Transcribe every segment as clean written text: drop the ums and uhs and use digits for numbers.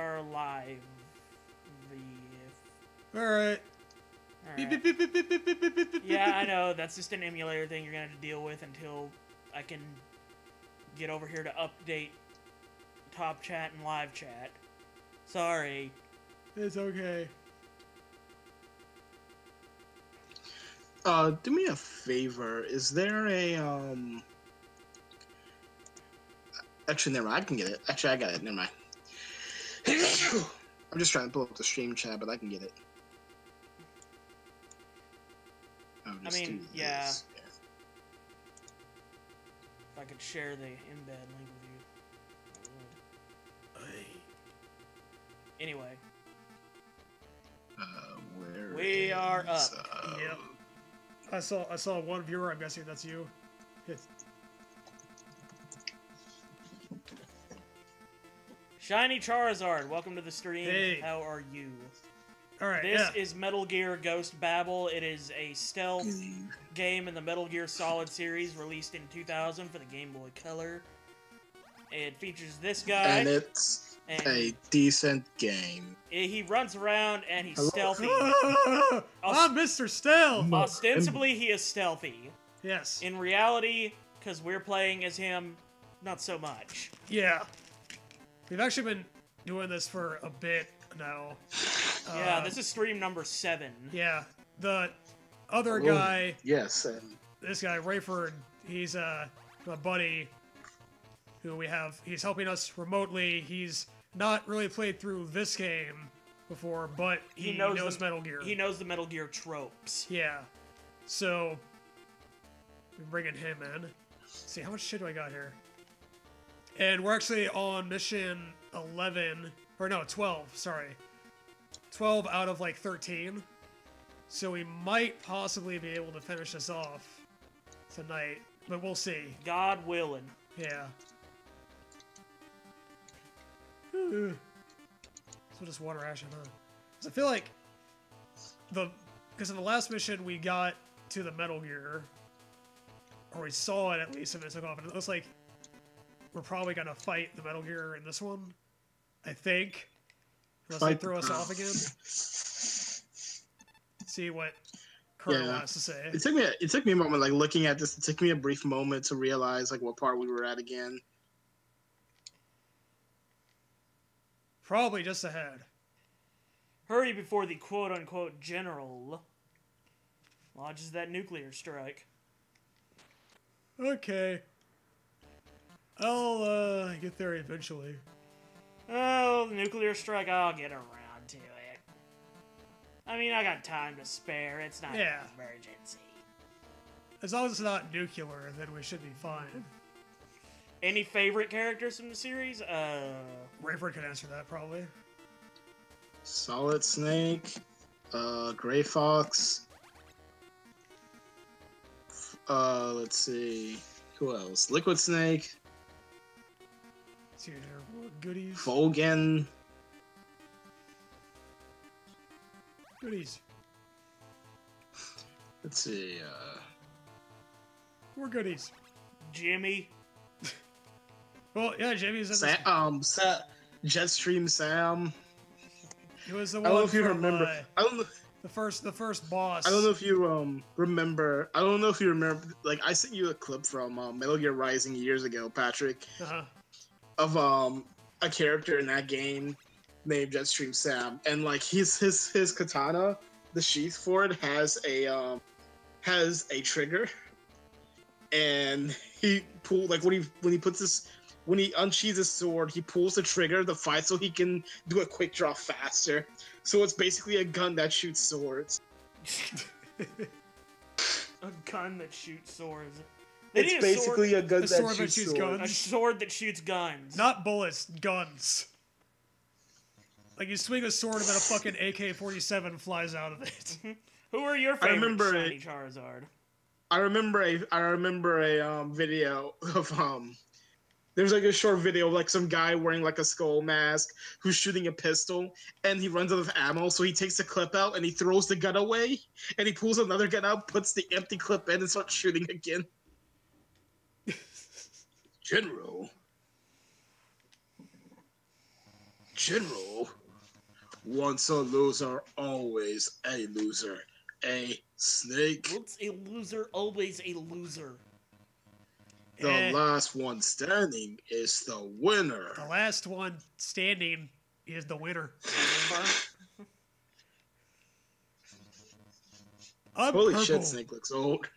are live. Alright. Yeah, I know. That's just an emulator thing you're going to have to deal with until I can get over here to update Top Chat and Live Chat. Sorry. It's okay. Do me a favor. Is there a, Actually, never mind. I can get it. Actually, I got it. Never mind. I'm just trying to pull up the stream chat, but I can get it. I mean, yeah. If I could share the embed link with you, I would. Anyway. Where we are up. Yep. I saw one viewer. I'm guessing that's you. Shiny Charizard, welcome to the stream. Hey. How are you? Alright, This is Metal Gear Ghost Babel. It is a stealth game in the Metal Gear Solid series released in 2000 for the Game Boy Color. It features this guy. And it's a decent game. He runs around and he's stealthy. I'm Mr. Stealth! Ostensibly, he is stealthy. Yes. In reality, because we're playing as him, not so much. Yeah. We've actually been doing this for a bit now. Yeah, this is stream number 7. Yeah. The other guy... Yes, and... This guy, Rayford, he's my buddy who we have. He's helping us remotely. He's not really played through this game before, but he knows Metal Gear. He knows the Metal Gear tropes. Yeah. So, we're bringing him in. Let's see, how much shit do I got here? And we're actually on mission 11, or no, 12, sorry. 12 out of like 13. So we might possibly be able to finish this off tonight, but we'll see. God willing. Yeah. So just water ration, huh? 'Cause I feel like because in the last mission we got to the Metal Gear, or we saw it at least, and it took off, and it looks like we're probably gonna fight the Metal Gear in this one. I think. Unless they throw us off again. See what Colonel has to say. It took me a moment, like looking at this. It took me a brief moment to realize like what part we were at again. Probably just ahead. Hurry before the quote-unquote general lodges that nuclear strike. Okay. I'll get there eventually. Oh, the nuclear strike, I'll get around to it. I mean, I got time to spare. It's not an emergency. As long as it's not nuclear, then we should be fine. Any favorite characters from the series? Rayford can answer that, probably. Solid Snake, Gray Fox. Let's see. Who else? Liquid Snake. See there more goodies. Volgan. Goodies. Let's see. More goodies. Jimmy. Well, yeah, Jimmy's in this. Jetstream Sam. He was the one. I don't know if you from, remember. I don't know. The first boss. I don't know if you remember. I don't know if you remember. Like I sent you a clip from Metal Gear Rising years ago, Patrick. Of a character in that game named Jetstream Sam, and like his katana, the sheath for it has a trigger, and he pulled like when he unsheathes his sword, he pulls the trigger to fight so he can do a quick draw faster. So it's basically a gun that shoots swords. A gun that shoots swords. It's basically a gun that shoots guns. A sword that shoots guns. Not bullets, guns. Like you swing a sword and then a fucking AK-47 flies out of it. Who are your favorite shiny Charizard? I remember a video of there's like a short video of like some guy wearing like a skull mask who's shooting a pistol, and he runs out of ammo, so he takes the clip out and he throws the gun away, and he pulls another gun out, puts the empty clip in, and starts shooting again. general, once a loser, always a loser. A snake. Once a loser, always a loser. The last one standing is the winner. The last one standing is the winner. Holy shit, Snake looks old.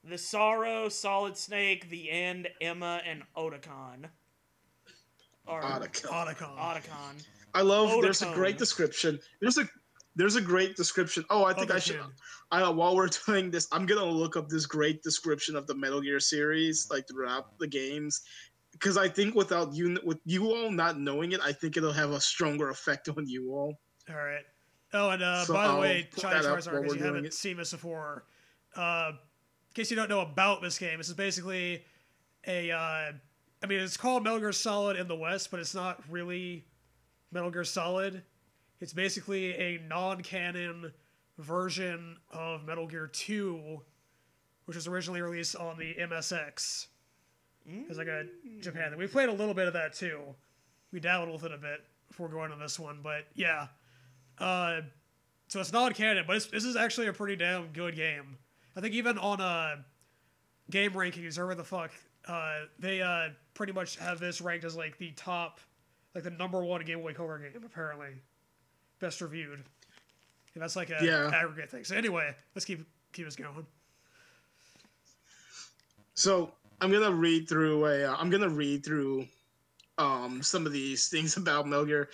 The Sorrow, Solid Snake, The End, Emma, and Otacon. Otacon. I love. Otacon. There's a great description. There's a great description. Oh, I think I should. While we're doing this, I'm gonna look up this great description of the Metal Gear series, like throughout the games, because I think with you all not knowing it, I think it'll have a stronger effect on you all. All right. Oh, and by the way, Johnny Charizard, because you haven't seen this before, in case you don't know about this game, this is basically I mean, it's called Metal Gear Solid in the West, but it's not really Metal Gear Solid. It's basically a non-canon version of Metal Gear 2, which was originally released on the MSX. It's like a Japan thing. We played a little bit of that too. We dabbled with it a bit before going on this one, but yeah. So it's non-canon, but this is actually a pretty damn good game. I think even on game rankings, or whatever the fuck, they pretty much have this ranked as like the top, like the #1 Game Boy Color game, apparently. Best reviewed. And that's like a aggregate thing. So anyway, let's keep us going. So I'm gonna read through some of these things about Metal Gear.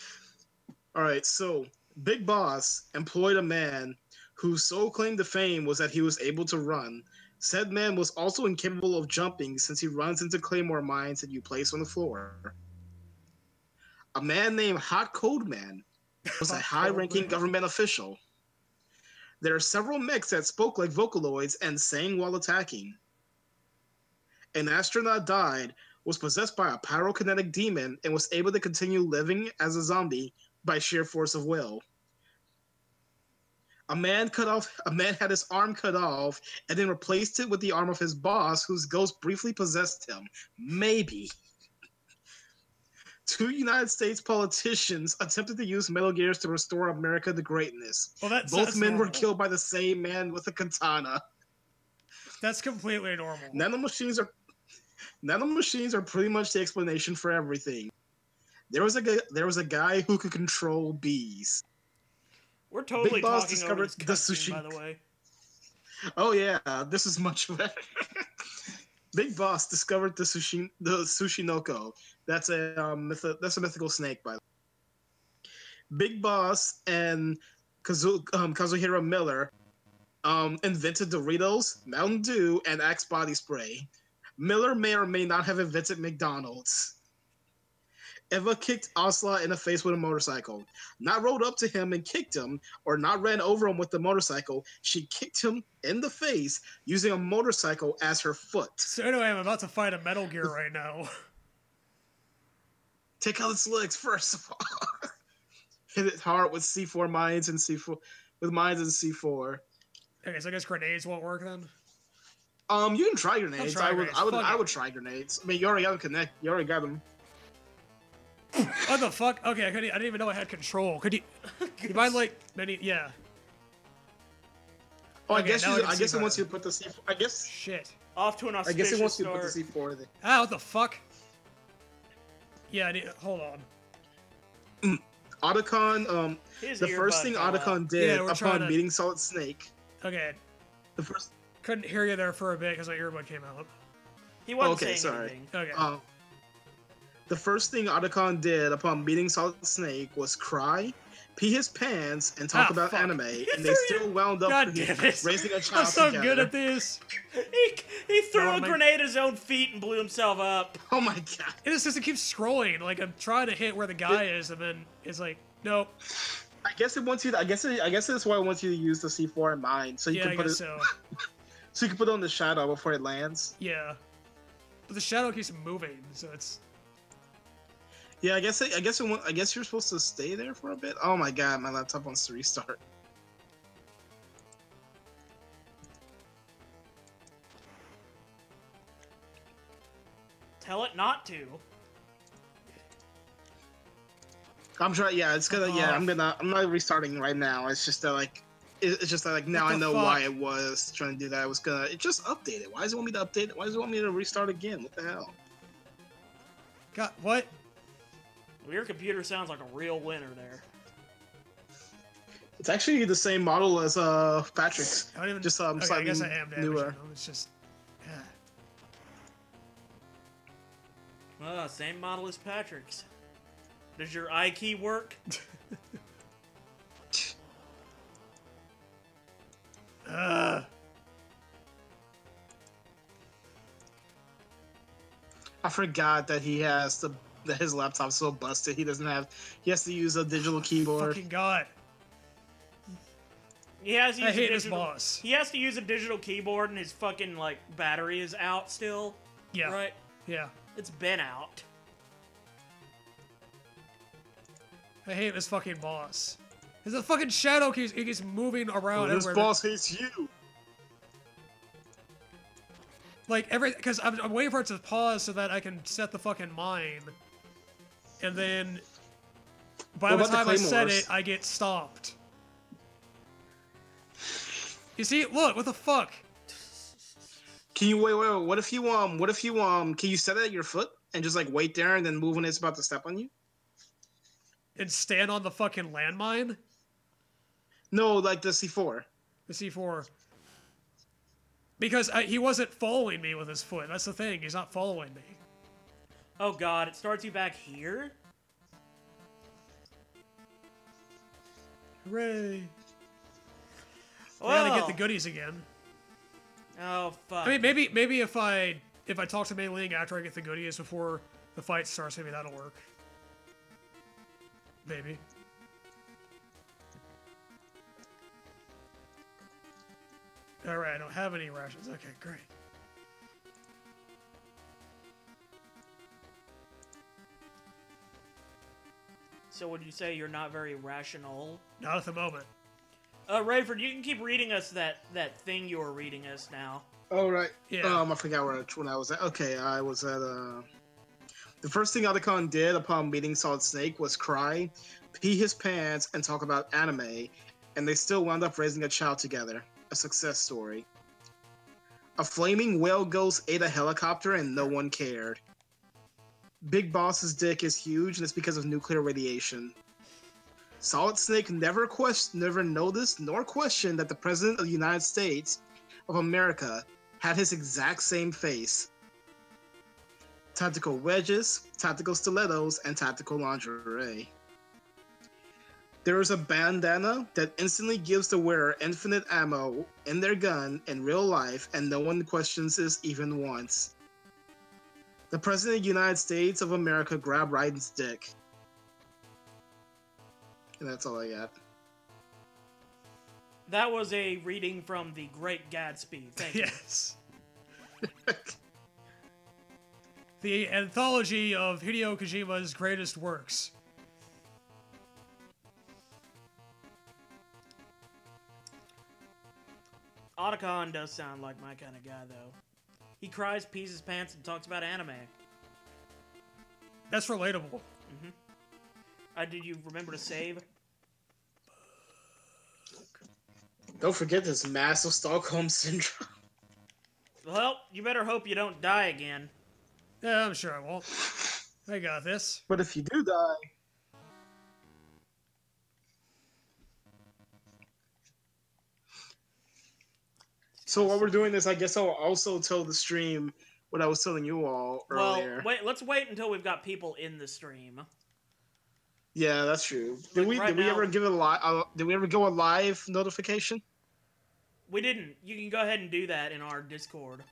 All right, so Big Boss employed a man whose sole claim to fame was that he was able to run. Said man was also incapable of jumping since he runs into claymore mines that you place on the floor. A man named Hot Cold Man was a high-ranking government official. There are several mechs that spoke like Vocaloids and sang while attacking. An astronaut died, was possessed by a pyrokinetic demon, and was able to continue living as a zombie by sheer force of will. A man had his arm cut off and then replaced it with the arm of his boss, whose ghost briefly possessed him. Maybe. 2 United States politicians attempted to use Metal Gears to restore America to greatness. Well, both men were killed by the same man with a katana. That's completely normal. Nanomachines are pretty much the explanation for everything. There was a guy who could control bees. We're totally talking over this cutscene, by the way. Oh yeah, this is much better. Big Boss discovered the Sushinoko. That's a mythical snake, by the way. Big Boss and Kazuhiro Miller invented Doritos, Mountain Dew, and Axe body spray. Miller may or may not have invented McDonald's. Eva kicked Osla in the face with a motorcycle. Not rode up to him and kicked him, or not ran over him with the motorcycle. She kicked him in the face using a motorcycle as her foot. So anyway, I'm about to fight a Metal Gear right now. Take out its legs first of all. Hit it hard with C4 mines and C4 with mines and C4. Okay, so I guess grenades won't work then. You can try grenades. I would try grenades. I mean, you already got them connect. You already got them. What the fuck? Okay, I didn't even know I had control. Could you mind like many? Yeah. Oh, okay, I guess it wants you to put the C4. I guess. Shit. Off to an auspicious I guess it wants start. you to put the C4 there. Ah, what the fuck? Yeah, hold on. Otacon, the first thing Otacon did upon meeting Solid Snake. Okay. The first. Couldn't hear you there for a bit because my earbud came out. He wasn't saying anything. Okay. The first thing Otacon did upon meeting Solid Snake was cry, pee his pants, and talk about anime, and they still wound up raising a child I'm so together. good at this. He threw a grenade at his own feet and blew himself up. Oh my god! It just keeps scrolling. Like I'm trying to hit where the guy is, and then it's like, nope. I guess it wants you. I guess that's why it wants you to use the C4 in mind, so you can put it. So you can put it on the shadow before it lands. Yeah, but the shadow keeps moving, so it's. Yeah, I guess you're supposed to stay there for a bit. Oh my god, my laptop wants to restart. Tell it not to. I'm trying. Yeah, it's gonna. Yeah, I'm not restarting right now. It's just that like, it's just that like now I know why it was trying to do that. It just updated. Why does it want me to update it? Why does it want me to restart again? What the hell? God, what? Well, your computer sounds like a real winner there. It's actually the same model as Patrick's. I don't even. Just Okay, slightly I guess I am newer. It's just. Same model as Patrick's. Does your I key work? I forgot that that his laptop's so busted. He has to use a digital keyboard. Fucking God. I hate this boss. He has to use a digital keyboard and his fucking like battery is out still. Yeah. Right? Yeah. It's been out. I hate this fucking boss. There's a fucking shadow keeps moving around. This boss hates you. Like because I'm waiting for it to pause so that I can set the fucking mine, and then by the time I set it, I get stopped. You see? Look, what the fuck? Can you wait? What if you can you set it at your foot and just like wait there and then move when it's about to step on you? And stand on the fucking landmine? No, like the C4. The C4. Because he wasn't following me with his foot. That's the thing. He's not following me. Oh God! It starts you back here. Hooray! Well, I gotta get the goodies again. Oh fuck! I mean, maybe if I talk to Mei Ling after I get the goodies before the fight starts, maybe that'll work. Maybe. Alright, I don't have any rations. Okay, great. So would you say you're not very rational? Not at the moment. Rayford, you can keep reading us that thing you were reading us now. Oh, right. Yeah. I forgot when I was at. Okay, I was at, the first thing Otacon did upon meeting Solid Snake was cry, pee his pants, and talk about anime, and they still wound up raising a child together. A success story. A flaming whale ghost ate a helicopter and no one cared. Big Boss's dick is huge and it's because of nuclear radiation. Solid Snake never noticed nor questioned that the President of the United States of America had his exact same face. Tactical wedges, tactical stilettos, and tactical lingerie. There is a bandana that instantly gives the wearer infinite ammo in their gun in real life, and no one questions this even once. The President of the United States of America grabbed Raiden's dick. And that's all I got. That was a reading from The Great Gatsby. Thank you. Yes. The anthology of Hideo Kojima's greatest works. Otacon does sound like my kind of guy, though. He cries, pees his pants, and talks about anime. That's relatable. Mm-hmm. Did you remember to save? Don't forget this massive Stockholm Syndrome. Well, you better hope you don't die again. Yeah, I'm sure I won't. I got this. But if you do die... So while we're doing this, I guess I'll also tell the stream what I was telling you all earlier. Well, let's wait until we've got people in the stream. Yeah, that's true. Did we ever give a live? Did we ever go a live notification? We didn't. You can go ahead and do that in our Discord.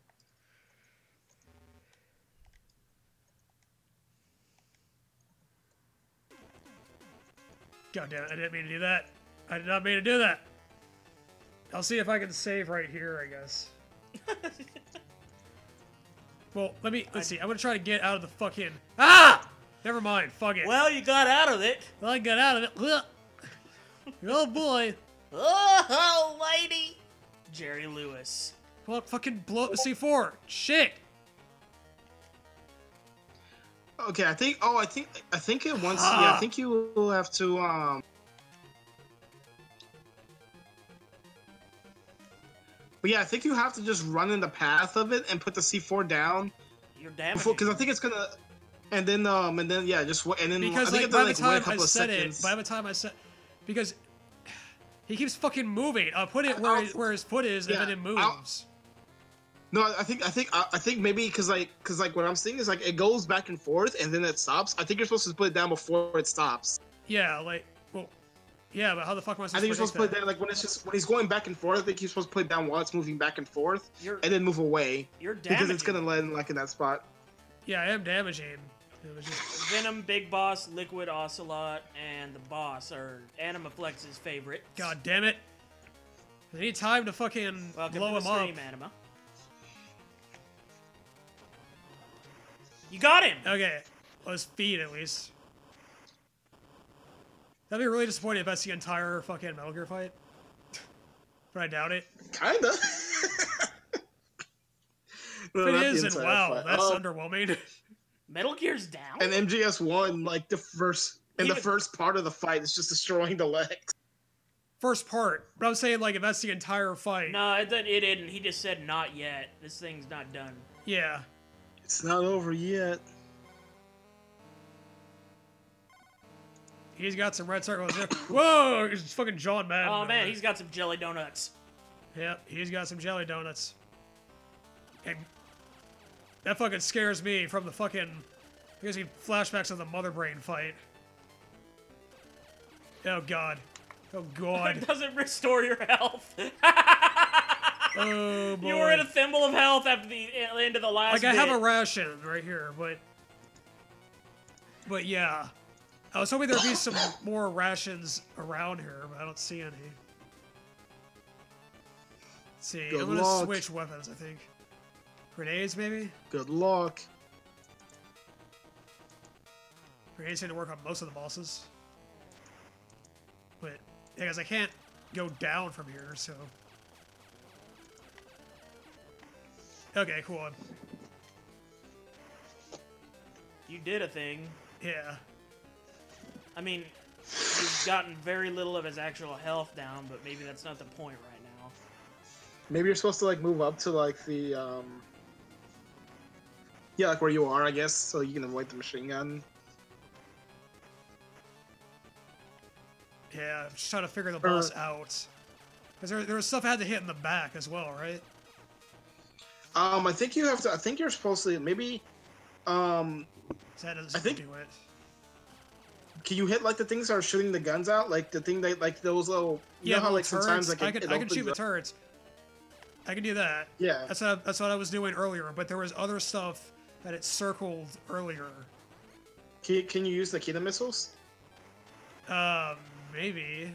God damn it, I didn't mean to do that. I did not mean to do that. I'll see if I can save right here, I guess. Well, let's see. I'm gonna try to get out of the fucking... Ah! Never mind, fuck it. Well, you got out of it. Well, I got out of it. Oh boy. Oh, lady. Jerry Lewis. Well, fucking blow up the C4. Shit. Okay, I think. Oh, I think it once. Yeah, I think you will have to. But yeah, I think you have to just run in the path of it and put the C4 down. You're damaging. Because I think it's gonna. And then yeah, just and then because I think like, by the like, wait a time I couple of said seconds. it, by the time I said, because he keeps fucking moving. Put it where his foot is, Yeah, and then it moves. No, I think maybe because what I'm seeing is like it goes back and forth and then it stops. I think you're supposed to put it down before it stops. Yeah, like well, yeah, but how the fuck am I supposed to? I think you're supposed to put it down like when he's going back and forth. I think you're supposed to put it down while it's moving back and forth, and then move away. You're damaging. Because it's gonna land like in that spot. Yeah, I am damaging. Venom, Big Boss, Liquid, Ocelot, and the boss are Animaflex's favorite. God damn it! I need time to fucking blow him up. Anima. You got him! Okay. Well, his feet, at least. That'd be really disappointing if that's the entire fucking Metal Gear fight. But I doubt it. Kinda. If it is, and wow, that's underwhelming. Metal Gear's down? And MGS1, like, the first part of the fight is just destroying the legs. First part. But I'm saying, like, if that's the entire fight. No, it didn't. He just said not yet. This thing's not done. Yeah. It's not over yet. He's got some red circles there. Whoa! It's fucking John Madden. Oh man, he's got some jelly donuts. Yep, he's got some jelly donuts. And that fucking scares me from the fucking... I guess he flashbacks of the Mother Brain fight. Oh god. Oh god. It doesn't restore your health. Oh boy. You were at a thimble of health at the end of the last Like, bit. I have a ration right here, but... But yeah. I was hoping there'd be some more rations around here, but I don't see any. Let's see, Good I'm gonna luck. switch weapons, I think. Grenades, maybe? Good luck. Grenades seem to work on most of the bosses. But, yeah, guys, I can't go down from here, so... Okay, cool. You did a thing. Yeah. I mean, you've gotten very little of his actual health down, but maybe that's not the point right now. Maybe you're supposed to, like, move up to, like, the, yeah, like where you are, I guess, so you can avoid the machine gun. Yeah, I'm just trying to figure the boss out. Because there was stuff I had to hit in the back as well, right? I think you have to, I think you're supposed to, maybe, So that doesn't I think- do it. can you hit, like, the things that are shooting the guns out? Like, the thing that, like, those little, you know how, like, turrets. sometimes, like, I can opens shoot the up? turrets. I can do that. Yeah. That's what I was doing earlier, but there was other stuff that it circled earlier. Can you use the Kita missiles? Maybe.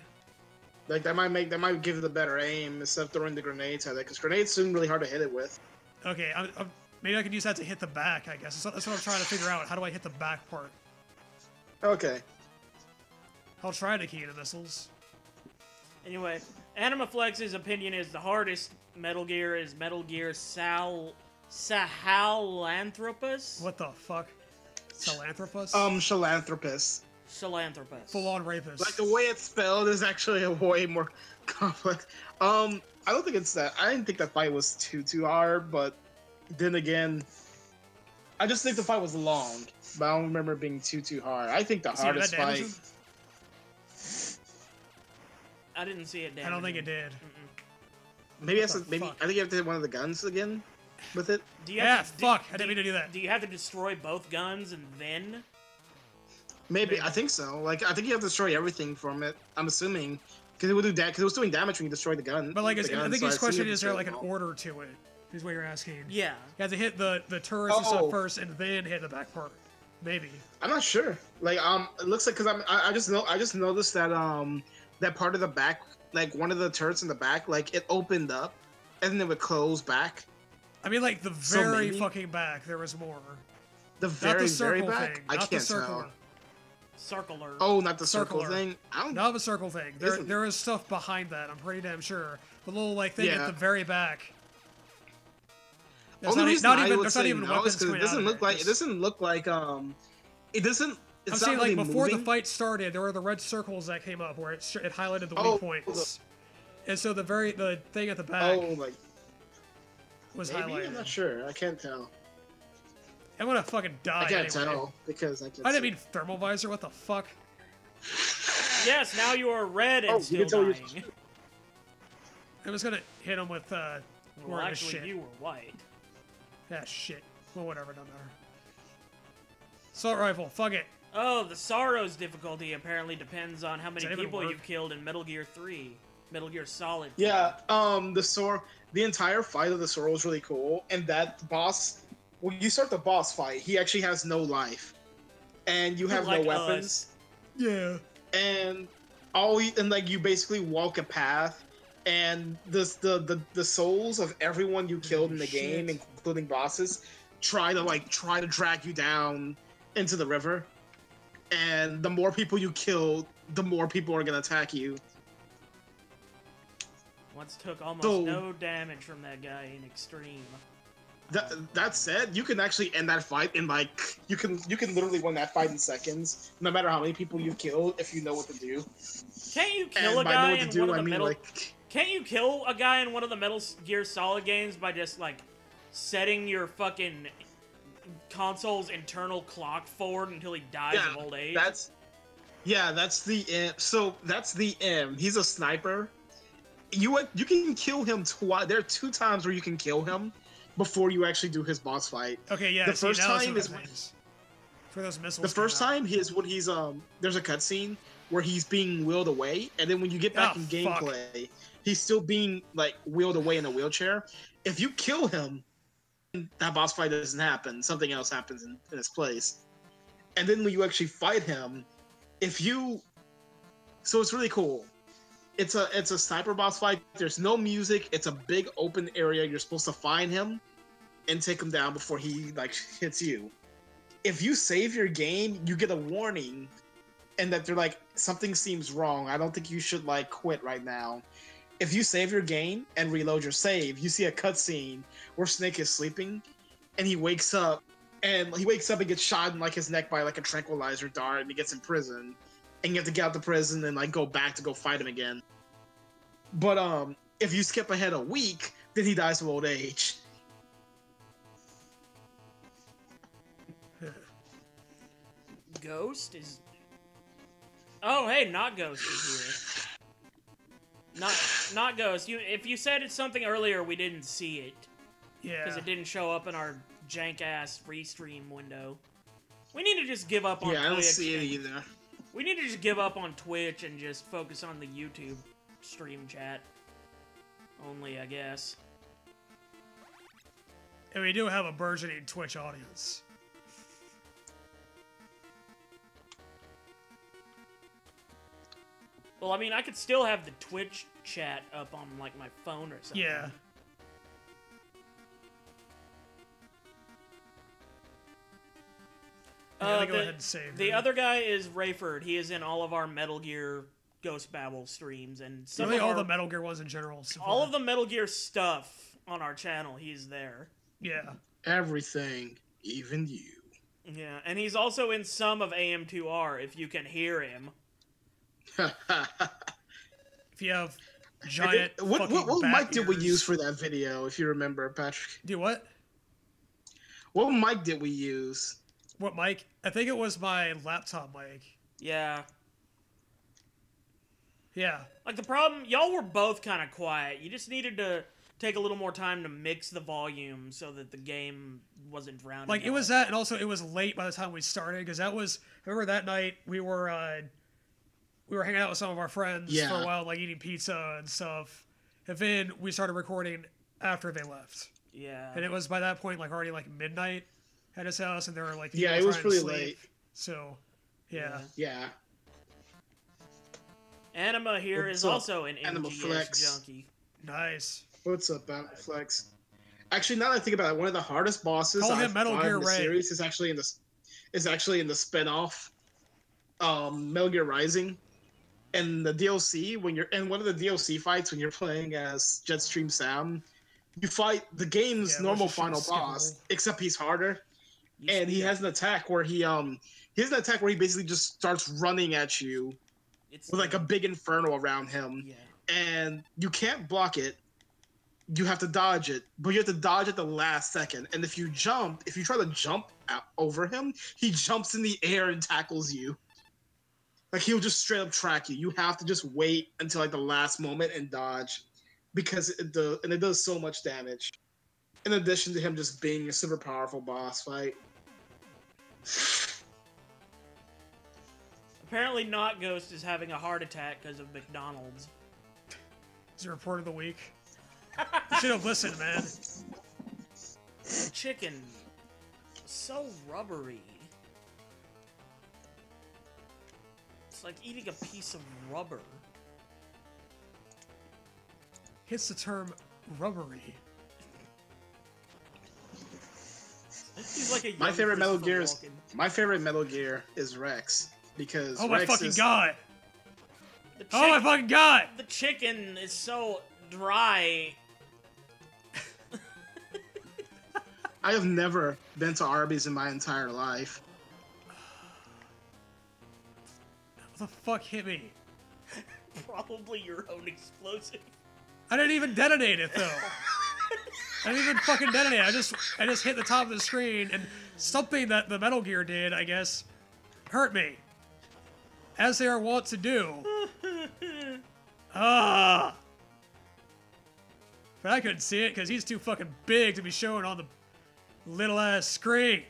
Like, that might give it a better aim instead of throwing the grenades at it, because grenades seem really hard to hit it with. Okay, maybe I could use that to hit the back, I guess. That's what I'm trying to figure out. How do I hit the back part? Okay. I'll try to key the missiles. Anyway, Animaflex's opinion is the hardest Metal Gear is Metal Gear Sahelanthropus? What the fuck? Salanthropus? Shalanthropus. Salanthropus. Full-on rapist. Like, the way it's spelled is actually a way more complex. I don't think it's that. I didn't think that fight was too hard, but then again, I just think the fight was long, but I don't remember it being too hard. I think the hardest that damage fight. him? I didn't see it damage. I don't think it did. Maybe What that's the maybe. fuck? I think you have to hit one of the guns again with it. Do you have Fuck! I didn't mean to do that. Do you have to destroy both guns and then? Maybe I think so. Like, I think you have to destroy everything from it. I'm assuming because it would do that because it was doing damage when you destroyed the gun. But, like, the I gun, think so his assume question you have is to there, destroy like, an them all. order to it? Is what you're asking. Yeah. You have to hit the turrets and stuff Oh. first, and then hit the back part. Maybe. I'm not sure. Like, it looks like because I just noticed that that part of the back, like one of the turrets in the back, like it opened up, and then it would close back. I mean, like, the So very maybe- fucking back, there was more. The Not very the circle back. thing. I Not can't the circular. tell. Circular. Oh, not the circle Circular. thing. I don't. Not the circle thing. Isn't- There is stuff behind that, I'm pretty damn sure. The little, like, thing Yeah. at the very back. There's Only reason not I even, would there's not say even no weapons is because coming it doesn't out of look like Just- it doesn't. I'm It's saying not really like before moving. the fight started, there were the red circles that came up where it highlighted the Oh, weak points, and so the thing at the back Oh, like was maybe highlighted. I'm not sure. I can't tell. I'm gonna fucking die. I can't anyway. tell because I can't. I didn't mean thermal visor. What the fuck? Yes, now you are red and Oh, you still can tell you're- dying. I was gonna hit him with Well, more actually, shit. you were white. Ah, shit. Well, whatever, doesn't matter. Assault rifle, fuck it. Oh, the Sorrow's difficulty apparently depends on how many that even people work? you've killed in Metal Gear 3. Metal Gear Solid. Yeah. The entire fight of the Sorrow is really cool, and that boss. When you start the boss fight, he actually has no life, and you have Like no weapons. Yeah. And like you basically walk a path, and the souls of everyone you killed in the game, including bosses, try to drag you down into the river. And the more people you kill, the more people are gonna attack you. Once took almost So- no damage from that guy in Extreme. That said, you can actually end that fight in like you can literally win that fight in seconds, no matter how many people you've killed, if you know what to do. Can't you kill a And by guy know what to in do, one of I the mean Metal... like Can't you kill a guy in one of the Metal Gear Solid games by just, like, setting your fucking console's internal clock forward until he dies of old age? that's the M. So that's the M. He's a sniper. You can kill him twice. There are 2 times where you can kill him before you actually do his boss fight. Okay, yeah. The first now time is for those missiles. the first time is when he's there's a cutscene where he's being wheeled away, and then when you get back in gameplay, he's still being like wheeled away in a wheelchair. If you kill him, that boss fight doesn't happen. Something else happens in his place. And then when you actually fight him, so it's really cool. It's a sniper boss fight. There's no music. It's a big open area. You're supposed to find him and take him down before he like hits you. If you save your game, you get a warning, and that they're like, something seems wrong. I don't think you should like quit right now. If you save your game and reload your save, you see a cutscene where Snake is sleeping, and he wakes up and gets shot in like his neck by like a tranquilizer dart, and he gets in prison, and you have to get out the prison and like go back to go fight him again. But if you skip ahead a week, then he dies of old age. Ghost is... Oh, hey, not Ghost is here. Not Ghost. If you said it's something earlier, we didn't see it. Yeah. Because it didn't show up in our jank-ass free stream window. We need to just give up on Twitch. Yeah, I don't see it either. We need to just give up on Twitch and just focus on the YouTube stream chat. Only, I guess. And we do have a burgeoning Twitch audience. Well, I mean, I could still have the Twitch chat up on, like, my phone or something. Yeah. Go ahead and save. The other guy is Rayford. He is in all of our Metal Gear Ghost Babel streams, and some really of all the Metal Gear ones in general. all of the Metal Gear stuff on our channel. He's there. Yeah. Everything, even you. Yeah, and he's also in some of AM2R. If you can hear him. If you have giant. What mic did we use for that video? If you remember, Patrick. Do what? What mic did we use? What mic? I think it was my laptop mic. Yeah. Yeah. Like, the problem, y'all were both kind of quiet. You just needed to take a little more time to mix the volume so that the game wasn't drowning Like, out. it was that, and also it was late by the time we started, because that was, remember that night, we were hanging out with some of our friends for a while, like, eating pizza and stuff, and then we started recording after they left. Yeah. And it was, by that point, like, already, like, midnight at his house, and they were, like, it was pretty late. So, yeah. Yeah. Anima here is also an Anima MGS Flex. junkie. Nice. What's up, Battle Flex? Actually, now that I think about it, one of the hardest bosses Call him I've Metal fought Gear in the Ray. series is actually in the spin-off, Metal Gear Rising, and the DLC. When you're in one of the DLC fights, when you're playing as Jetstream Sam, you fight the game's normal final boss, except he's harder. And he has an attack where he basically just starts running at you with like a big inferno around him. Yeah. And you can't block it. You have to dodge it, but you have to dodge at the last second. And if you try to jump over him, he jumps in the air and tackles you. Like he'll just straight up track you. You have to just wait until like the last moment and dodge, because it does so much damage. In addition to him just being a super powerful boss fight. Apparently, Not Ghost is having a heart attack because of McDonald's. It's a report of the week. You should have listened, man. Chicken, so rubbery. It's like eating a piece of rubber. Hits the term rubbery. He's like a my favorite Metal Gear is Rex, because oh my Rex fucking god! Oh my fucking god! The chicken is so dry. I have never been to Arby's in my entire life. What the fuck hit me? Probably your own explosive. I didn't even detonate it though. I didn't even fucking detonate. I just hit the top of the screen, and something that the Metal Gear did, I guess, hurt me. As they are wont to do. Ah. But I couldn't see it because he's too fucking big to be showing on the little ass screen.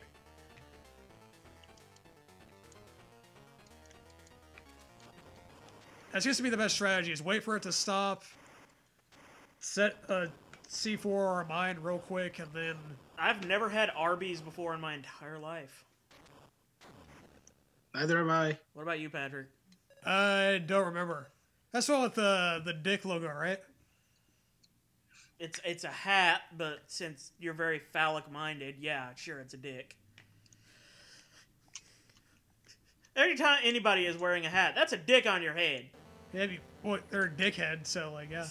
That seems to be the best strategy, is wait for it to stop, set a C4 or a mine real quick, and then... I've never had Arby's before in my entire life. Neither have I. What about you, Patrick? I don't remember. That's the one with the dick logo, right? It's a hat, but since you're very phallic-minded, yeah, sure, it's a dick. Every time anybody is wearing a hat, that's a dick on your head. Yeah, well, they're a dickhead, so like, yeah.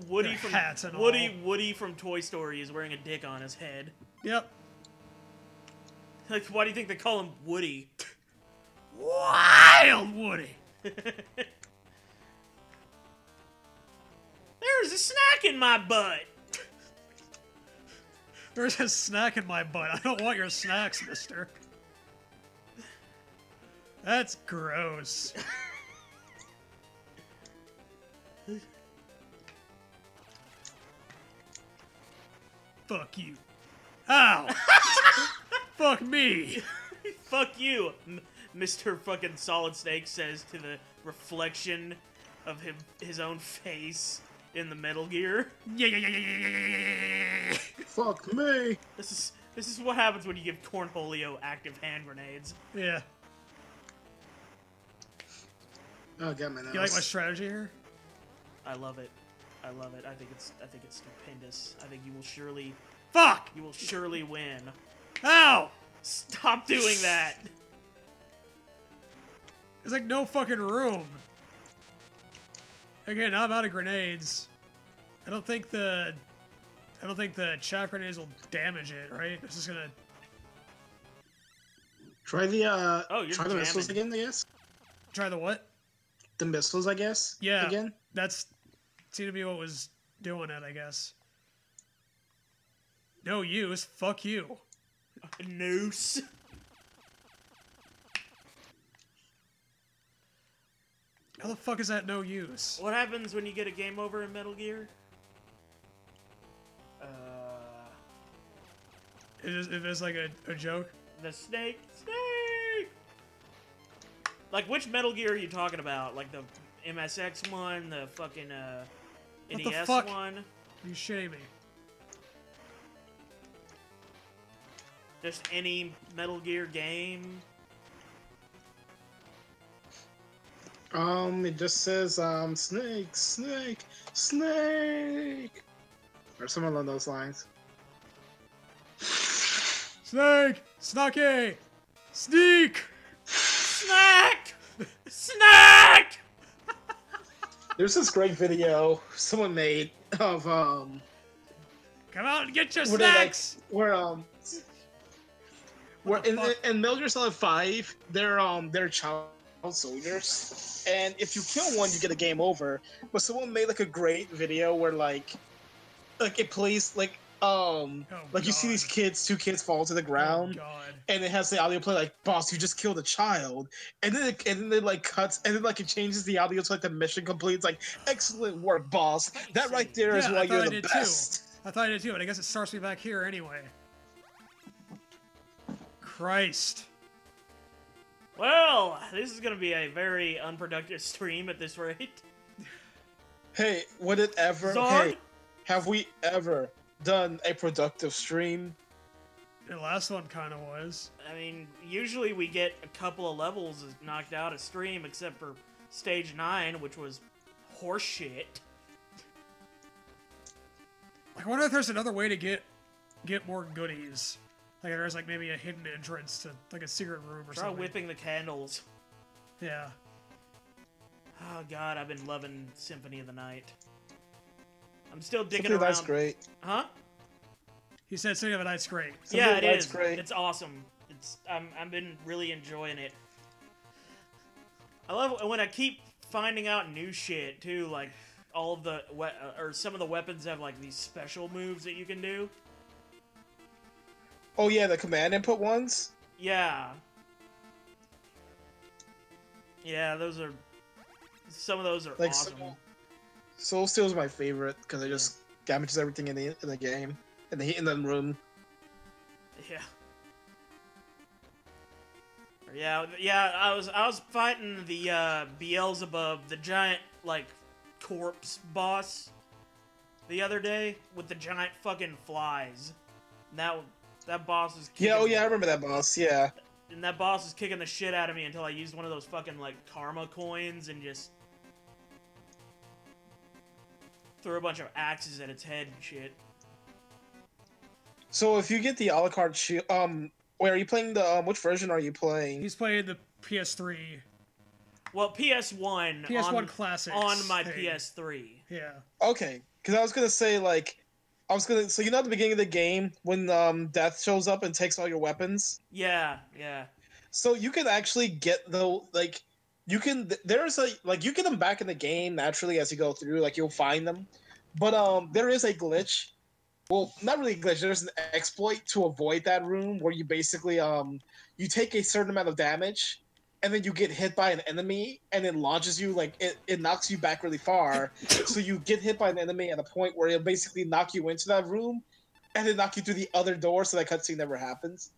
Woody Their from hats and Woody from Toy Story is wearing a dick on his head. Yep. Like, why do you think they call him Woody? Wild Woody. There's a snack in my butt. There's a snack in my butt. I don't want your snacks, mister. That's gross. Fuck you. Ow! Fuck me! Fuck you, Mr. fucking Solid Snake says to the reflection of his own face in the Metal Gear. Yeah. Fuck me! This is what happens when you give Cornholio active hand grenades. Yeah. Oh, get my nose. You like my strategy here? I love it. I love it. I think it's stupendous. I think you will surely... Fuck! You will surely win. Ow! Stop doing that! There's like no fucking room. Again, I'm out of grenades. I don't think the chaff grenades will damage it, right? It's just gonna... Try the, try the missiles again, I guess? Try the what? The missiles, I guess? Yeah. Again? That's... seemed to be what was doing it, I guess. No use. Fuck you. Noose. How the fuck is that no use? What happens when you get a game over in Metal Gear? If it's like a joke? The snake! Like, which Metal Gear are you talking about? Like the MSX one, the fucking What NES the fuck? one? Are you shitting me? Just any Metal Gear game? It just says, snake! Or something along those lines. Snake! Snake! Sneak! Snack! Snack! There's this great video someone made of, Come out and get your where they, like, snacks! where, Where in Metal Gear Solid 5, they're child soldiers, and if you kill one, you get a game over. But someone made like a great video where like it plays like you see these two kids fall to the ground, and it has the audio play like, "Boss, you just killed a child," and then it like cuts, and then like it changes the audio to like the mission complete. It's like, "Excellent work, boss." That right there is why you're the best. I thought I did too, but I guess it starts me back here anyway. Christ. Well, this is gonna be a very unproductive stream at this rate. Hey, would it ever? Zord? Hey, have we ever done a productive stream? The last one kind of was. I mean, usually we get a couple of levels knocked out a stream, except for stage 9, which was horseshit. I wonder if there's another way to get more goodies. Like there's like maybe a hidden entrance to like a secret room or something. Try whipping the candles. Yeah. Oh god, I've been loving Symphony of the Night. I'm still digging Symphony around. That's great. Huh? He said Symphony of the Night's great. Yeah, it is. Great. It's awesome. I've been really enjoying it. I love when I keep finding out new shit too, like all of the or some of the weapons have like these special moves that you can do. Oh yeah, the command input ones? Yeah. Yeah, some of those are like, awesome. Soul Steel is my favorite because it just damages everything in the game, in the room. Yeah. Yeah. I was fighting the Beelzebub, the giant like corpse boss, the other day with the giant fucking flies. That boss is kicking I remember that boss, yeah. And that boss is kicking the shit out of me until I used one of those fucking, like, karma coins and just threw a bunch of axes at its head and shit. So if you get the a la carte shield, wait, are you playing the, which version are you playing? He's playing the PS3. Well, PS1. PS1 Classics. On my PS3. Yeah. Okay, because I was gonna say, like, so you know at the beginning of the game, when Death shows up and takes all your weapons? Yeah. So you can actually get you can get them back in the game naturally as you go through, like you'll find them. But there is a glitch. Well, not really a glitch, there's an exploit to avoid that room where you basically, you take a certain amount of damage, and then you get hit by an enemy, and it launches you, like, it knocks you back really far. So you get hit by an enemy at a point where it'll basically knock you into that room, and then knock you through the other door so that cutscene never happens.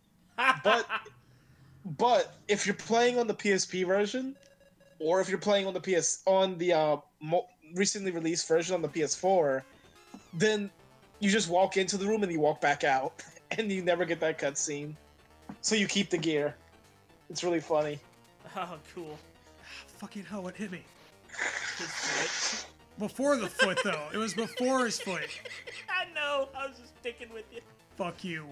But if you're playing on the PSP version, or if you're playing on the recently released version on the PS4, then you just walk into the room and you walk back out, and you never get that cutscene. So you keep the gear. It's really funny. Oh, cool. Fucking hell, what hit me? His foot. Before the foot, though. It was before his foot. I know. I was just sticking with you. Fuck you.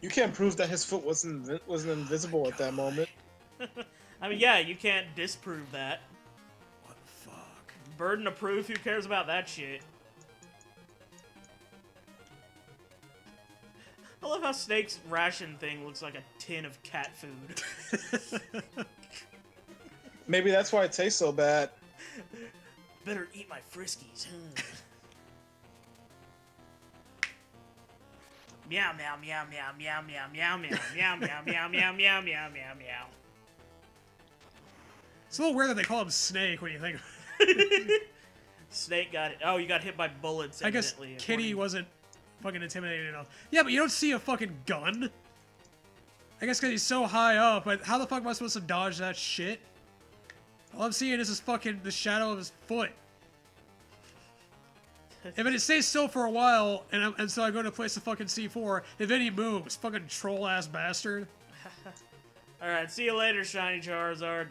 You can't prove that his foot wasn't invisible at that moment. I mean, yeah, you can't disprove that. What the fuck? Burden of proof? Who cares about that shit? I love how Snake's ration thing looks like a tin of cat food. Maybe that's why it tastes so bad. Better eat my Friskies. Meow meow meow meow meow meow meow meow meow meow meow meow meow meow meow meow. It's a little weird that they call him Snake when you think. Snake got it. Oh, you got hit by bullets. I guess Kitty wasn't fucking intimidating enough. Yeah, but you don't see a fucking gun. I guess because he's so high up, but how the fuck am I supposed to dodge that shit? All I'm seeing is the shadow of his foot. If it stays still for a while, and so I go to place the fucking C4, if then he moves, fucking troll-ass bastard. Alright, see you later, Shiny Charizard.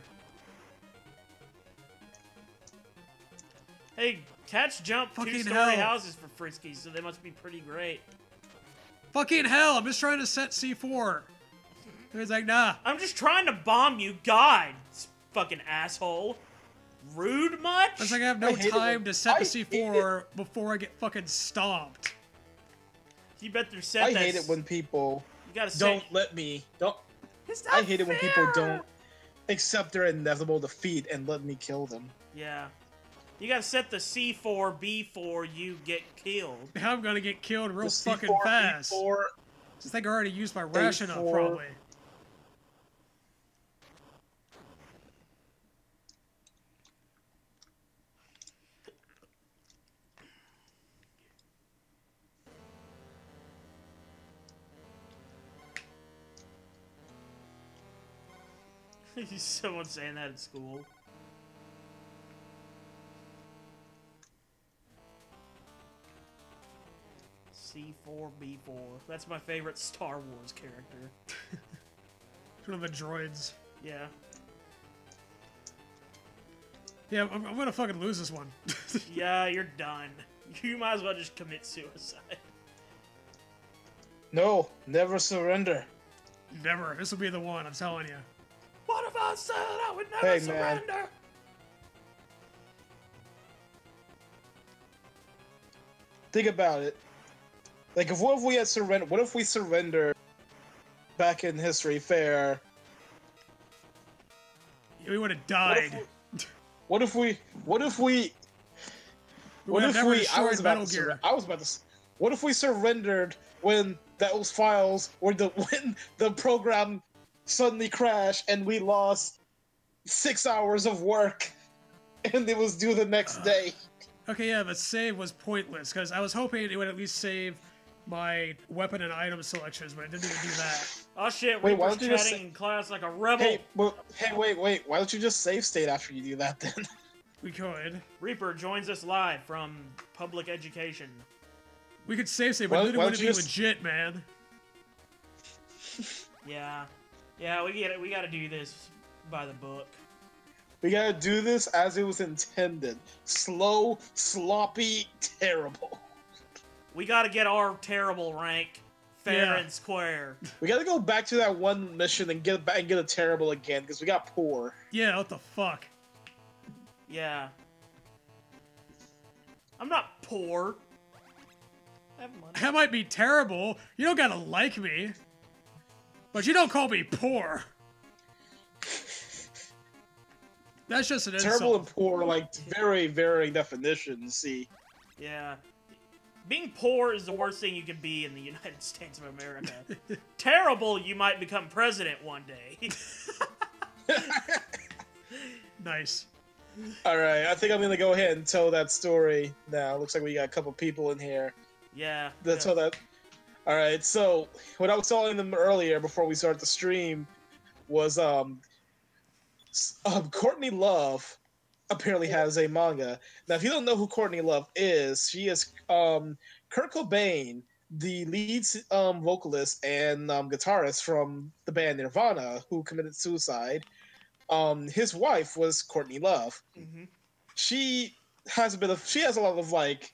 Hey, cats jump two-story houses for Friskies, so they must be pretty great. Fucking hell, I'm just trying to set C4. And he's like, nah. I'm just trying to bomb you, God, fucking asshole. Rude much? It's like I have no time to set the C4 before I get fucking stomped. You better set I that. hate it when people You gotta don't set. let me. Don't. It's not I hate it when people fair. don't accept their inevitable defeat and let me kill them. Yeah. You gotta set the C4 before you get killed. I'm gonna get killed real The fucking C4, fast. B4, I think I already used my ration up, A4. probably. Someone saying that at school. C4B4. That's my favorite Star Wars character. One of the droids. Yeah. Yeah, I'm gonna fucking lose this one. Yeah, you're done. You might as well just commit suicide. No, never surrender. Never. This will be the one, I'm telling you. What if I said I would never Hey, man. surrender? Think about it. Like, what if we had surrendered? What if we surrendered back in history fair? We would have died. What if we? What if we? We would have never destroyed Metal Gear. What if we surrendered when those files or when the program suddenly crashed and we lost 6 hours of work and it was due the next day? Okay, yeah, but save was pointless because I was hoping it would at least save my weapon and item selections, but it didn't even do that. Oh shit, Wait, Reaper's why don't you just chatting say- in class like a rebel. Hey, wait. Why don't you just save state after you do that then? We could. Reaper joins us live from public education. We could save, Why- but it why wouldn't don't be you just- legit, man. Yeah. Yeah, we gotta do this by the book. We gotta do this as it was intended. Slow, sloppy, terrible. We gotta get our terrible rank fair Yeah. and square. We gotta go back to that one mission and get back and get a terrible again because we got poor. Yeah, what the fuck? Yeah. I'm not poor. I have money. That might be terrible. You don't gotta like me. But you don't call me poor. That's just an Terrible insult. and poor, like very, very definitions. See, Yeah. Being poor is the worst thing you can be in the United States of America. Terrible, you might become president one day. Nice. all right. I think I'm gonna go ahead and tell that story now. Looks like we got a couple people in here. Yeah. Let's tell that. All right. So what I was telling them earlier before we started the stream was Courtney Love apparently has a manga. Now, if you don't know who Courtney Love is, she is Kurt Cobain, the lead vocalist and guitarist from the band Nirvana, who committed suicide. His wife was Courtney Love. Mm-hmm. She has a lot of like,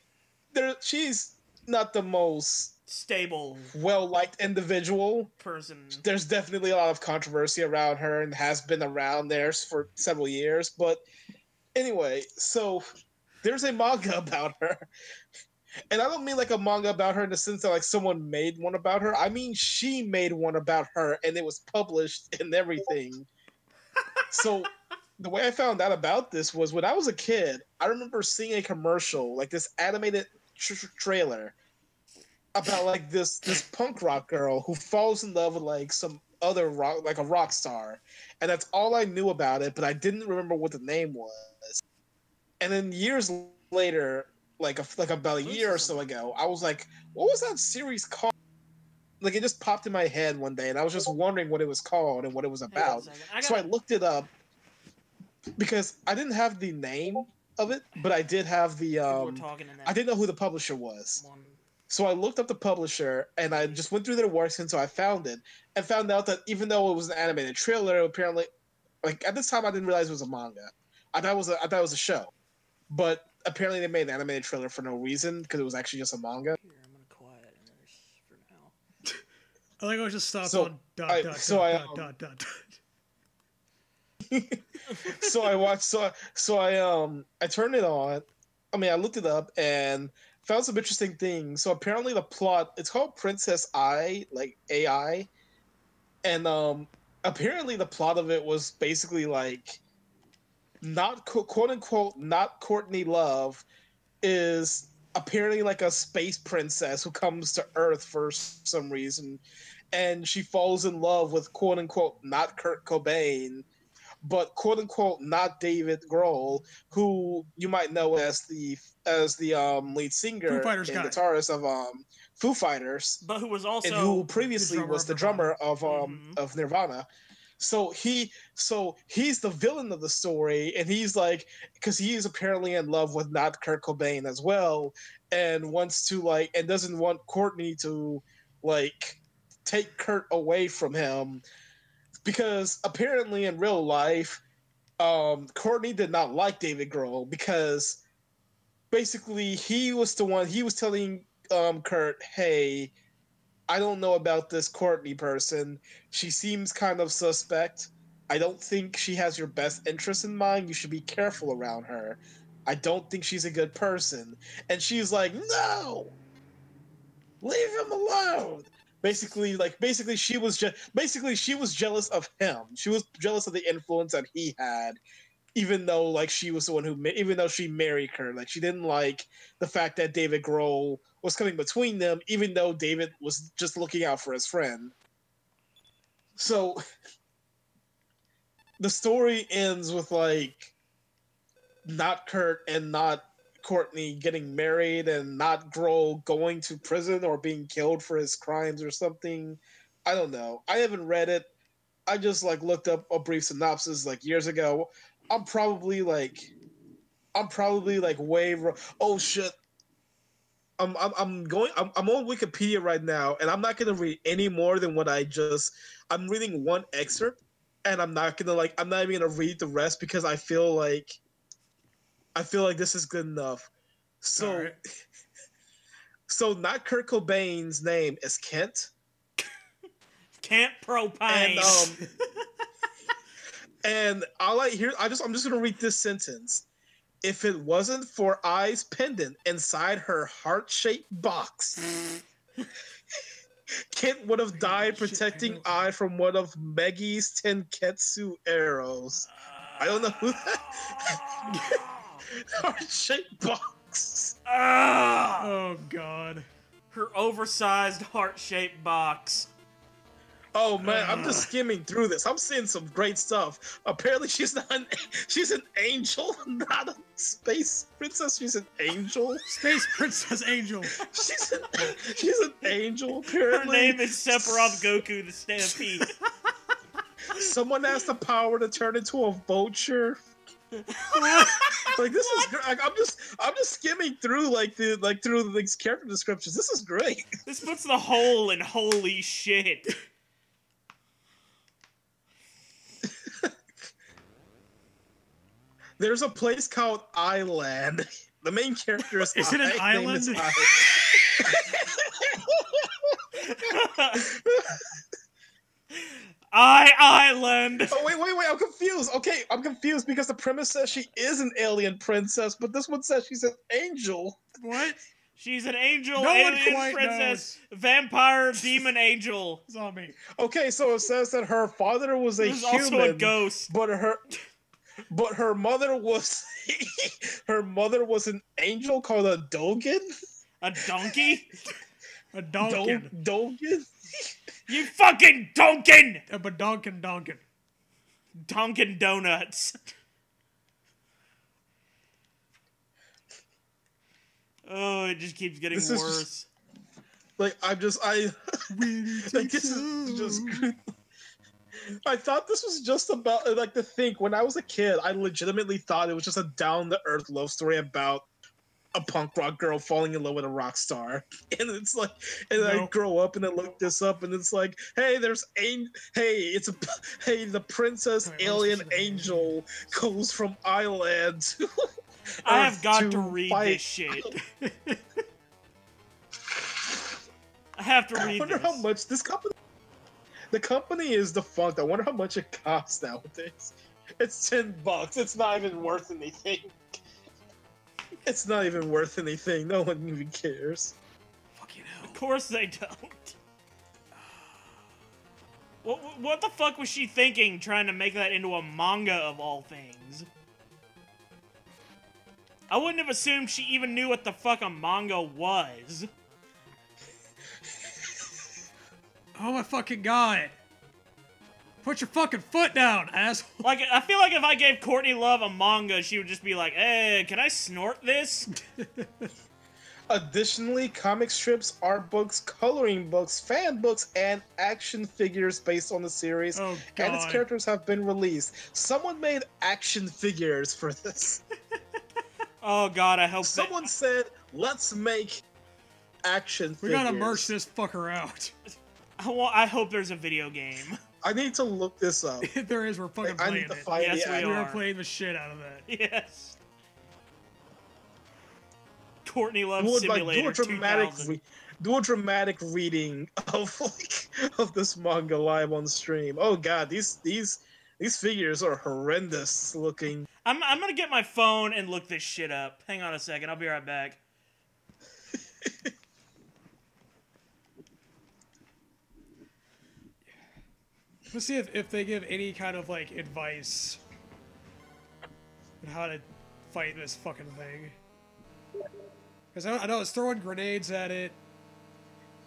she's not the most Stable well-liked individual. person. There's definitely a lot of controversy around her and has been around there for several years. But anyway, so there's a manga about her. And I don't mean like a manga about her in the sense that like someone made one about her. I mean she made one about her and it was published and everything. So the way I found out about this was when I was a kid, I remember seeing a commercial, like this animated trailer about like this punk rock girl who falls in love with like some other rock, like a rock star, and that's all I knew about it. But I didn't remember what the name was. And then years later, like about a year or so ago, I was like, "What was that series called?" Like it just popped in my head one day, and I was just wondering what it was called and what it was Hang on a about. second. So I looked it up because I didn't have the name of it, but I did have the People were talking in that I didn't know who the publisher was. one. So I looked up the publisher and I just went through their works until I found it and found out that even though it was an animated trailer, apparently, like at this time I didn't realize it was a manga. I thought it was a show, but apparently they made an animated trailer for no reason because it was actually just a manga. Here, I'm gonna quiet nurse for now. I think I was just stopped So, on So I watched. I turned it on. I mean, I looked it up, and found some interesting things. So apparently the plot, it's called Princess I, like AI, and apparently the plot of it was basically like not quote unquote not Courtney Love is apparently like a space princess who comes to Earth for some reason, and she falls in love with quote unquote not Kurt Cobain, but quote unquote not David Grohl, who you might know as the lead singer and guitarist of Foo Fighters, but who was also and who previously was the drummer of of Nirvana. So he's the villain of the story, and he's like, because he's apparently in love with not Kurt Cobain as well, and wants to like, and doesn't want Courtney to like take Kurt away from him, because apparently in real life, Courtney did not like David Grohl, because basically he was telling Kurt, hey, I don't know about this Courtney person. She seems kind of suspect. I don't think she has your best interest in mind. You should be careful around her. I don't think she's a good person. And she's like, no! Leave him alone! Basically she was jealous of him. She was jealous of the influence that he had, even though like she was the one who, even though she married her, like she didn't like the fact that David Grohl was coming between them, even though David was just looking out for his friend. So the story ends with like not Kurt and not Courtney getting married, and not Grohl going to prison or being killed for his crimes or something. I don't know. I haven't read it. I just like looked up a brief synopsis like years ago. I'm probably like way. Oh shit! I'm on Wikipedia right now, and I'm not gonna read any more than what I'm reading one excerpt, and I'm not even gonna read the rest, because I feel like this is good enough. So, right. So not Kurt Cobain's name is Kent. Kent Propane. And I'm just gonna read this sentence. If it wasn't for I's pendant inside her heart-shaped box, Kent would have died protecting I from one of Meggy's Tenketsu arrows. I don't know who that. Heart-shaped box. Oh god. Her oversized heart-shaped box. Oh man, I'm just skimming through this. I'm seeing some great stuff. Apparently she's an angel, not a space princess. She's an angel. Space princess angel. She's an angel, apparently. Her name is Sephiroth Goku the Stampede. Someone has the power to turn into a vulture. Like this is great. I'm just skimming through through these character descriptions. This is great. This puts the whole in holy shit. There's a place called Island. The main character is it an island? Island. Oh wait! I'm confused. Okay, I'm confused because the premise says she is an alien princess, but this one says she's an angel. What? She's an angel, alien princess, vampire, demon angel. Zombie. Okay, so it says that her father was a human, also a ghost, but her mother was an angel called a Dogen. A donkey? A donkin. Dogen? You fucking donkin! A badonkin. Donkin Donuts. Oh, it just keeps getting worse. Like this is just. I thought this was just about like to think. When I was a kid, I legitimately thought it was just a down to earth love story about a punk rock girl falling in love with a rock star. And it's like, and I grow up and I look this up, and it's like, hey, the princess alien angel goes from Island to I have got to read this shit. I have to read this. I wonder how much this company... The company is defunct. I wonder how much it costs nowadays. It's $10. It's not even worth anything. It's not even worth anything. No one even cares. Fucking hell. Of course they don't. What the fuck was she thinking trying to make that into a manga of all things? I wouldn't have assumed she even knew what the fuck a manga was. Oh my fucking god. Put your fucking foot down, asshole. Like, I feel like if I gave Courtney Love a manga, she would just be like, "Hey, can I snort this?" Additionally, comic strips, art books, coloring books, fan books, and action figures based on the series Oh, and its God. characters have been released. Someone made action figures for this. Oh god, I hope Someone said, let's make action We figures. gotta merch this fucker out. I hope there's a video game. I need to look this up. If there is, we're fucking I playing need to it. find Yes, the we action. We are are. playing the shit out of that. Yes. Courtney Love Do Simulator a dramatic, 2000. do a dramatic reading of of this manga live on stream. Oh god, these figures are horrendous looking. I'm gonna get my phone and look this shit up. Hang on a second, I'll be right back. Let's see if they give any kind of, like, advice on how to fight this fucking thing. Because I know it's throwing grenades at it.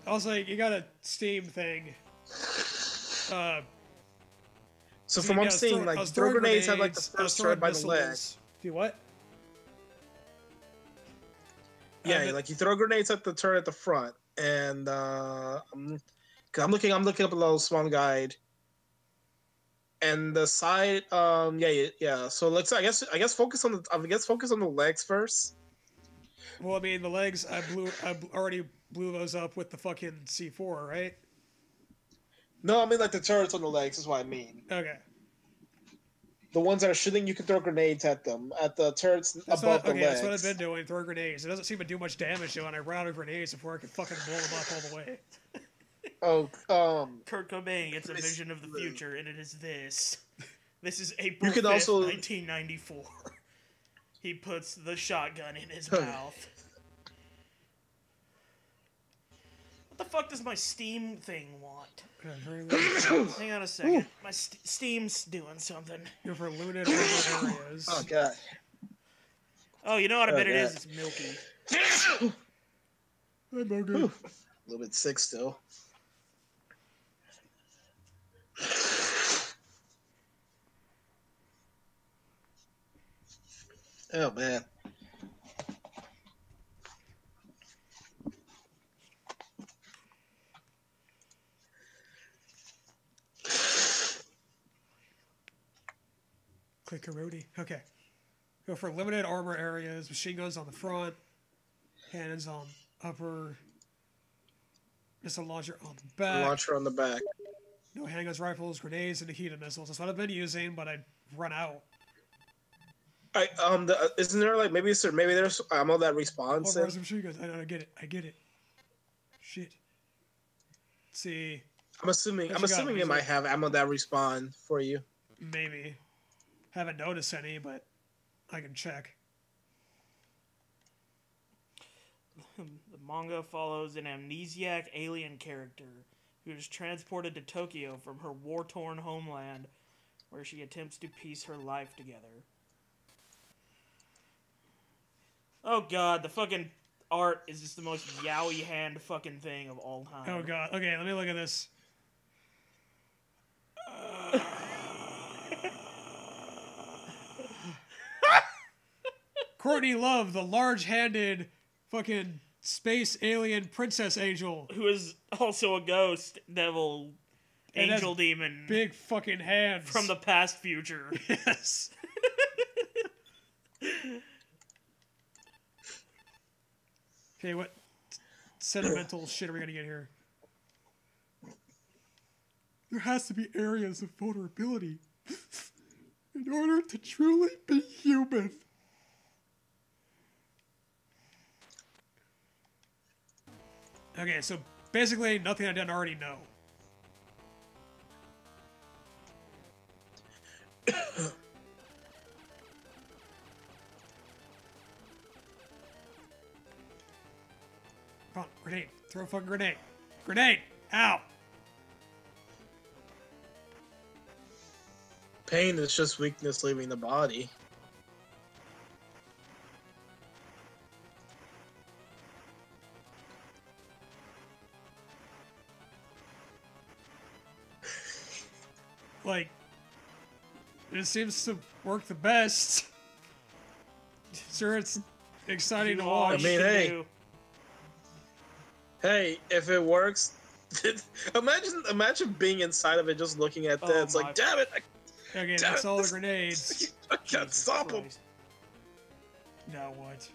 I was like, you got a Steam thing. So from what I'm seeing, like throw grenades had like the first turret by the leg. Do what? Yeah, like you throw grenades at the turret at the front, and I'm looking up a little small guide. And the side, yeah. So let's, I guess focus on the legs first. Well, I mean, the legs, I already blew those up with the fucking C4, right? No, I mean like the turrets on the legs is what I mean. Okay. The ones that are shooting, you can throw grenades at them. At the turrets above the legs. That's what I've been doing, throw grenades. It doesn't seem to do much damage, though, and I run out of grenades before I can fucking blow them up all the way. Kurt Cobain gets a vision of the future, and it is this. This is April You can 5th, also 1994. He puts the shotgun in his mouth. What the fuck does my Steam thing want? Hang on a second. My Steam's doing something. Go for limited areas. Oh god. Oh, you know what I bet it is? It's milky. Hey, Bogu. A little bit sick still. Oh man. Click Karoti. Okay. Go for limited armor areas. Machine guns on the front. Cannons on upper. Missile launcher on the back. Launcher on the back. No handguns, rifles, grenades, and Nikita missiles. That's what I've been using, but I'd run out. Isn't there like maybe there's ammo that respawns? Oh, machine guns. I get it. Shit. Let's see. I'm assuming it might have ammo that respawn for you. Maybe. Haven't noticed any, but I can check. The manga follows an amnesiac alien character who is transported to Tokyo from her war-torn homeland, where she attempts to piece her life together. Oh god, the fucking art is just the most yaoi hand fucking thing of all time. Oh god. Okay, let me look at this. Courtney Love, the large-handed fucking space alien princess angel. Who is also a ghost, devil, And angel has demon. Big fucking hands. From the past future. Yes. Okay, what sentimental shit are we gonna get here? There has to be areas of vulnerability in order to truly be human. Okay, so basically nothing I didn't already know. Throw a fucking grenade. Grenade! Ow! Pain is just weakness leaving the body. Like, it seems to work the best. Sure, it's exciting to watch. I mean, hey, if it works, imagine being inside of it, just looking at that. It's like, damn it! Okay, that's all the grenades. I can't stop them. Now what?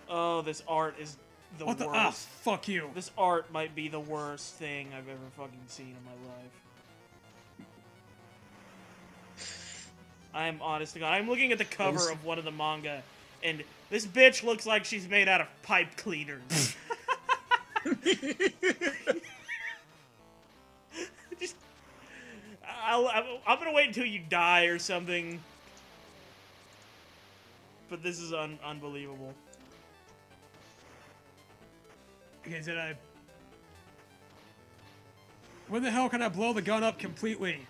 Oh, this art is the What worst. the? Ah, fuck you. This art might be the worst thing I've ever fucking seen in my life. I am honest to God. I'm looking at the cover of one of the manga, and this bitch looks like she's made out of pipe cleaners. Just, I'm gonna wait until you die or something. But this is unbelievable. Okay, did I... When the hell can I blow the gun up completely?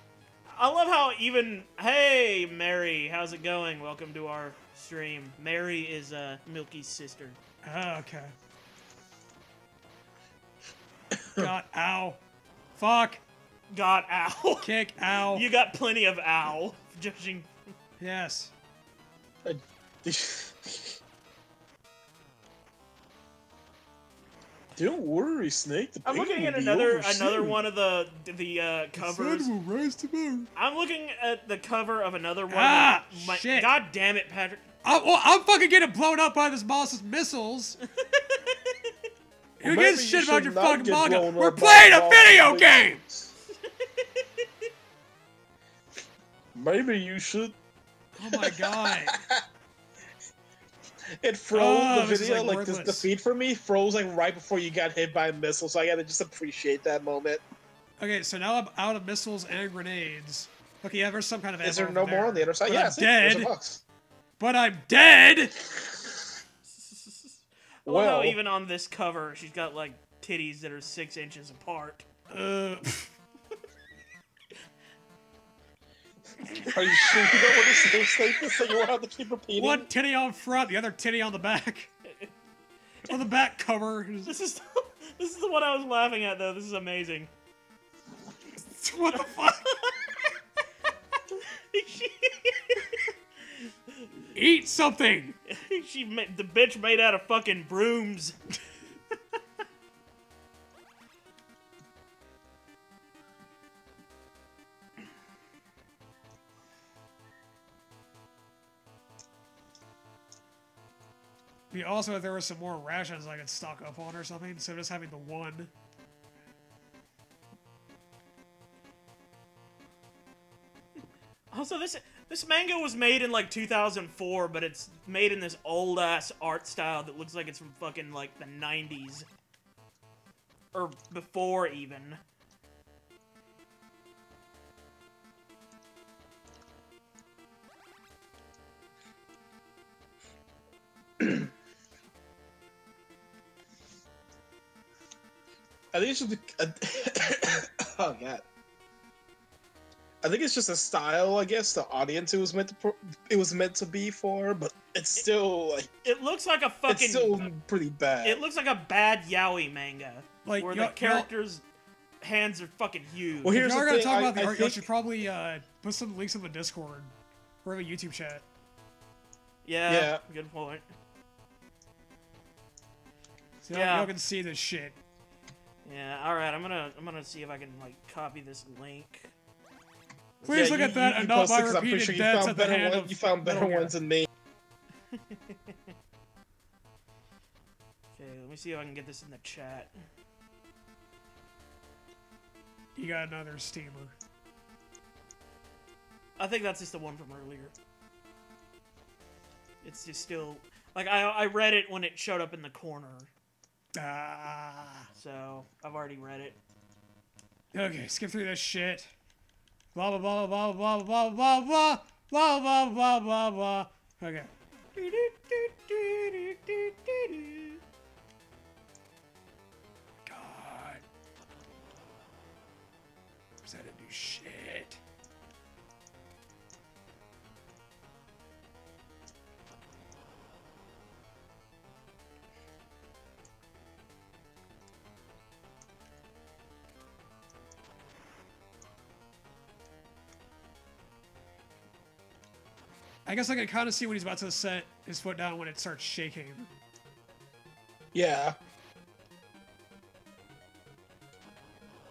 I love how even... Hey, Mary, how's it going? Welcome to our stream. Mary is Milky's sister. Oh, okay. God, ow. Fuck. God, ow. Kick, ow. You got plenty of ow, judging. Yes. Don't worry, Snake. I'm looking at another one of the covers. The sun will rise tomorrow. I'm looking at the cover of another one. Ah, shit. God damn it, Patrick. I'm fucking getting blown up by this boss's missiles. Who gives a shit about your fucking manga? We're playing a video game! Maybe you should. Oh my god. It froze the this video, is, like the feed for me froze like right before you got hit by a missile, so I gotta just appreciate that moment. Okay, so now I'm out of missiles and grenades. Okay, yeah, there's some kind of ammo. Is there no more on the other side? But Yeah, I'm dead. there's a box. But I'm dead! Well, even on this cover, she's got like titties that are 6 inches apart. Are you sure you don't want to stay this so you won't have to keep repeating? One titty on front, the other titty on the back. On the back cover. This is the one I was laughing at, though. This is amazing. What the fuck? Eat something! The bitch made out of fucking brooms. Be also if there were some more rations I could stock up on or something, instead of just having the one. Also, this manga was made in like 2004, but it's made in this old ass art style that looks like it's from fucking like the 90s. Or before even. I think it's just oh god. I think it's just a style, I guess, the audience it was meant to be for, but it's still like it looks like a fucking it's still pretty bad. It looks like a bad yaoi manga, like where the characters' hands are fucking huge. Well, if here's you're the gonna thing, talk about the I art, you think... should probably put some links in the Discord or the YouTube chat. Yeah, good point. So y'all can see this shit. Yeah, all right. I'm gonna see if I can like copy this link. Please look at that and not my repeated deaths at the hand of... You found better ones than me. Okay, let me see if I can get this in the chat. You got another steamer. I think that's just the one from earlier. It's just still... Like, I read it when it showed up in the corner. So, I've already read it. Okay, skip through this shit. Blah blah blah blah blah blah blah blah blah blah blah blah blah. Okay. do shit. I guess I can kind of see when he's about to set his foot down when it starts shaking. Yeah.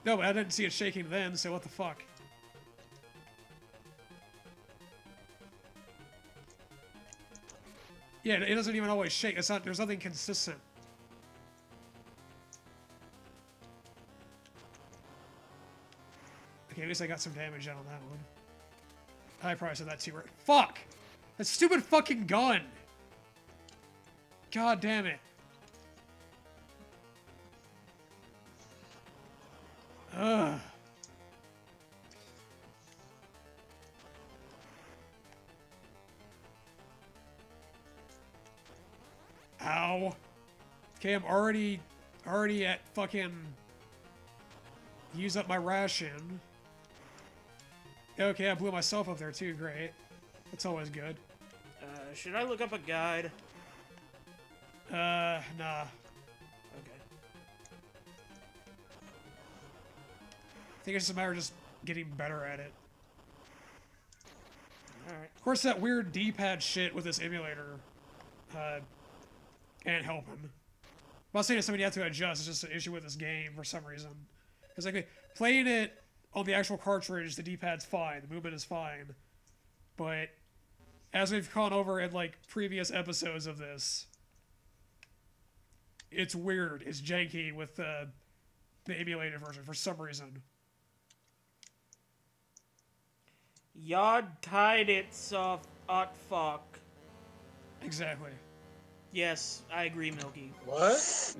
No, but I didn't see it shaking then, so what the fuck? Yeah, it doesn't even always shake. It's not. There's nothing consistent. Okay, at least I got some damage out on that one. I probably said that too. Fuck! That stupid fucking gun! God damn it. Ugh. Ow. Okay, I'm already at fucking... Use up my ration. Okay, I blew myself up there too, great. That's always good. Should I look up a guide? Nah. Okay. I think it's just a matter of just getting better at it. Alright. Of course, that weird D-pad shit with this emulator ain't helping. I'm not saying it's something you have to adjust, it's just an issue with this game for some reason. Because like, playing it on the actual cartridge, the D-pad's fine, the movement is fine. But as we've gone over in like previous episodes of this, it's weird, it's janky with the emulated version for some reason. Yod tied it off at fuck. Exactly. Yes, I agree, Milky. What?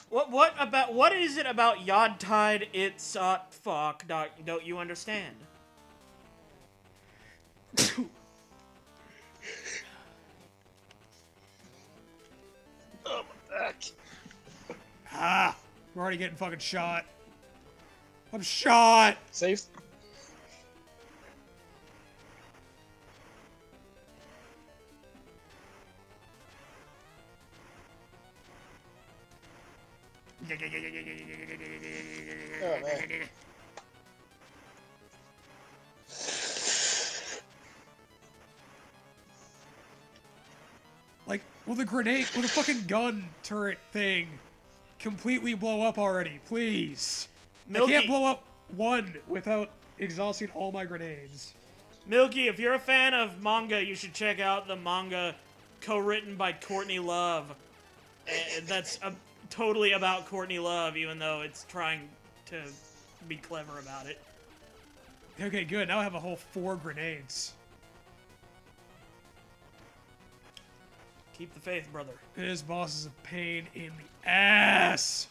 What is it about Yod tied it's fuck don't you understand? Oh, my back. Ah! We're already getting fucking shot. I'm shot! Safe. Oh, man. Like, will the grenade, will the fucking gun turret thing completely blow up already? Please. Milky. I can't blow up one without exhausting all my grenades. Milky, if you're a fan of manga, you should check out the manga co-written by Courtney Love. That's totally about Courtney Love, even though it's trying to be clever about it. Okay, good. Now I have a whole 4 grenades. Keep the faith, brother. This boss is a pain in the ass.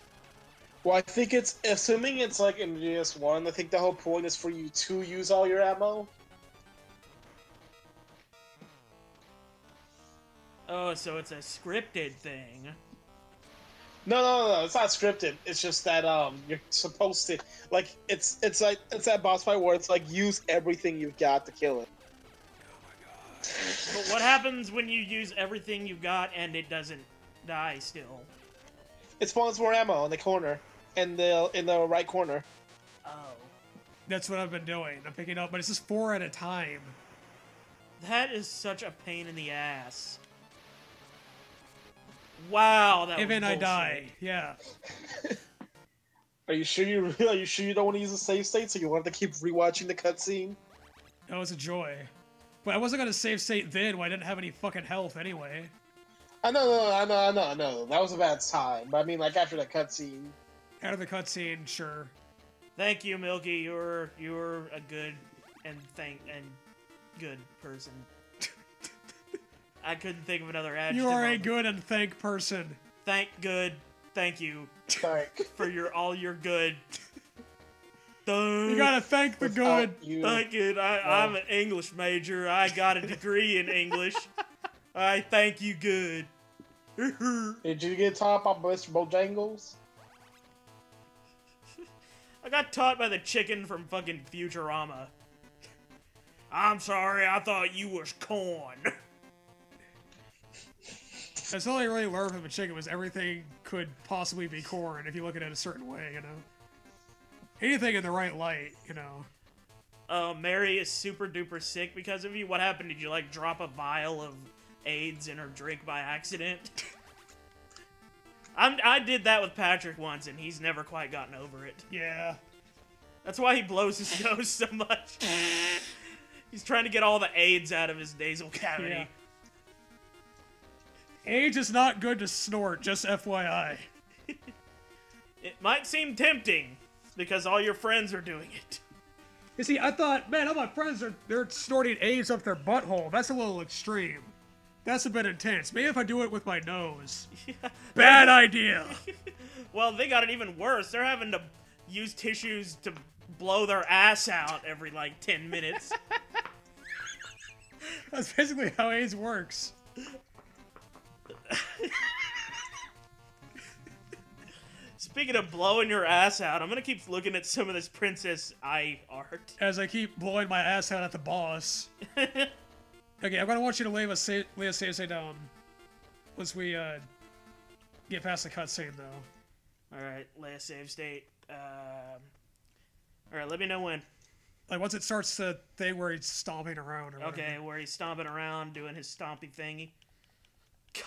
Well, I think it's, assuming it's like in GS1, I think the whole point is for you to use all your ammo. Oh, so it's a scripted thing. No, it's not scripted. It's just that you're supposed to, like, it's that boss fight where it's like use everything you've got to kill it. But what happens when you use everything you've got and it doesn't die still? It spawns more ammo in the corner, in the right corner. Oh. That's what I've been doing. I'm picking up, but it's just 4 at a time. That is such a pain in the ass. Wow, that was Even I bullshit. die, yeah. Are you sure you don't want to use the save state, so you want to keep rewatching the cutscene? That was a joy. But I wasn't gonna save state then when I didn't have any fucking health anyway. I know. That was a bad time. But I mean, like, after that cutscene. Out of the cutscene, sure. Thank you, Milky. You're a good and good person. I couldn't think of another adjective. You are a good and thank person. Thank you Thank. for all your good. You gotta thank the good. Thank you. I'm an English major. I got a degree in English. I thank you good. Did you get top on Mr. Bojangles? I got taught by the chicken from fucking Futurama. I'm sorry, I thought you was corn. That's all I really learned from the chicken was everything could possibly be corn if you look at it a certain way, you know? Anything in the right light, you know? Mary is super duper sick because of you. What happened? Did you, like, drop a vial of AIDS in her drink by accident? I did that with Patrick once, and he's never quite gotten over it. Yeah. That's why he blows his nose so much. He's trying to get all the AIDS out of his nasal cavity. Yeah. AIDS is not good to snort, just FYI. It might seem tempting, because all your friends are doing it. You see, I thought, man, all my friends they're snorting AIDS up their butthole. That's a little extreme. That's a bit intense. Maybe if I do it with my nose. Yeah. Bad idea. Well, they got it even worse. They're having to use tissues to blow their ass out every, like, 10 minutes. That's basically how AIDS works. Speaking of blowing your ass out, I'm gonna keep looking at some of this princess eye art. As I keep blowing my ass out at the boss. Okay, I'm gonna want you to lay a save state down once we get past the cutscene, though. Alright, lay a save state. Alright, let me know when. Like, once it starts the thing where he's stomping around or whatever. Okay, where he's stomping around, doing his stompy thingy.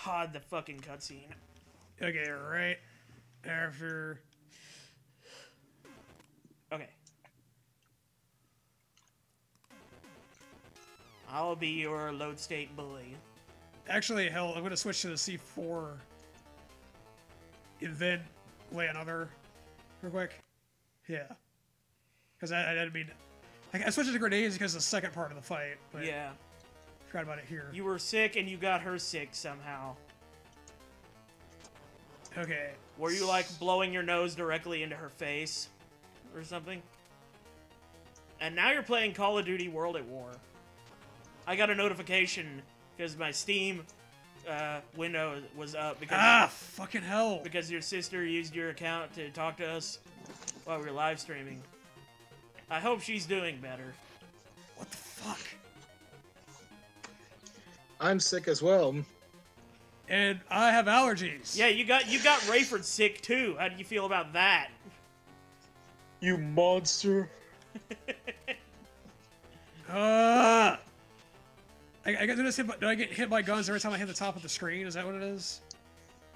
God, the fucking cutscene. Okay, right after... Okay. I'll be your load state bully. Actually, hell, I'm gonna switch to the C4. And then lay another real quick. Yeah. Because I didn't mean... I switched to grenades because of the second part of the fight. But yeah. Forgot about it here. You were sick and you got her sick somehow. Okay. Were you, like, blowing your nose directly into her face? Or something? And now you're playing Call of Duty World at War. I got a notification because my Steam window was up because... fucking hell. Because your sister used your account to talk to us while we were live streaming. I hope she's doing better. What the fuck? I'm sick as well. And I have allergies. Yeah, you got Rayford sick too. How do you feel about that? You monster. I do I get hit by guns every time I hit the top of the screen? Is that what it is?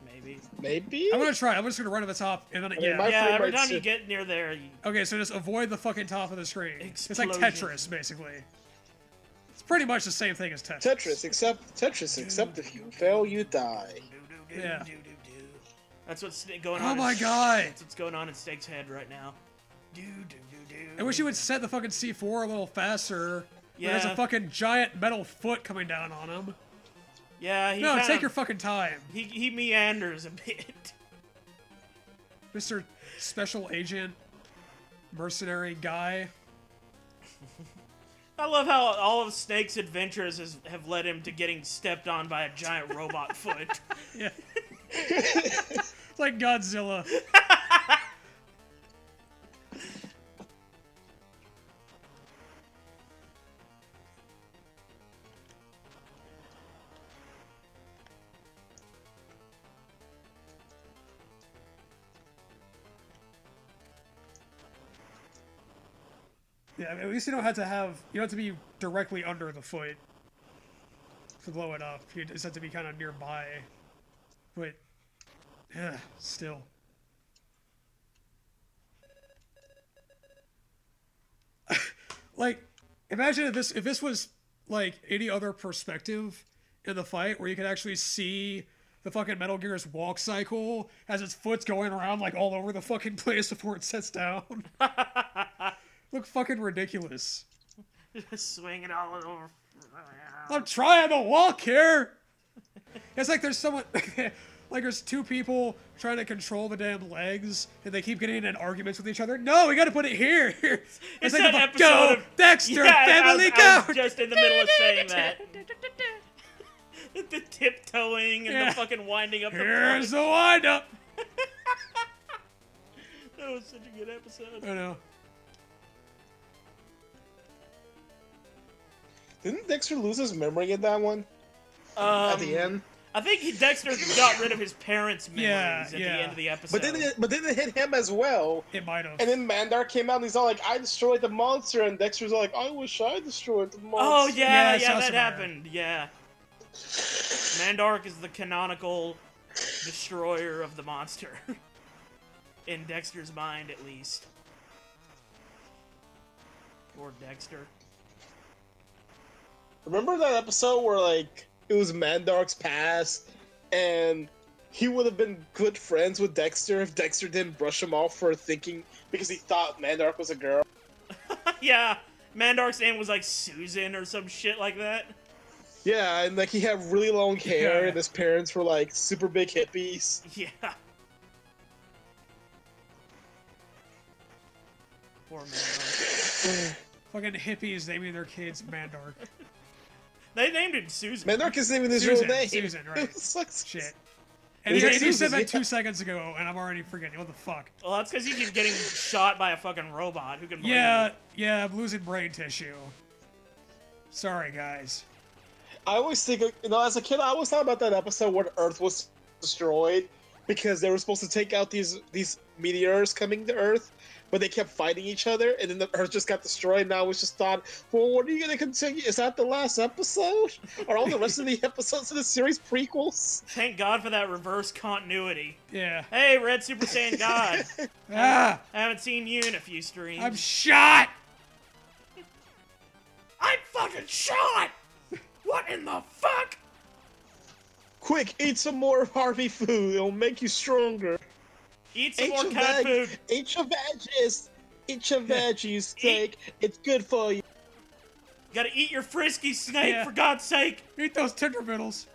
Maybe. Maybe? I'm gonna try. I'm just gonna run to the top and then yeah, every time you get near there. Okay, so just avoid the fucking top of the screen. Explosion. It's like Tetris, basically. It's pretty much the same thing as Tetris. Tetris, except if you fail, you die. Yeah. That's what's going on. Oh my god. That's what's going on in Steak's head right now. I wish you would set the fucking C4 a little faster. Yeah. There's a fucking giant metal foot coming down on him. Yeah, No, take your fucking time. He meanders a bit. Mr. Special Agent Mercenary Guy. I love how all of Snake's adventures have led him to getting stepped on by a giant robot foot. Yeah. It's like Godzilla. Yeah, I mean, at least you don't have to you don't have to be directly under the foot to blow it up. You just have to be kind of nearby. But, yeah, still. Like, imagine if this was, like, any other perspective in the fight where you could actually see the fucking Metal Gear's walk cycle as its foot's going around, like, all over the fucking place before it sets down. Look fucking ridiculous. Just swinging all over. I'm trying to walk here! It's like there's someone... like there's two people trying to control the damn legs, and they keep getting in arguments with each other. No, we gotta put it here! It's like that the episode Go! of... Dexter! Yeah, Family Go! I was just in the middle of saying that. The tiptoeing and the fucking winding up the Here's the wind-up! That was such a good episode. I know. Didn't Dexter lose his memory in that one? At the end? I think Dexter got rid of his parents' memories at the yeah. end of the episode. But then it hit him as well. It might have. And then Mandar came out and he's all like, I destroyed the monster. And Dexter's all like, I wish I destroyed the monster. Oh, yeah, Yeah, that happened. Yeah. Mandark is the canonical destroyer of the monster. In Dexter's mind, at least. Poor Dexter. Remember that episode where, like, it was Mandark's past, and he would have been good friends with Dexter if Dexter didn't brush him off for thinking, because he thought Mandark was a girl? Yeah, Mandark's name was like Susan or some shit like that. Yeah, and, like, he had really long hair, and his parents were, like, super big hippies. Yeah. Poor Mandark. Fucking hippies naming their kids Mandark. They named him Susan. Mandark is even his Susan, real name. Susan, right. It's like, Shit. And Is you it said Susan? that Yeah. 2 seconds ago, and I'm already forgetting. What the fuck? Well, that's because he keeps getting shot by a fucking robot. Who can blame Yeah, you? yeah, I'm losing brain tissue. Sorry, guys. I always think, you know, as a kid, I always thought about that episode where the Earth was destroyed because they were supposed to take out these meteors coming to Earth, but they kept fighting each other, and then the Earth just got destroyed. And I was just thought, well, what are you gonna continue? Is that the last episode? Are all the rest of the episodes of the series prequels? Thank God for that reverse continuity. Yeah. Hey, Red Super Saiyan God. Ah! I haven't seen you in a few streams. I'm shot! I'm fucking shot! What in the fuck? Quick, eat some more Harvey food. It'll make you stronger. Eat some more cat food. Eat your veggies. Eat your veggies, steak. It's good for you. Gotta eat your frisky snake, Yeah. for God's sake. Eat those tendervittles.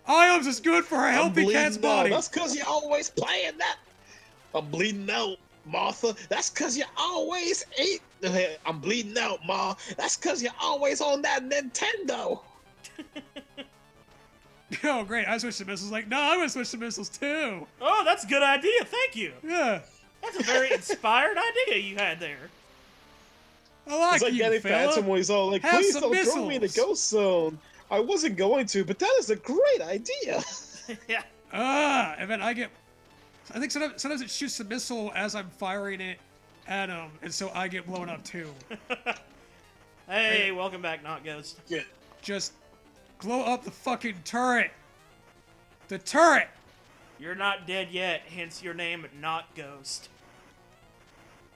Ions is good for a healthy cat's body. That's because you're always playing that. I'm bleeding out, Martha. That's because you always eat. I'm bleeding out, Ma. That's because you're always on that Nintendo. Oh, great. I switched to missiles. Like, no, I'm going to switch to missiles too. Oh, that's a good idea. Thank you. Yeah. That's a very inspired idea you had there. I like It's like you, Danny fella. Phantom when he's all like, Have please some don't throw me in the missiles." ghost zone. I wasn't going to, but that is a great idea. Yeah. And then I get... I think sometimes it shoots a missile as I'm firing it at him, and so I get blown up too. Hey, welcome back, Not Ghost. Yeah. Just blow up the fucking turret. The turret! You're not dead yet, hence your name, Not Ghost.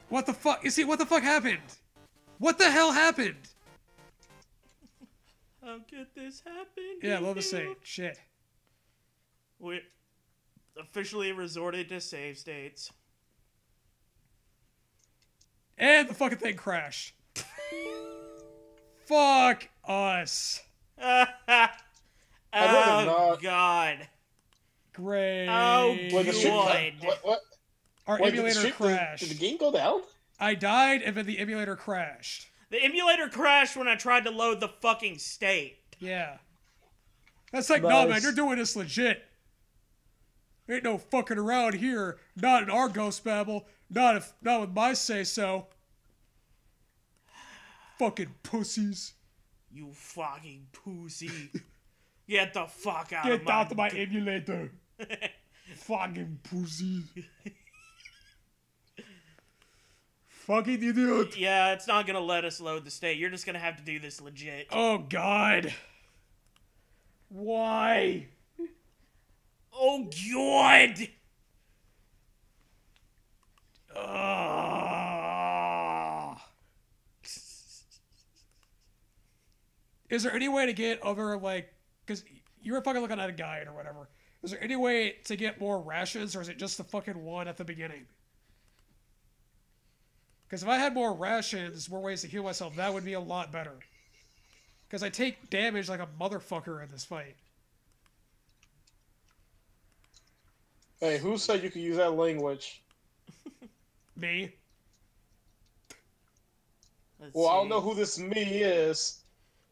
What the fuck? You see, what the fuck happened? What the hell happened? How could this happen? Yeah, to love to you? say. Shit. We officially resorted to save states. And the fucking thing crashed. Fuck us. rather Oh, not. God. Great. Oh, Wait, the ship- Good. what? Our Wait, did the emulator ship- crashed. Did the game go down? I died, and then the emulator crashed. The emulator crashed when I tried to load the fucking state. Yeah. That's like, nah, man, Nice. you're doing this legit. Ain't no fucking around here. Not in our Ghost Babel. Not with my say-so. Fucking pussies. You fucking pussy. Get the fuck out Get of my... out of my emulator. Fucking pussy. Fucking idiot. Yeah, it's not gonna let us load the state. You're just gonna have to do this legit. Oh, God. Why? Oh, God! Is there any way to get other, like, because you were fucking looking at a guide or whatever. Is there any way to get more rations, or is it just the fucking one at the beginning? Because if I had more rations, more ways to heal myself, that would be a lot better. Because I take damage like a motherfucker in this fight. Hey, who said you could use that language? Me? Let's Well, I don't see. know who this me is,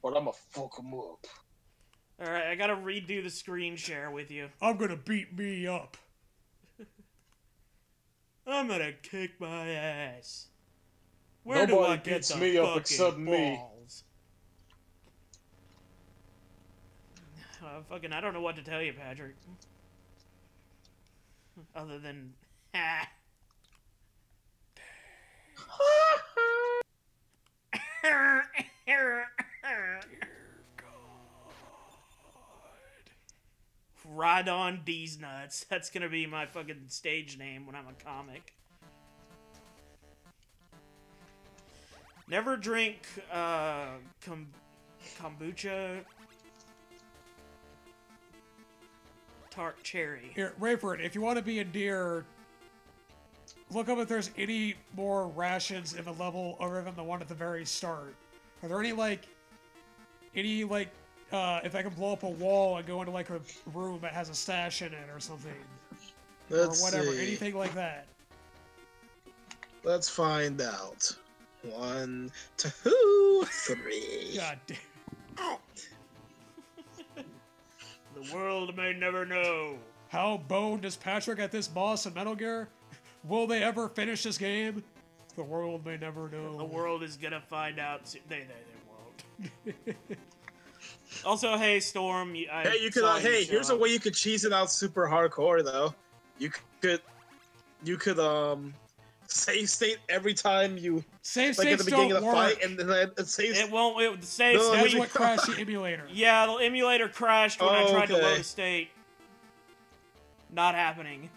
but I'ma fuck him up. Alright, I gotta redo the screen share with you. I'm gonna beat me up. I'm gonna kick my ass. Where Nobody do I get beats the me up fucking except me. balls? I don't know what to tell you, Patrick. Other than, ha. Ride on D's nuts. That's gonna be my fucking stage name when I'm a comic. Never drink kombucha tart cherry. Here, Rayford, if you want to be endeared, look up if there's any more rations in the level other than the one at the very start. Are there any, if I can blow up a wall and go into, like, a room that has a stash in it or something? Let's or whatever, see. anything like that. Let's find out. 1, 2, 3. God damn. The world may never know. How boned is Patrick at this boss in Metal Gear? Will they ever finish this game? The world may never know. The world is gonna find out soon. They won't. Also, hey, Storm. Hey, you could. Hey, here's a way you could cheese it out super hardcore though. You could save state every time you save like at the states beginning don't of the work. fight, and then it saves. It won't. It saves. No, That's we- what crashed the emulator. Yeah, the emulator crashed when I tried to Okay. load a state. Not happening.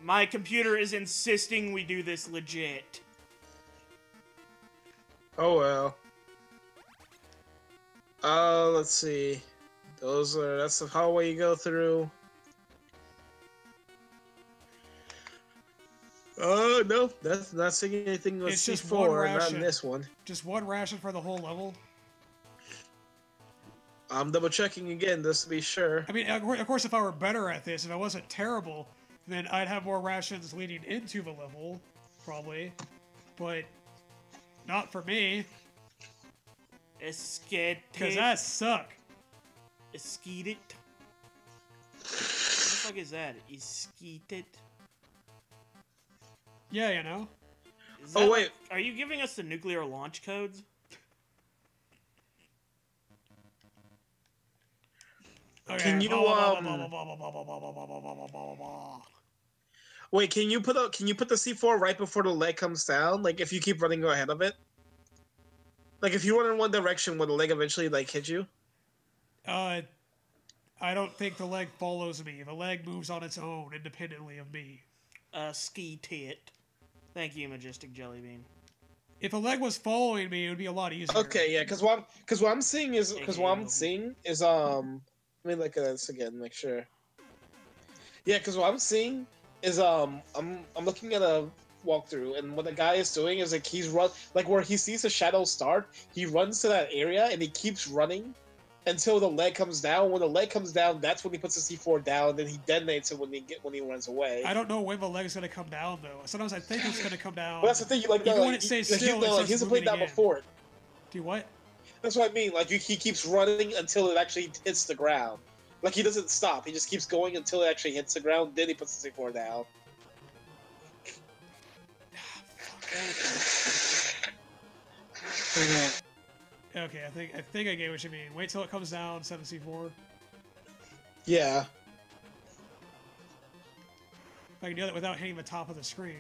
My computer is insisting we do this legit. Oh well. Let's see. That's the hallway you go through. Oh no, that's not seeing anything with It's just one C4, not ration. in this one. Just one ration for the whole level. I'm double checking again just to be sure. I mean, of course, if I were better at this, if I wasn't terrible, then I'd have more rations leading into the level, probably. But not for me, Escape. because that suck. Eskeet it. What the fuck is that? Eskeet it? Yeah, you know. Is Oh, that wait. like- are you giving us the nuclear launch codes? Okay. Can you, Wait, can you put the C4 right before the leg comes down? Like if you keep running ahead of it? Like if you run in one direction, will the leg eventually like hit you? I don't think the leg follows me. The leg moves on its own, independently of me. Ski tit. Thank you, Majestic Jellybean. If a leg was following me, it would be a lot easier. Okay, yeah, because what I'm seeing is let me look at this again, make sure. Yeah, because what I'm seeing is I'm looking at a walkthrough, and what the guy is doing is like he's where he sees the shadow start, he runs to that area and he keeps running until the leg comes down. When the leg comes down, that's when he puts the C4 down. Then he detonates it when he runs away. I don't know when the leg's gonna come down though. Sometimes I think it's gonna come down. But that's the thing. Like, Even no, when like, it stays like, still, he, it no, like, starts he hasn't played moving that again. before. Do what? That's what I mean. Like he keeps running until it actually hits the ground. Like he doesn't stop. He just keeps going until it actually hits the ground. Then he puts the C4 down. Okay, I think I get what you mean. Wait till it comes down, 7C4. Yeah. If I can do that without hitting the top of the screen.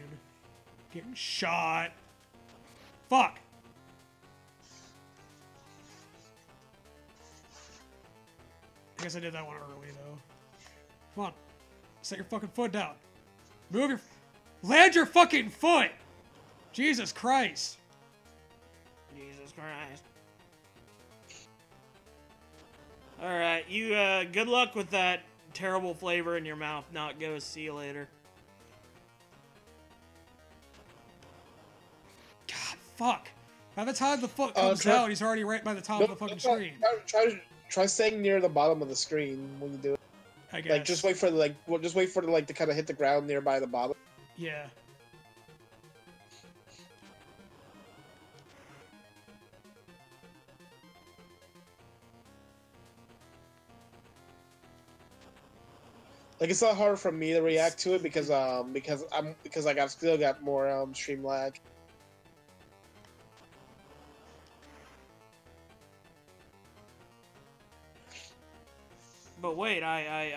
Getting shot. Fuck! I guess I did that one early, though. Come on. Set your fucking foot down. Move your... Land your fucking foot! Jesus Christ. Jesus Christ. Alright, you, good luck with that terrible flavor in your mouth. Not Ghost. See you later. God, fuck. By the time the foot comes down, he's already right by the top of the fucking screen. Try staying near the bottom of the screen when you do it. I guess. Like just wait for the to kind of hit the ground nearby the bottom. Yeah. Like it's not hard for me to react to it because I still got more stream lag. But wait, Okay,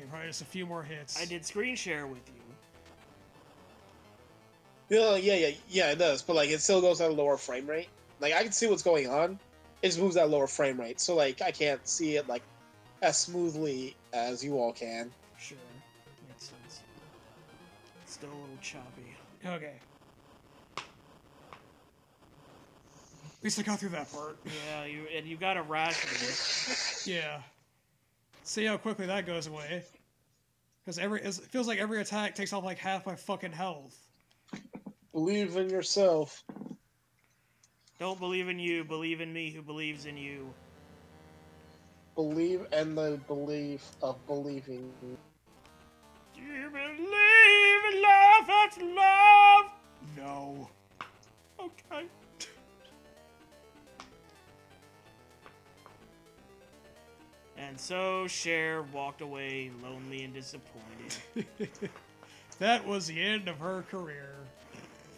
probably just a few more hits. I did screen share with you. Yeah, it does. But like, it still goes at a lower frame rate. Like, I can see what's going on. It just moves at a lower frame rate. So like, I can't see it like as smoothly as you all can. Sure, makes sense. It's still a little choppy. Okay. At least I got through that part. Yeah, you got a rash of it. Yeah. See how quickly that goes away. Because it feels like every attack takes off like half my fucking health. Believe in yourself. Don't believe in you, believe in me who believes in you. Believe in the belief of believing. Do you believe in love? That's love! No. Okay. And so Cher walked away lonely and disappointed. That was the end of her career.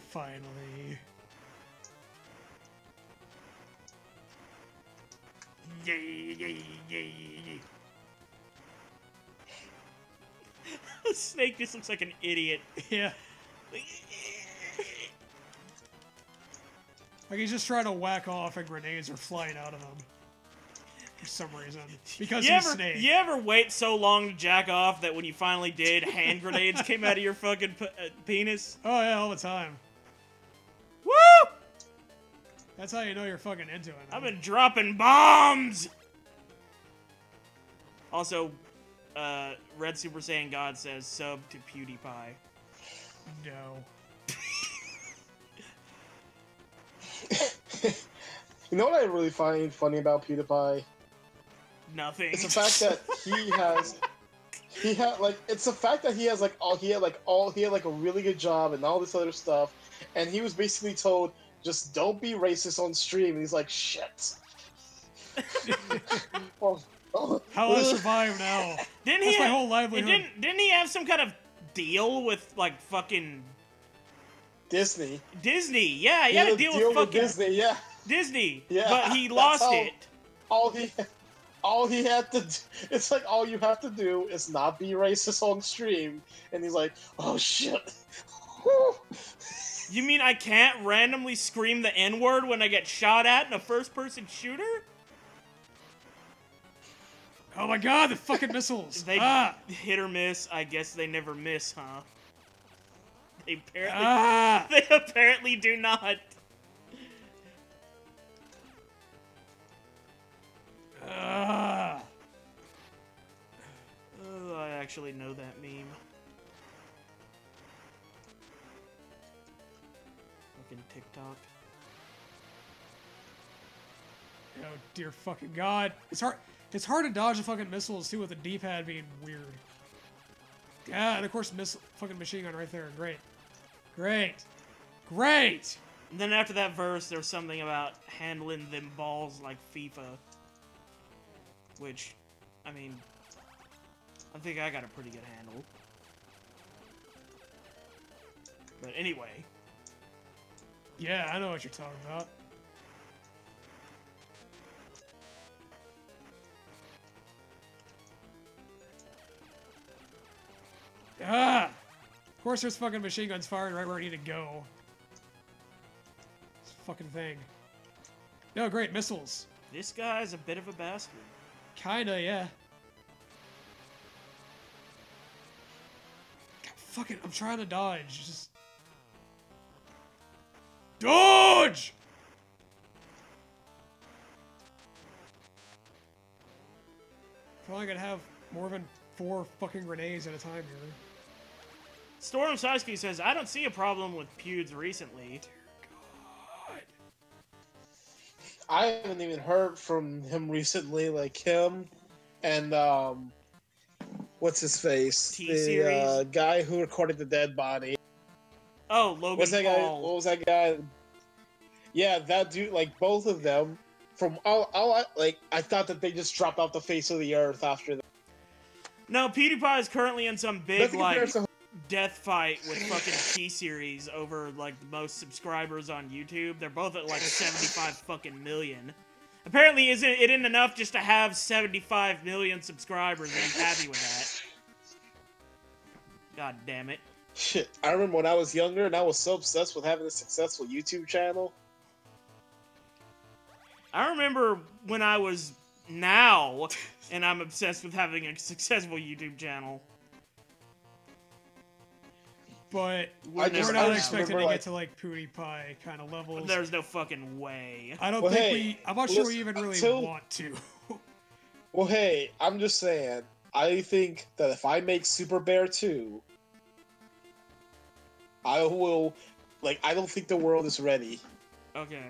Finally. Yay, yay, yay, yay. Snake just looks like an idiot. Yeah. Like he's just trying to whack off and grenades are flying out of him. For some reason. Because he's Snake. You ever wait so long to jack off that when you finally did, hand grenades came out of your fucking penis? Oh yeah, all the time. Woo! That's how you know you're fucking into it. I've been dropping bombs! Also, Red Super Saiyan God says sub to PewDiePie. No. You know what I really find funny about PewDiePie? Nothing. It's the fact that it's the fact that he had a really good job and all this other stuff, and he was basically told, just don't be racist on stream, and he's like, shit. How will I survive now? That's my whole livelihood. Didn't he have some kind of deal with, like, fucking... Disney? Yeah, he had a deal with fucking... Disney, yeah. Disney, yeah, but he lost it. All he had to do, it's like, all you have to do is not be racist on stream, and he's like, oh shit. You mean I can't randomly scream the N-word when I get shot at in a first-person shooter? Oh my god, the fucking missiles! They hit or miss. I guess they never miss, huh? They apparently do not. Oh, I actually know that meme. Fucking TikTok. Oh dear fucking god. It's hard to dodge the fucking missiles too with the D-pad being weird. Yeah, and of course fucking machine gun right there. Great. Great. Great! And then after that verse, there's something about handling them balls like FIFA. Which, I mean, I think I got a pretty good handle. But anyway. Yeah, I know what you're talking about. Ah! Of course there's fucking machine guns firing right where I need to go. This fucking thing. No, great, missiles. This guy's a bit of a bastard. Kinda, yeah. God, fucking, I'm trying to dodge. Just... Dodge! I feel like I'd have more than 4 fucking grenades at a time here. Storm Sasuke says, I don't see a problem with Pewds recently. God. I haven't even heard from him recently, like him and, what's his face? T-Series? The guy who recorded the dead body. Oh, Logan Paul. What was that guy? Yeah, that dude, like, both of them, from all I thought that they just dropped off the face of the earth after that. No, PewDiePie is currently in some big, Nothing like, compares to- death fight with fucking T-Series over, like, the most subscribers on YouTube. They're both at, like, 75 fucking million. Apparently, it isn't enough just to have 75 million subscribers and he's happy with that. God damn it. Shit, I remember when I was younger and I was so obsessed with having a successful YouTube channel. I remember when I was now, and I'm obsessed with having a successful YouTube channel. But We're not expecting to get to like PewDiePie kind of levels. There's no fucking way. I don't think I'm not sure we even really want to. Well, hey, I'm just saying. I think that if I make Super Bear 2, I will. Like, I don't think the world is ready. Okay.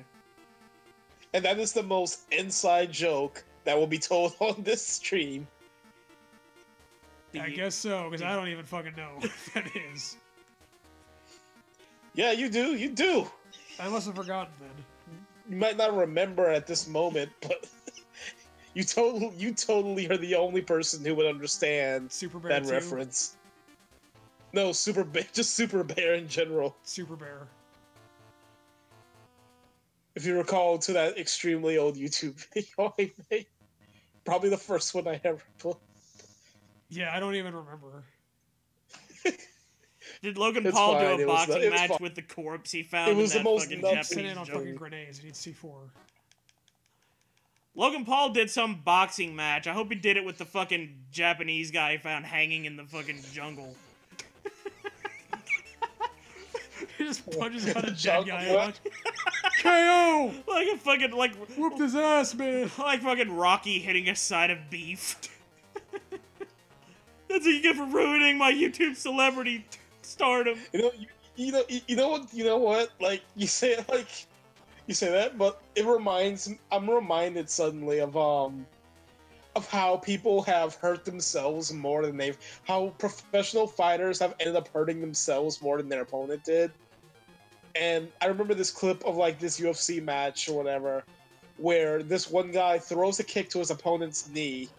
And that is the most inside joke that will be told on this stream. I guess so, because I don't even fucking know what that is. Yeah, you do. You do. I must have forgotten then. You might not remember at this moment, but you totally are the only person who would understand Super Bear that 2? reference. No, Super Bear, just Super Bear in general. Super Bear. If you recall to that extremely old YouTube video I made, probably the first one I ever put. Yeah, I don't even remember. Did Logan It's Paul fine. do a boxing match fine. with the corpse he found It was in the that most fucking nuts Send Japanese in on joke. fucking grenades. He needs C4. Logan Paul did some boxing match. I hope he did it with the fucking Japanese guy he found hanging in the fucking jungle. He just punches out a dead Jungle guy. what? KO! Like a fucking, like... Whooped his ass, man! Like fucking Rocky hitting a side of beef. That's what you get for ruining my YouTube celebrity stardom. You know what? Like you say that, but I'm reminded suddenly of how people have hurt themselves more than how professional fighters have ended up hurting themselves more than their opponent did. And I remember this clip of like this UFC match or whatever, where this one guy throws a kick to his opponent's knee,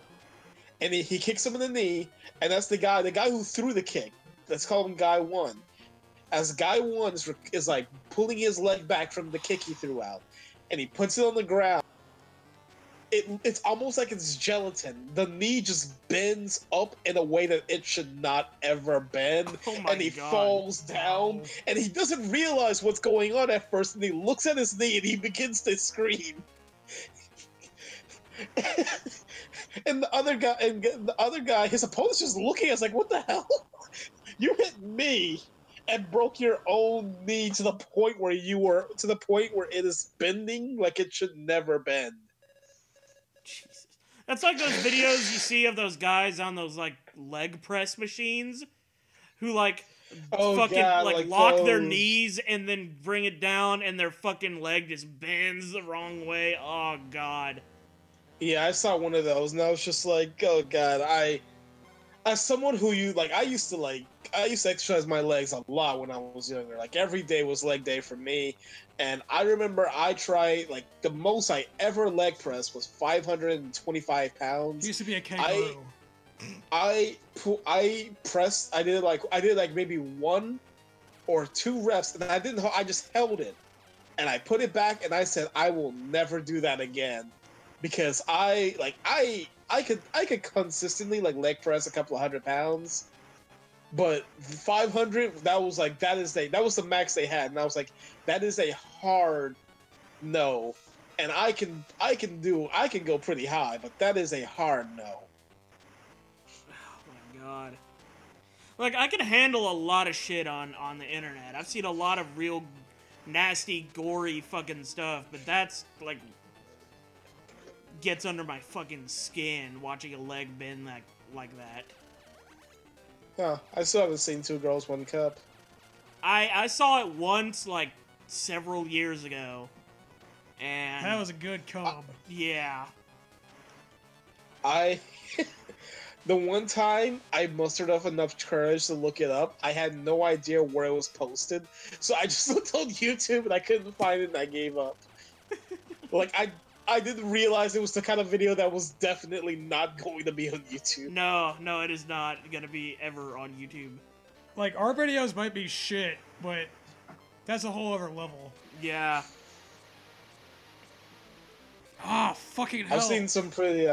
and he kicks him in the knee, and that's the guy who threw the kick. Let's call him Guy 1. As Guy 1 is like pulling his leg back from the kick he threw out, and he puts it on the ground. It's almost like it's gelatin. The knee just bends up in a way that it should not ever bend, and he falls down, and he doesn't realize what's going on at first, and he looks at his knee and he begins to scream. And the other guy, his opponent's just looking at us like, "What the hell? You hit me and broke your own knee to the point where it is bending like it should never bend." Jesus. That's like those videos you see of those guys on those, like, leg press machines who, like, lock their knees and then bring it down and their fucking leg just bends the wrong way. Oh, God. Yeah, I saw one of those, and I was just like, oh, God, as someone who I used to exercise my legs a lot when I was younger. Like, every day was leg day for me. And I remember I tried, like, the most I ever leg pressed was 525 pounds. He used to be a kangaroo. I did maybe 1 or 2 reps, and I just held it. And I put it back, and I said, I will never do that again. Because I could consistently, like, leg press a couple of 100 pounds. But 500, that was the max they had, and I was like, that is a hard no. And I can go pretty high, but that is a hard no. Oh my God. Like, I can handle a lot of shit on the internet. I've seen a lot of real nasty, gory fucking stuff, but that's, like, gets under my fucking skin, watching a leg bend like that. Yeah, I still haven't seen 2 Girls, 1 Cup. I saw it once, like, several years ago, and... That was a good comb. Yeah. The one time I mustered up enough courage to look it up, I had no idea where it was posted, so I just looked on YouTube and I couldn't find it and I gave up. Like, I didn't realize it was the kind of video that was definitely not going to be on YouTube. No, it is not gonna be ever on YouTube. Like, our videos might be shit, but that's a whole other level. Yeah. Ah, fucking hell. I've seen some pretty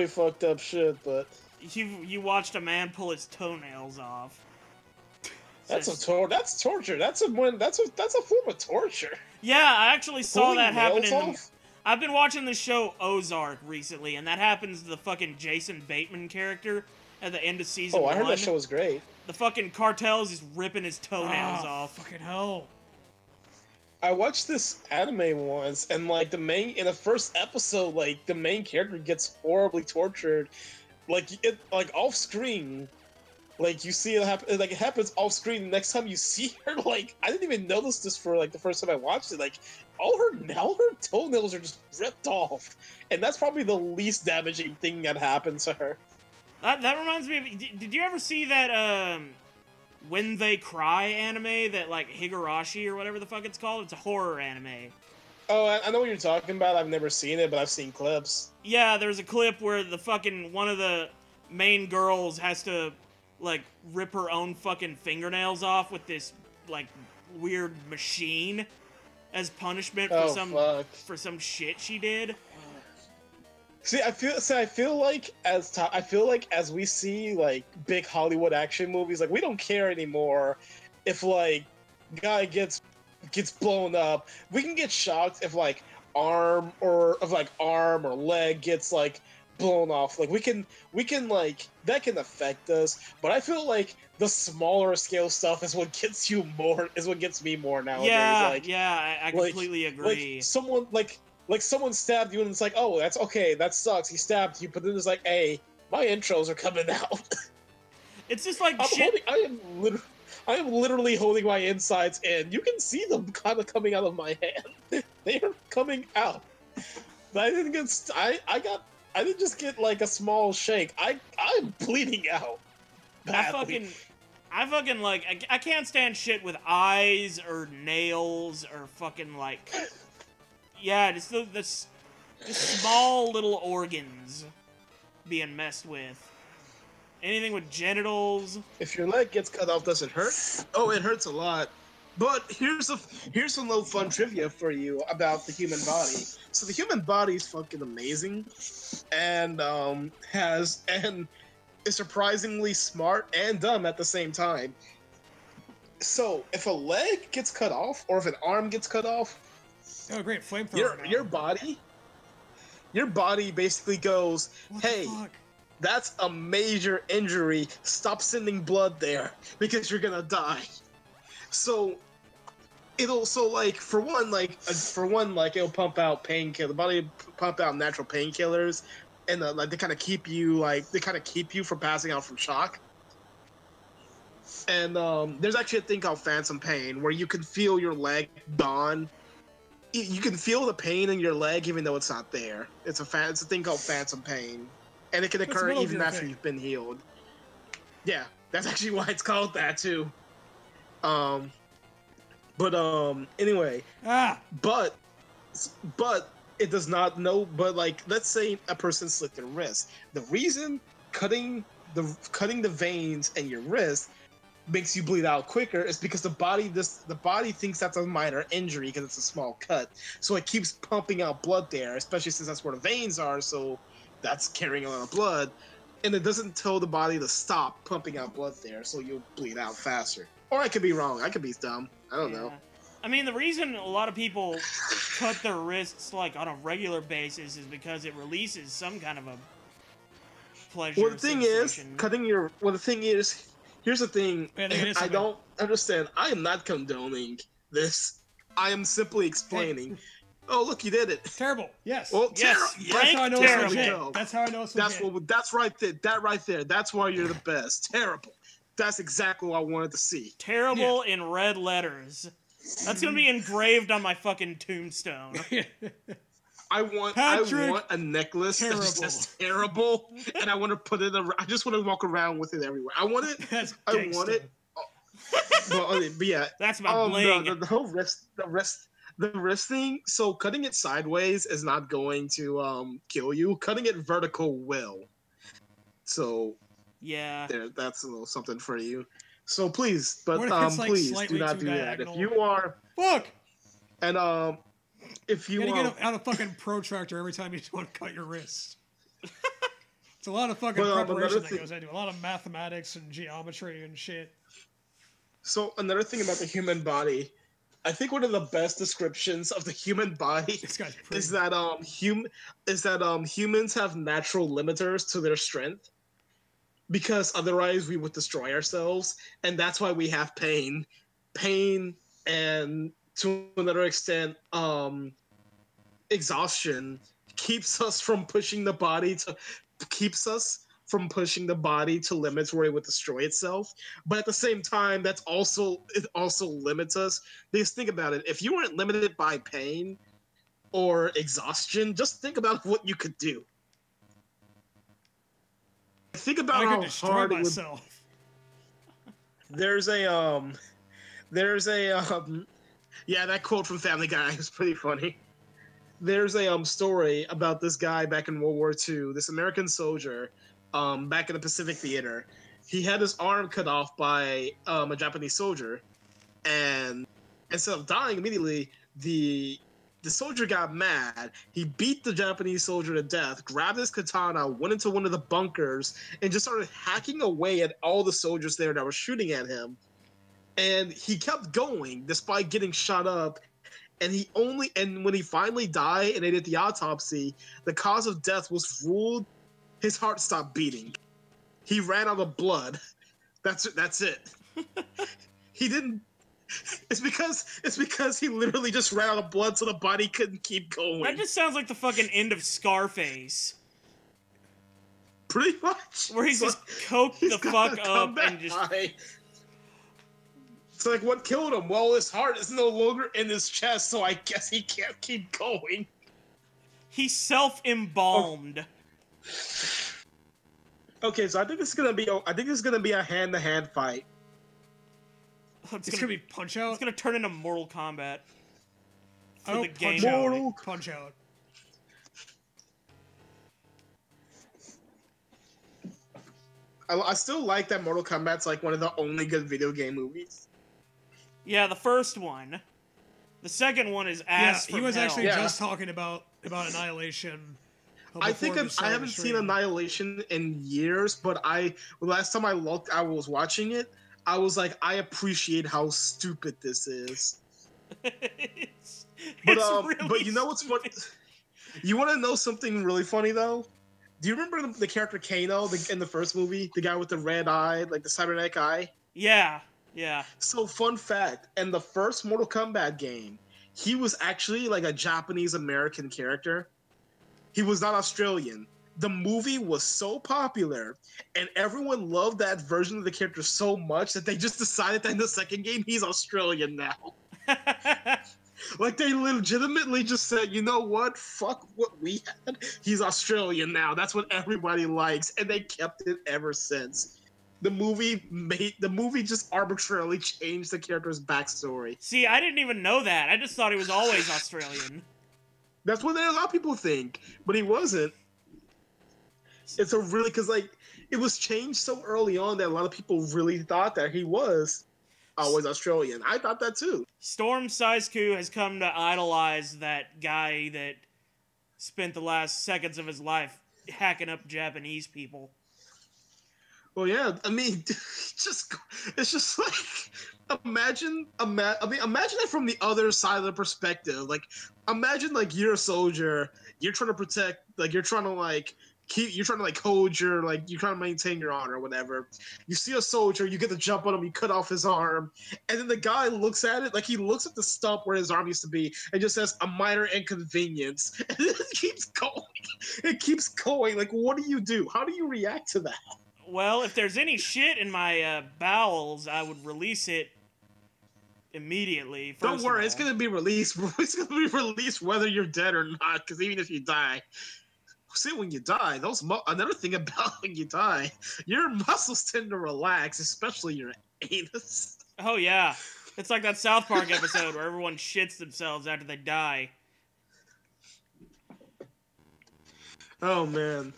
fucked up shit, but You watched a man pull his toenails off. that's torture. That's a form of torture. Yeah, I actually saw Pulling that happen nails in. off? I've been watching the show Ozark recently, and that happens to the fucking Jason Bateman character at the end of season 1. I heard that show was great. The fucking cartel's just ripping his toenails off. Fucking hell. I watched this anime once, and like in the first episode, like the main character gets horribly tortured, like off screen. Like you see it happen, like it happens off screen. The next time you see her, like I didn't even notice this for like the first time I watched it. Like all her toenails are just ripped off, and that's probably the least damaging thing that happened to her. That reminds me of. Did you ever see that When They Cry anime that like Higurashi or whatever the fuck it's called? It's a horror anime. Oh, I know what you're talking about. I've never seen it, but I've seen clips. Yeah, there's a clip where the fucking one of the main girls has to like rip her own fucking fingernails off with this like weird machine as punishment for some shit she did. See, I feel like as we see like big Hollywood action movies, like we don't care anymore if like guy gets blown up. We can get shocked if like arm or leg gets like blown off. Like we can like that can affect us. But I feel like the smaller scale stuff is what gets me more nowadays. I completely agree. Like someone stabbed you and it's like, oh, that's okay, that sucks. He stabbed you, but then it's like, hey, my intros are coming out. It's just like shit. I am literally holding my insides in. You can see them kind of coming out of my hand. They are coming out. But I didn't just get like a small shake. I'm bleeding out. Badly. I fucking like I can't stand shit with eyes or nails or fucking like. Yeah, just the small little organs being messed with. Anything with genitals. If your leg gets cut off, does it hurt? Oh, it hurts a lot. But here's some little fun trivia for you about the human body. So the human body is fucking amazing, and is surprisingly smart and dumb at the same time. So if a leg gets cut off, or if an arm gets cut off, oh great, flamethrower! Your body basically goes, hey, that's a major injury. Stop sending blood there because you're gonna die. So it'll it'll pump out painkillers. The body will pump out natural painkillers, and they kind of keep you from passing out from shock. And there's actually a thing called phantom pain where you can feel your leg gone. You can feel the pain in your leg even though it's not there. It's a thing called phantom pain, and it can occur even after you've been healed. Yeah, that's actually why it's called that too. Anyway. But it does not know. But like, let's say a person slit their wrist. The reason cutting the veins in your wrist makes you bleed out quicker is because the body thinks that's a minor injury because it's a small cut, so it keeps pumping out blood there, especially since that's where the veins are, so that's carrying a lot of blood, and it doesn't tell the body to stop pumping out blood there, so you'll bleed out faster. Or I could be wrong, I could be dumb, I don't know. I mean, the reason a lot of people cut their wrists like on a regular basis is because it releases some kind of a pleasure. Well, the thing is, here's the thing. I don't understand. I am not condoning this. I am simply explaining. Oh, look, you did it. Terrible. Yes. Well, yes. That's how I know it's legit. That's how I know it's legit. That's right there. That right there. That's why you're the best. Terrible. That's exactly what I wanted to see. Terrible in red letters. That's gonna be engraved on my fucking tombstone. I want a necklace that just says terrible, and I want to put it around. I just want to walk around with it everywhere. I want it. I want it. But yeah, that's my bling. The whole wrist The wrist thing, so cutting it sideways is not going to kill you. Cutting it vertical will. So Yeah. that's a little something for you. So please, but What if it's, like, please do slightly not too do that. If diagonal? you are Fuck! and if you You gotta get out a fucking protractor every time you want to cut your wrist. It's a lot of fucking preparation that goes into it. A lot of mathematics and geometry and shit. So another thing about the human body, I think one of the best descriptions of the human body is that humans have natural limiters to their strength, because otherwise we would destroy ourselves, and that's why we have pain, and to another extent, exhaustion keeps us from pushing the body to limits where it would destroy itself. But at the same time, it also limits us. Because think about it: if you weren't limited by pain or exhaustion, just think about what you could do. Think about how hard it would. There's a yeah, that quote from Family Guy is pretty funny. There's a story about this guy back in World War II, this American soldier, back in the Pacific Theater. He had his arm cut off by a Japanese soldier, and instead of dying immediately, the soldier got mad. He beat the Japanese soldier to death, grabbed his katana, went into one of the bunkers, and just started hacking away at all the soldiers there that were shooting at him. And he kept going despite getting shot up. And when he finally died and they did the autopsy, the cause of death was ruled. His heart stopped beating. He ran out of blood. That's it. He didn't. It's because he literally just ran out of blood, so the body couldn't keep going. That just sounds like the fucking end of Scarface. Pretty much. Where he's just coked the fuck up and just. It's like, what killed him? Well, his heart is no longer in his chest, so I guess he can't keep going. He self-embalmed. Okay, so I think this is gonna be a hand-to-hand fight. It's gonna be Punch Out. It's gonna turn into Mortal Kombat. Punch Out. I still like that Mortal Kombat's like one of the only good video game movies. Yeah, the first one. The second one is ass. Yeah, he was actually just talking about Annihilation. I haven't seen Annihilation in years, but last time I looked, I was watching it. I was like, I appreciate how stupid this is. But you know what's funny? You want to know something really funny though? Do you remember the character Kano in the first movie? The guy with the red eye, like the cybernetic eye? Yeah. So fun fact, in the first Mortal Kombat game, he was actually like a Japanese-American character. He was not Australian. The movie was so popular, and everyone loved that version of the character so much that they just decided that in the second game, he's Australian now. Like, they legitimately just said, you know what? Fuck what we had. He's Australian now. That's what everybody likes, and they kept it ever since. The movie just arbitrarily changed the character's backstory. See, I didn't even know that. I just thought he was always Australian. That's what a lot of people think, but he wasn't. It's because like it was changed so early on that a lot of people really thought that he was always Australian. I thought that too. Storm Sizeku has come to idolize that guy that spent the last seconds of his life hacking up Japanese people. Well, yeah, I mean, it's just like imagine it from the other side of the perspective. Like, imagine like you're a soldier, you're trying to protect, like you're trying to hold your, like you're trying to maintain your honor or whatever. You see a soldier, you get to jump on him, you cut off his arm, and then the guy looks at it, like he looks at the stump where his arm used to be, and just says a minor inconvenience, and it keeps going. It keeps going. Like, what do you do? How do you react to that? Well, if there's any shit in my bowels, I would release it immediately. Don't worry, it's gonna be released. It's gonna be released whether you're dead or not. Because even if you die, see, when you die, another thing about when you die, your muscles tend to relax, especially your anus. Oh yeah. It's like that South Park episode where everyone shits themselves after they die. Oh man.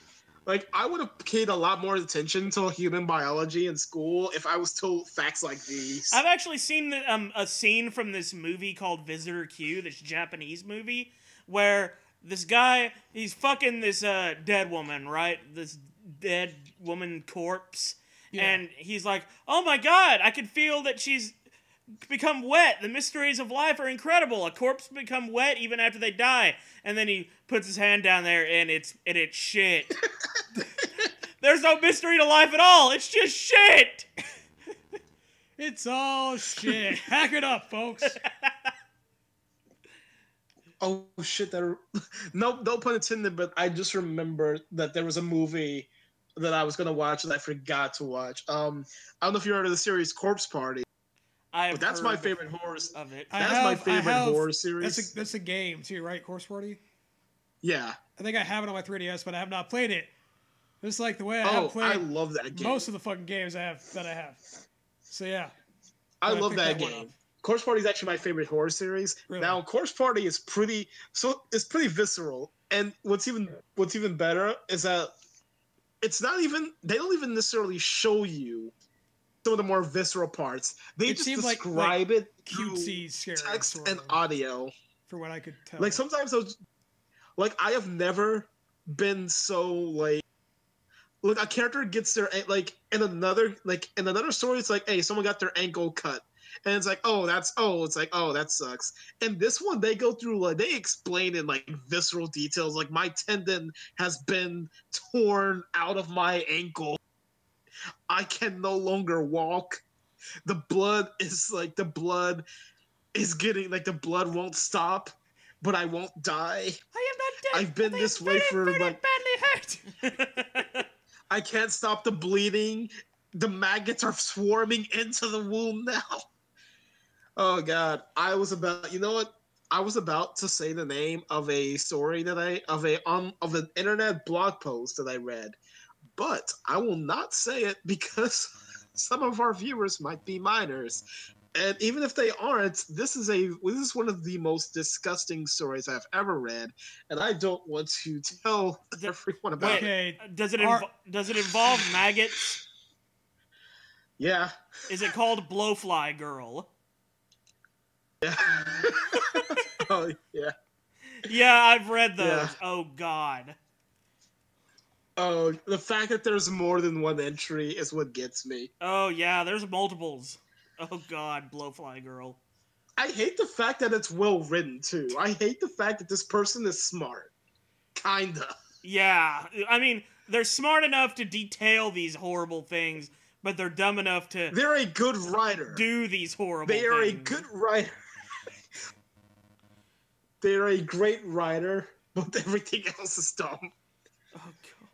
Like, I would have paid a lot more attention to human biology in school if I was told facts like these. I've actually seen a scene from this movie called Visitor Q, this Japanese movie, where this guy, he's fucking this dead woman, right? This dead woman corpse. Yeah. And he's like, oh my god, I can feel that she's become wet. The mysteries of life are incredible. A corpse become wet even after they die. And then he puts his hand down there and it's shit. There's no mystery to life at all. It's just shit. It's all shit. Hack it up, folks. Oh shit! No pun intended. But I just remembered that there was a movie that I was gonna watch and I forgot to watch. I don't know if you heard of the series Corpse Party. But that's my favorite horror of it. That's my favorite horror series. That's a game too, right? Corpse Party. Yeah. I think I have it on my 3DS, but I have not played it. Just like the way I have played. I love that game. Most of the fucking games I have. So yeah. I love that game. Corpse Party is actually my favorite horror series. Really? Now, Corpse Party is pretty visceral, and what's even better is that they don't even necessarily show you some of the more visceral parts. They just describe it cutesy, scary text and audio. For what I could tell. Like sometimes those, like I have never been so like a character gets their in another story it's like, hey, someone got their ankle cut. And it's like, that sucks. And this one, they go through, like, they explain in, like, visceral details. Like, my tendon has been torn out of my ankle. I can no longer walk. The blood is getting, like, the blood won't stop, but I won't die. I am not dead. I've been this way for, like, badly hurt. I can't stop the bleeding. The maggots are swarming into the womb now. Oh god, I was about to say the name of a story of an internet blog post that I read, but I will not say it because some of our viewers might be minors, and even if they aren't, this is one of the most disgusting stories I've ever read, and I don't want to tell everyone about it. Does it involve maggots? Yeah. Is it called Blowfly Girl? Yeah. Oh, yeah. Yeah, I've read those. Yeah. Oh, God. Oh, the fact that there's more than one entry is what gets me. Oh, yeah, there's multiples. Oh, God, Blowfly Girl. I hate the fact that it's well written, too. I hate the fact that this person is smart. Kinda. Yeah, I mean, they're smart enough to detail these horrible things, but they're dumb enough to... They're a good writer. ...do these horrible things. They are a good writer. They're a great writer, but everything else is dumb. Oh, God.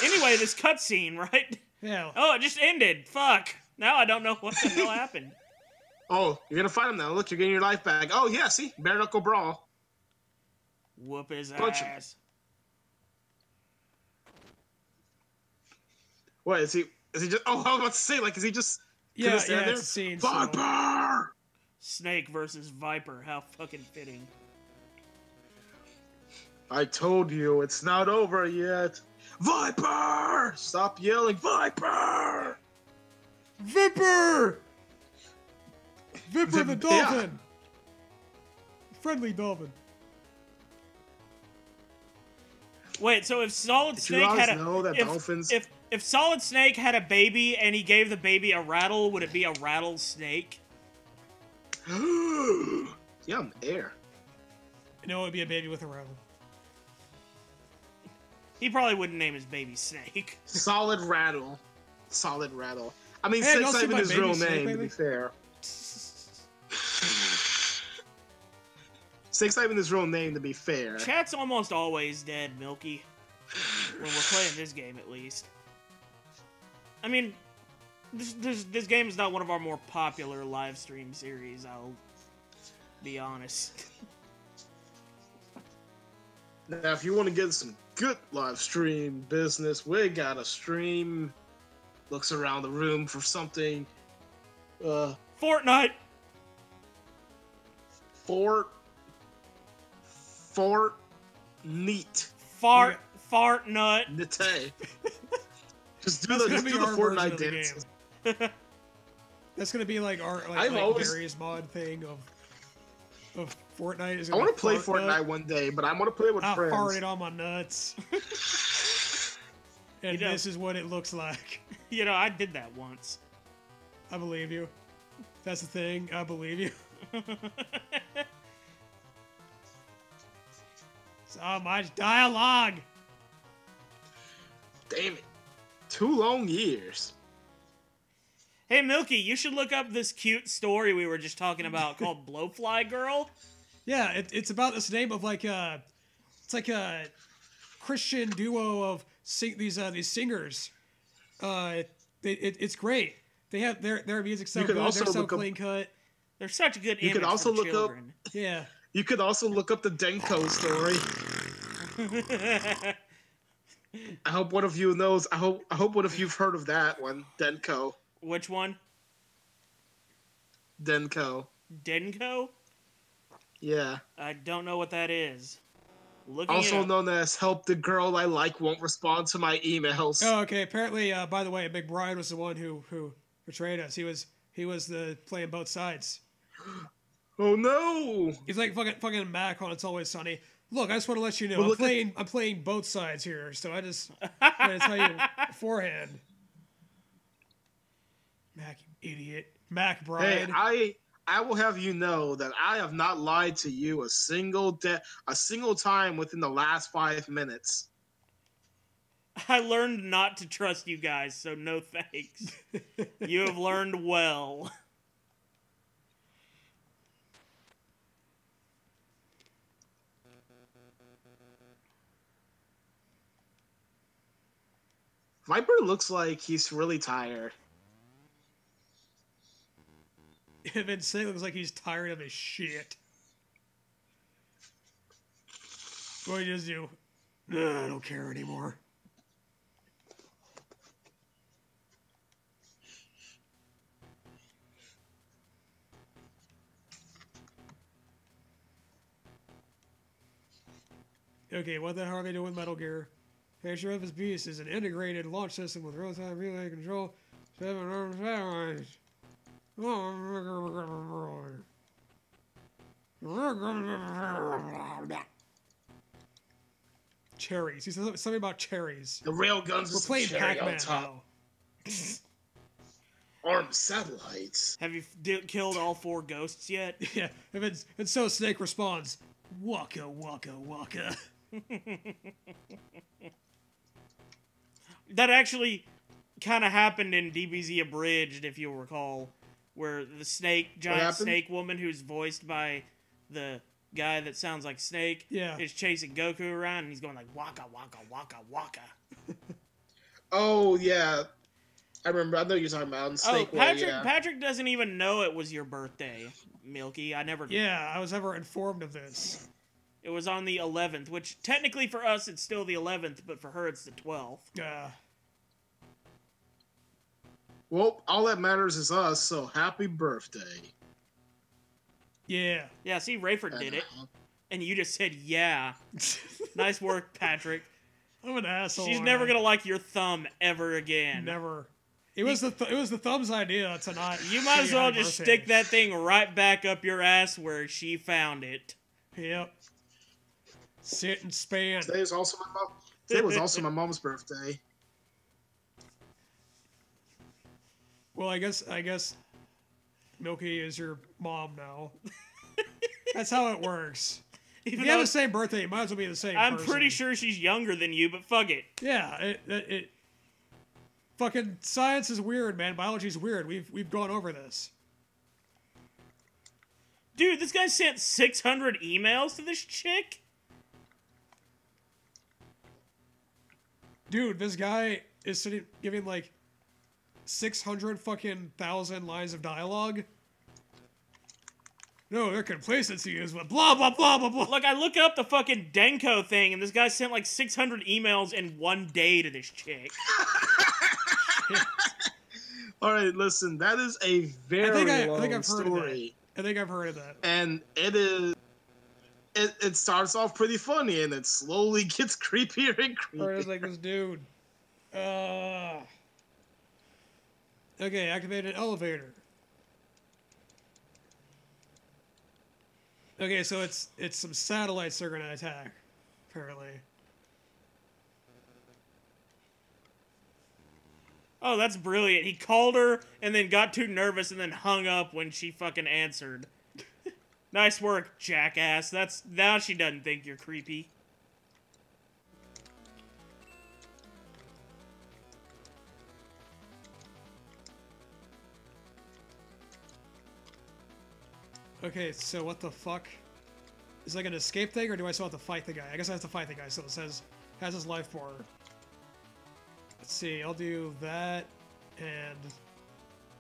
Anyway, this cutscene, right? Yeah. Oh, it just ended. Fuck. Now I don't know what the hell happened. Oh, you're gonna fight him now. Look, you're getting your life back. Oh, yeah, see? Bare knuckle brawl. Whoop his Punch ass. What, is he just... Oh, I was about to say, like, is he just... Yeah, it's a scene. Viper! Snake versus Viper. How fucking fitting. I told you, it's not over yet. Viper! Stop yelling, Viper! Viper! Viper the dolphin! Yeah. Friendly dolphin. Wait, so if Solid Snake had if Solid Snake had a baby and he gave the baby a rattle, would it be a rattlesnake? Yeah, I'm air. No, it would be a baby with a rattle. He probably wouldn't name his baby Snake. Solid Rattle. Solid Rattle. I mean, Snake's not even his real name, to be fair. Snake's not even his real name, to be fair. Chat's almost always dead, Milky. When we're playing this game, at least. I mean, this game is not one of our more popular live stream series, I'll be honest. Now, if you want to get some good live stream business, we got a stream. Looks around the room for something. Fortnite! Neat. Fart nut. Nite. Just do That's the gonna be our Fortnite version of the dance. game. That's gonna be like our I've always- Gary's mod thing of Fortnite. Is I want to play fart Fortnite nut. one day, but I want to play with I friends. farted on my nuts. And You know- this is what it looks like. You know, I did that once. I believe you. That's the thing. I believe you. So much dialogue. Damn it. 2 long years. Hey, Milky, you should look up this cute story we were just talking about called Blowfly Girl. Yeah, it's about this name of like it's like a Christian duo of these singers. It's great. They have their music's so You could good. also They're so look up- clean cut. They're such a good You image could also for look up- children. Yeah. You could also look up the Denko story. I hope one of you knows. I hope one of you've heard of that one. Denko. Which one? Denko. Denko? Yeah. I don't know what that is. Looking Also it up. known as help the girl I like won't respond to my emails. Oh, okay. Apparently, by the way, Big Brian was the one who betrayed us. He was the playing both sides. Oh no! He's like fucking Mac on It's Always Sunny. Look, I just want to let you know, Well, I'm playing both sides here, so I just want to tell you beforehand. Mac, you idiot. Mac, Brian. Hey, I will have you know that I have not lied to you a single time within the last 5 minutes. I learned not to trust you guys, so no thanks. You have learned well. Viper looks like he's really tired. And then Say looks like he's tired of his shit. What do you just do? Nah, I don't care anymore. Okay, what the hell are they doing with Metal Gear? Nature of his Beast is an integrated launch system with real-time relay control, 7 armed satellites. Cherries. He said something about cherries. The railguns We're with playing cherry on Pac-Man top. now. Armed satellites. Have you killed all 4 ghosts yet? Yeah, and so Snake responds, "Waka waka waka." That actually kind of happened in DBZ Abridged, if you'll recall, where the giant snake woman who's voiced by the guy that sounds like Snake is chasing Goku around, and he's going like, waka, waka, waka, waka. Oh, yeah. I remember. I know you're talking about Snake. Patrick doesn't even know it was your birthday, Milky. I never... Yeah, I was never informed of this. It was on the 11th, which technically for us it's still the 11th, but for her it's the 12th. Well, all that matters is us, so happy birthday. Yeah. Yeah, see, Rayford did it. And you just said, yeah. Nice work, Patrick. I'm an asshole. She's never going to like your thumb ever again. Never. It was the thumb's idea to not... You might as well just stick that thing right back up your ass where she found it. Yep. Sit and span. Today was also my mom's birthday. Well, I guess Milky is your mom now. That's how it works. If you have the same birthday, it might as well be the same I'm person. pretty sure she's younger than you, but fuck it. Yeah, it fucking science is weird, man. Biology's weird. We've gone over this. Dude, this guy sent 600 emails to this chick? Dude, this guy is giving like 600 fucking thousand lines of dialogue. No, their complacency is what blah blah blah blah blah. Look, I look up the fucking Denko thing, and this guy sent like 600 emails in one day to this chick. All right, listen, that is a very long story. I think I've heard of that. And it starts off pretty funny, and it slowly gets creepier and creepier. Or it's like this dude. Okay, activate an elevator. Okay, so it's some satellites they're gonna attack, apparently. Oh, that's brilliant. He called her and then got too nervous and then hung up when she fucking answered. Nice work, jackass. Now she doesn't think you're creepy. Okay, so what the fuck? Is it like an escape thing, or do I still have to fight the guy? I guess I have to fight the guy, so it says, has his life bar. Let's see, I'll do that, and,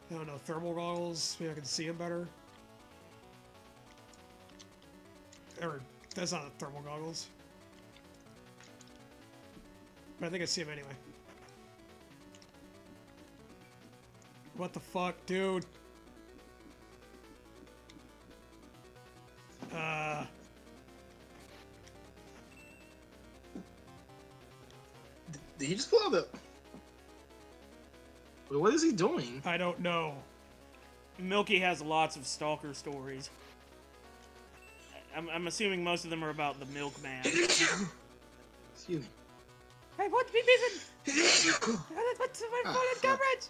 I don't know, thermal goggles, maybe I can see him better. Or, that's not thermal goggles. But I think I see him anyway. What the fuck, dude? Did he just pull out the... Wait, what is he doing? I don't know. Milky has lots of stalker stories. I'm assuming most of them are about the milkman. Excuse me. I want to be busy! What's my phone and coverage?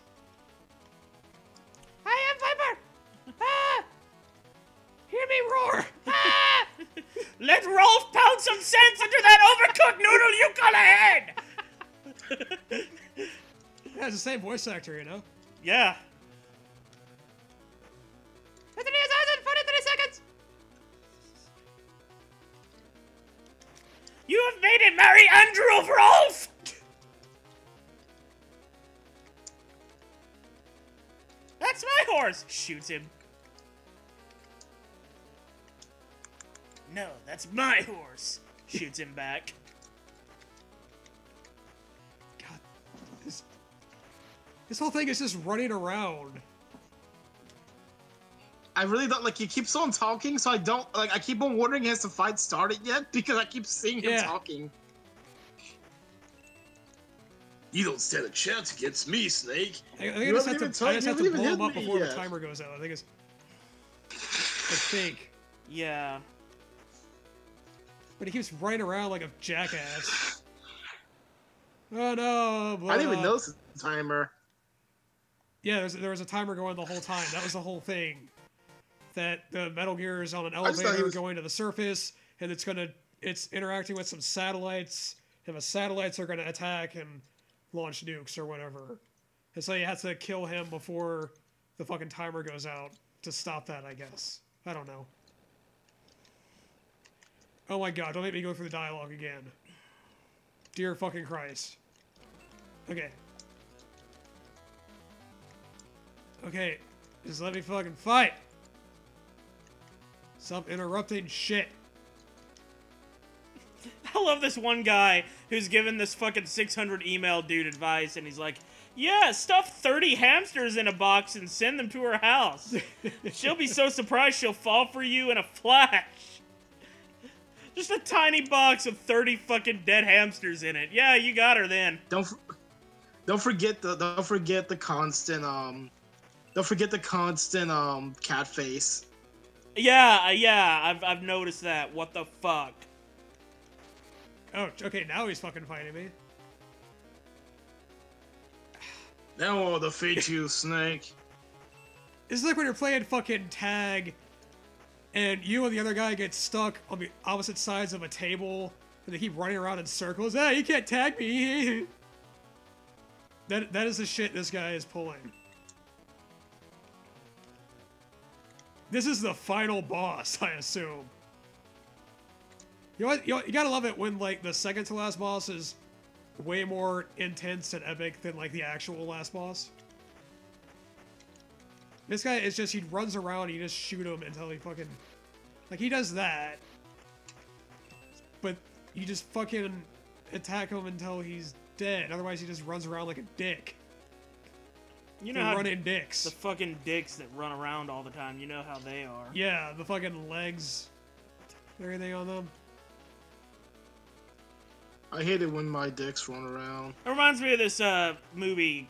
I am Viper! Ah! Hear me roar! Ah! Let Rolf pound some sense into that overcooked noodle you call a head! Yeah, it's the same voice actor, you know? Yeah. 43 seconds! You have made it marry Andrew Rolf! That's my horse! Shoots him. No, that's my horse! Shoots him back. God, this whole thing is just running around. I really don't, like, he keeps on talking, so I don't, like, I keep on wondering, has the fight started yet? Because I keep seeing him talking. You don't stand a chance against me, Snake. I just have to blow him up before the timer goes out. I think it's... I think. Yeah. But he keeps running around like a jackass. Oh no! I didn't even notice the timer. Yeah, there was a timer going the whole time. That was the whole thing. That the Metal Gear is on an elevator going to the surface, and it's interacting with some satellites, and the satellites are gonna attack and launch nukes or whatever. And so you have to kill him before the fucking timer goes out to stop that, I guess. I don't know. Oh my god, don't make me go through the dialogue again. Dear fucking Christ. Okay. Okay, just let me fucking fight! Stop interrupting shit. I love this one guy who's given this fucking 600 email dude advice, and he's like, yeah, stuff 30 hamsters in a box and send them to her house. She'll be so surprised she'll fall for you in a flash. Just a tiny box with 30 fucking dead hamsters in it. Yeah, you got her then. Don't forget the constant cat face. Yeah, I've noticed that. What the fuck? Oh, okay, now he's fucking fighting me. Now I'll defeat you, Snake. This is like when you're playing fucking tag, and you and the other guy get stuck on the opposite sides of a table, and they keep running around in circles. Hey, you can't tag me! That is the shit this guy is pulling. This is the final boss, I assume. You know what? You gotta love it when, like, the second to last boss is way more intense and epic than, like, the actual last boss. This guy is just, he runs around and you just shoot him until he fucking... Like, he does that. But you just fucking attack him until he's dead. Otherwise, he just runs around like a dick. You know the how running dicks. the fucking dicks that run around all the time. You know how they are. Yeah, the fucking legs, everything on them. I hate it when my dicks run around. It reminds me of this movie,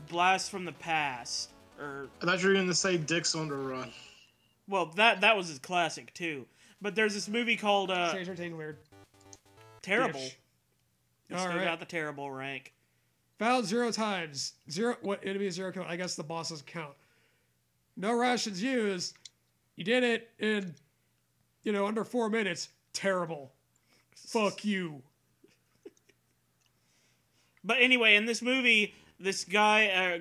Blast from the Past. I thought you were gonna say Dicks on the Run. Well, that was his classic too. But there's this movie called Stranger Things weird. Terrible. Dish. It still got the terrible rank. Found 0 times. 0. What enemy is 0 kill? I guess the boss doesn't count. No rations used. You did it in, under 4 minutes. Terrible. Fuck you. But anyway, in this movie, this guy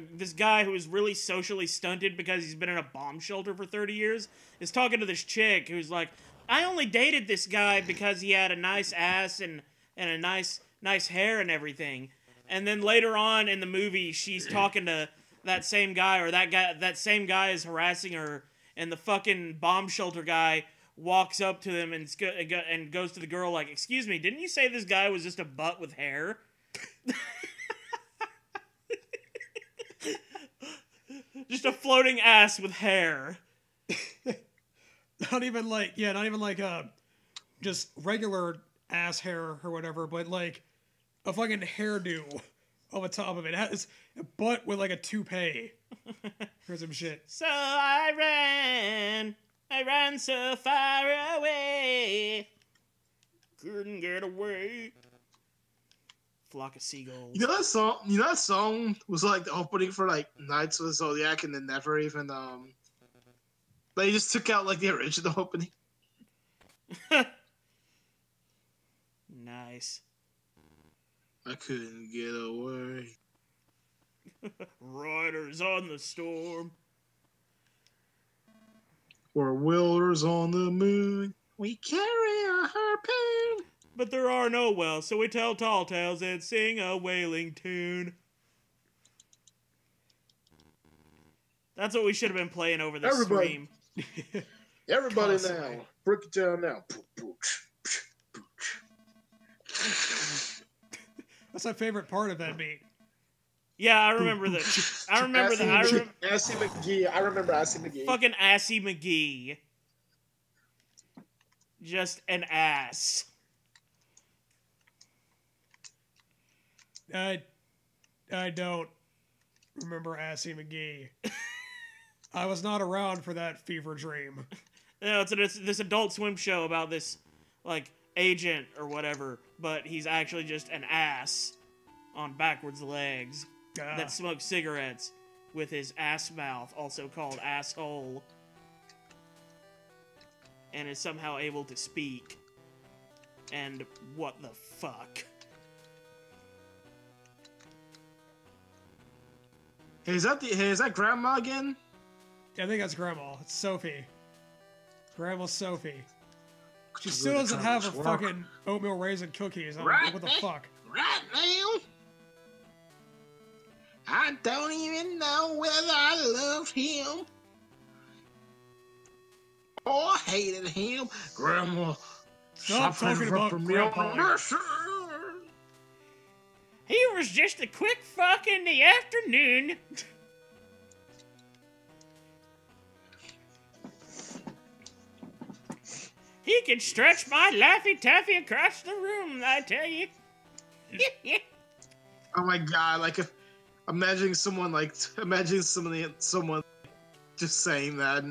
who is really socially stunted because he's been in a bomb shelter for 30 years is talking to this chick who's like, I only dated this guy because he had a nice ass and a nice hair and everything. And then later on in the movie, she's talking to that same guy, or that same guy is harassing her, and the fucking bomb shelter guy walks up to them and goes to the girl like, excuse me, didn't you say this guy was just a butt with hair? Just a floating ass with hair. Not even like just regular ass hair or whatever, but like a fucking hairdo on the top of it. It has a butt with like a toupee or some shit. So I ran so far away, couldn't get away. Flock of seagulls. You know that song was like the opening for like Knights of the Zodiac, and then never even they just took out like the original opening. Nice. I couldn't get away. Riders on the storm. We're wielders on the moon. We carry a harpoon. But there are no wells, so we tell tall tales and sing a wailing tune. That's what we should have been playing over the stream. Everybody now. Break it down now. That's my favorite part of that beat. Yeah, I remember that. I remember that. Assy McGee. I remember Assy McGee. Fucking Assy McGee. Just an ass. I don't remember Assy McGee. I was not around for that fever dream. No, it's this Adult Swim show about this, like, agent or whatever, but he's actually just an ass on backwards legs that smokes cigarettes with his ass mouth, also called asshole, and is somehow able to speak. And what the fuck? Hey, is that Grandma again? Yeah, I think that's Grandma. It's Sophie. Grandma Sophie. She still doesn't have her fucking oatmeal raisin cookies. What the fuck? Right now, I don't even know whether I love him or hated him. Grandma, stop talking about Grandpa. He was just a quick fuck in the afternoon. He can stretch my Laffy Taffy across the room, I tell you. Oh my god, like imagine someone just saying that.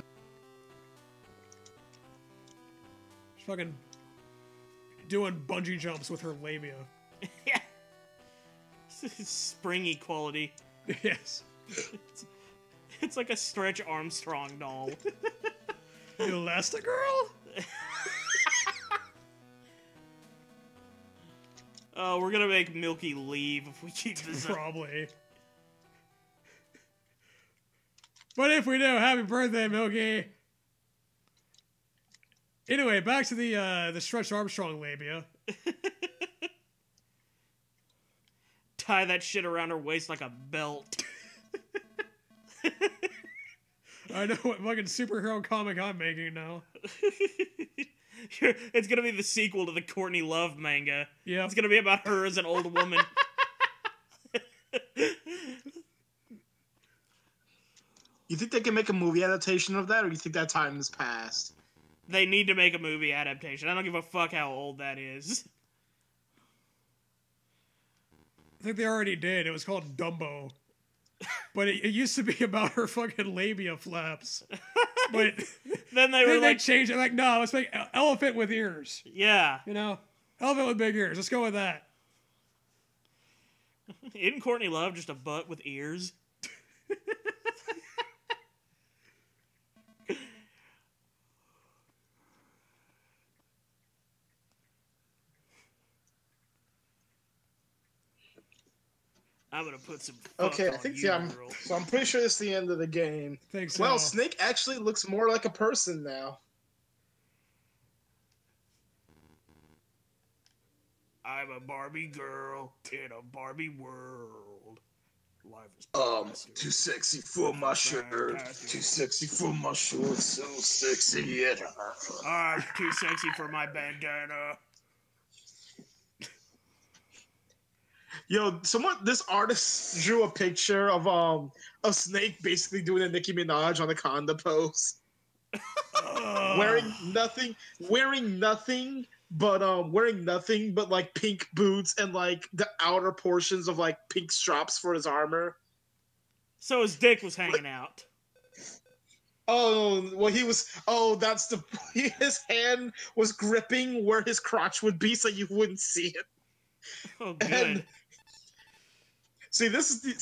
She's fucking doing bungee jumps with her labia. Yeah. Springy quality. Yes. It's like a Stretch Armstrong doll. Elastigirl? Oh, we're gonna make Milky leave if we keep this up. Probably. But if we do, happy birthday, Milky! Anyway, back to the Stretch Armstrong labia. Tie that shit around her waist like a belt. I know what fucking superhero comic I'm making now. It's gonna be the sequel to the Courtney Love manga. Yeah. It's gonna be about her as an old woman. You think they can make a movie adaptation of that, or you think that time has passed? They need to make a movie adaptation. I don't give a fuck how old that is. I think they already did. It was called Dumbo. But it used to be about her fucking labia flaps. But then they changed it. Like, no, let's make elephant with ears. Yeah. You know? Elephant with big ears. Let's go with that. Isn't Courtney Love just a butt with ears? I'm gonna put some. Okay, I think so. I'm pretty sure it's the end of the game. Think so. Well, Snake actually looks more like a person now. I'm a Barbie girl in a Barbie world. Life is too sexy for my shirt. Too sexy for my shorts. So sexy, yeah. I'm too sexy for my bandana. Yo, this artist drew a picture of Snake basically doing a Nicki Minaj on the Conda pose. wearing nothing but like pink boots and like the outer portions of like pink straps for his armor. So his dick was hanging out. Oh, well, his hand was gripping where his crotch would be so you wouldn't see it. Oh, good. And, see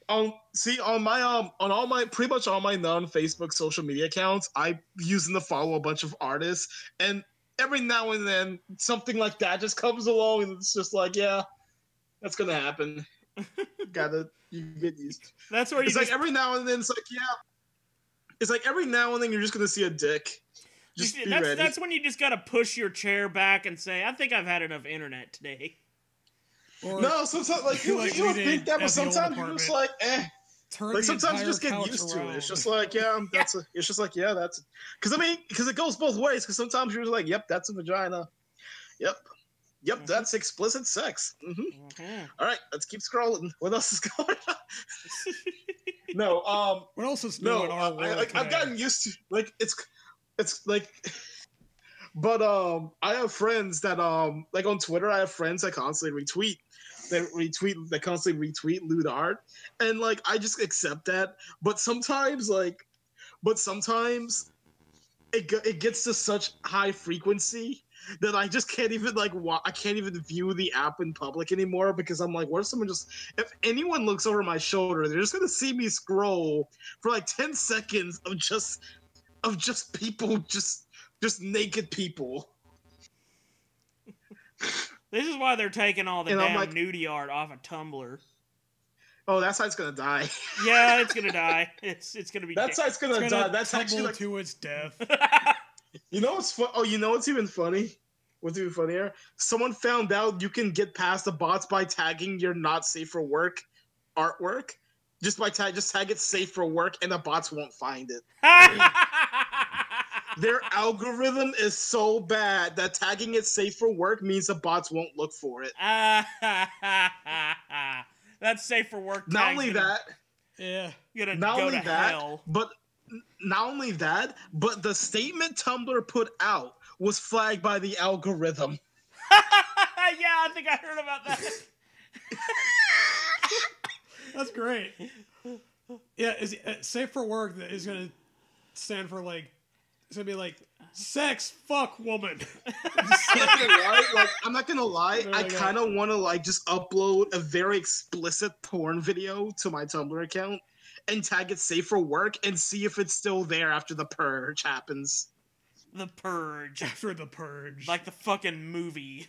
on my pretty much all my non-Facebook social media accounts, I using to follow a bunch of artists, and every now and then something like that just comes along, and it's just like, yeah, that's gonna happen. You get used. That's where it's like every now and then it's like, yeah, it's like every now and then you're just gonna see a dick. Just be ready. That's when you just gotta push your chair back and say, I think I've had enough internet today. Or no, sometimes like you don't think that, but sometimes you're just like, eh. Like sometimes you just get used to it. It's just like, yeah, it's just like, yeah, that's. Because it goes both ways. Because sometimes you're just like, yep, that's a vagina. Yep, that's explicit sex. All right, let's keep scrolling. What else is going on? No, what else is new in our world? I've gotten used to it's like. But I have friends that like on Twitter, I have friends that constantly constantly retweet lewd art, and like I just accept that. But sometimes it gets to such high frequency that I just can't even I can't even view the app in public anymore, because I'm like, what if someone if anyone looks over my shoulder, they're just gonna see me scroll for like 10 seconds of just people just naked people. This is why they're taking all the damn nudie art off of Tumblr. Oh, that site's gonna die. Yeah, it's gonna die. It's gonna be. That site's gonna die. That's actually to its death. You know what's fun? Oh, you know what's even funny? What's even funnier? Someone found out you can get past the bots by tagging your not safe for work artwork. Just tag it safe for work, and the bots won't find it. Their algorithm is so bad that tagging it safe for work means the bots won't look for it. That's safe for work. Not only that, but the statement Tumblr put out was flagged by the algorithm. Yeah, I think I heard about that. That's great. Yeah, safe for work is gonna stand for like. It's gonna be like sex, fuck, woman. I'm not gonna lie. I kind of want to just upload a very explicit porn video to my Tumblr account and tag it safe for work and see if it's still there after the purge happens. The purge. After the purge. Like the fucking movie.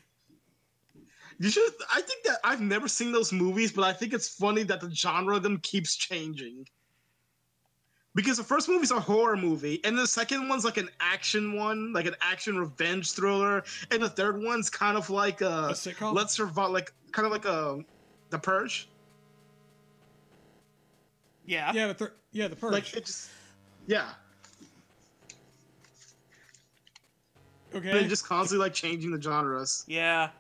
You should. I think that I've never seen those movies, but I think it's funny that the genre of them keeps changing. Because the first movie's a horror movie, and the second one's like an action one, like an action revenge thriller, and the third one's kind of like a sitcom? Let's Survive, like kind of like The Purge. Yeah. Yeah, The Purge. Like yeah. Okay. They're just constantly changing the genres. Yeah.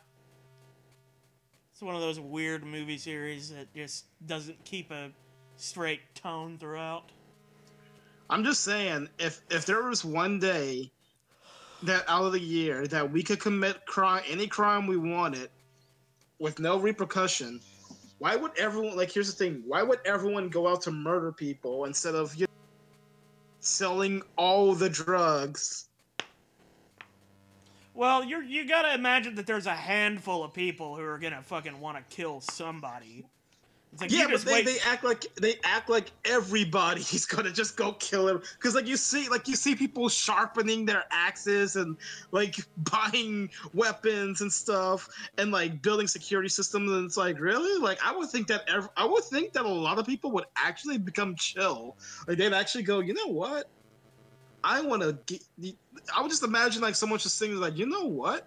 It's one of those weird movie series that just doesn't keep a straight tone throughout. I'm just saying, if there was one day that out of the year that we could commit crime, any crime we wanted, with no repercussion, why would everyone, like, here's the thing, why would everyone go out to murder people instead of selling all the drugs? Well, you gotta imagine that there's a handful of people who are gonna fucking want to kill somebody. It's like, Yeah, but they act like everybody's gonna just go kill him, because like you see people sharpening their axes and like buying weapons and stuff and like building security systems, and it's like, really, like I would think that a lot of people would actually become chill, like they'd actually go, you know what, I would just imagine like someone just saying like, you know what,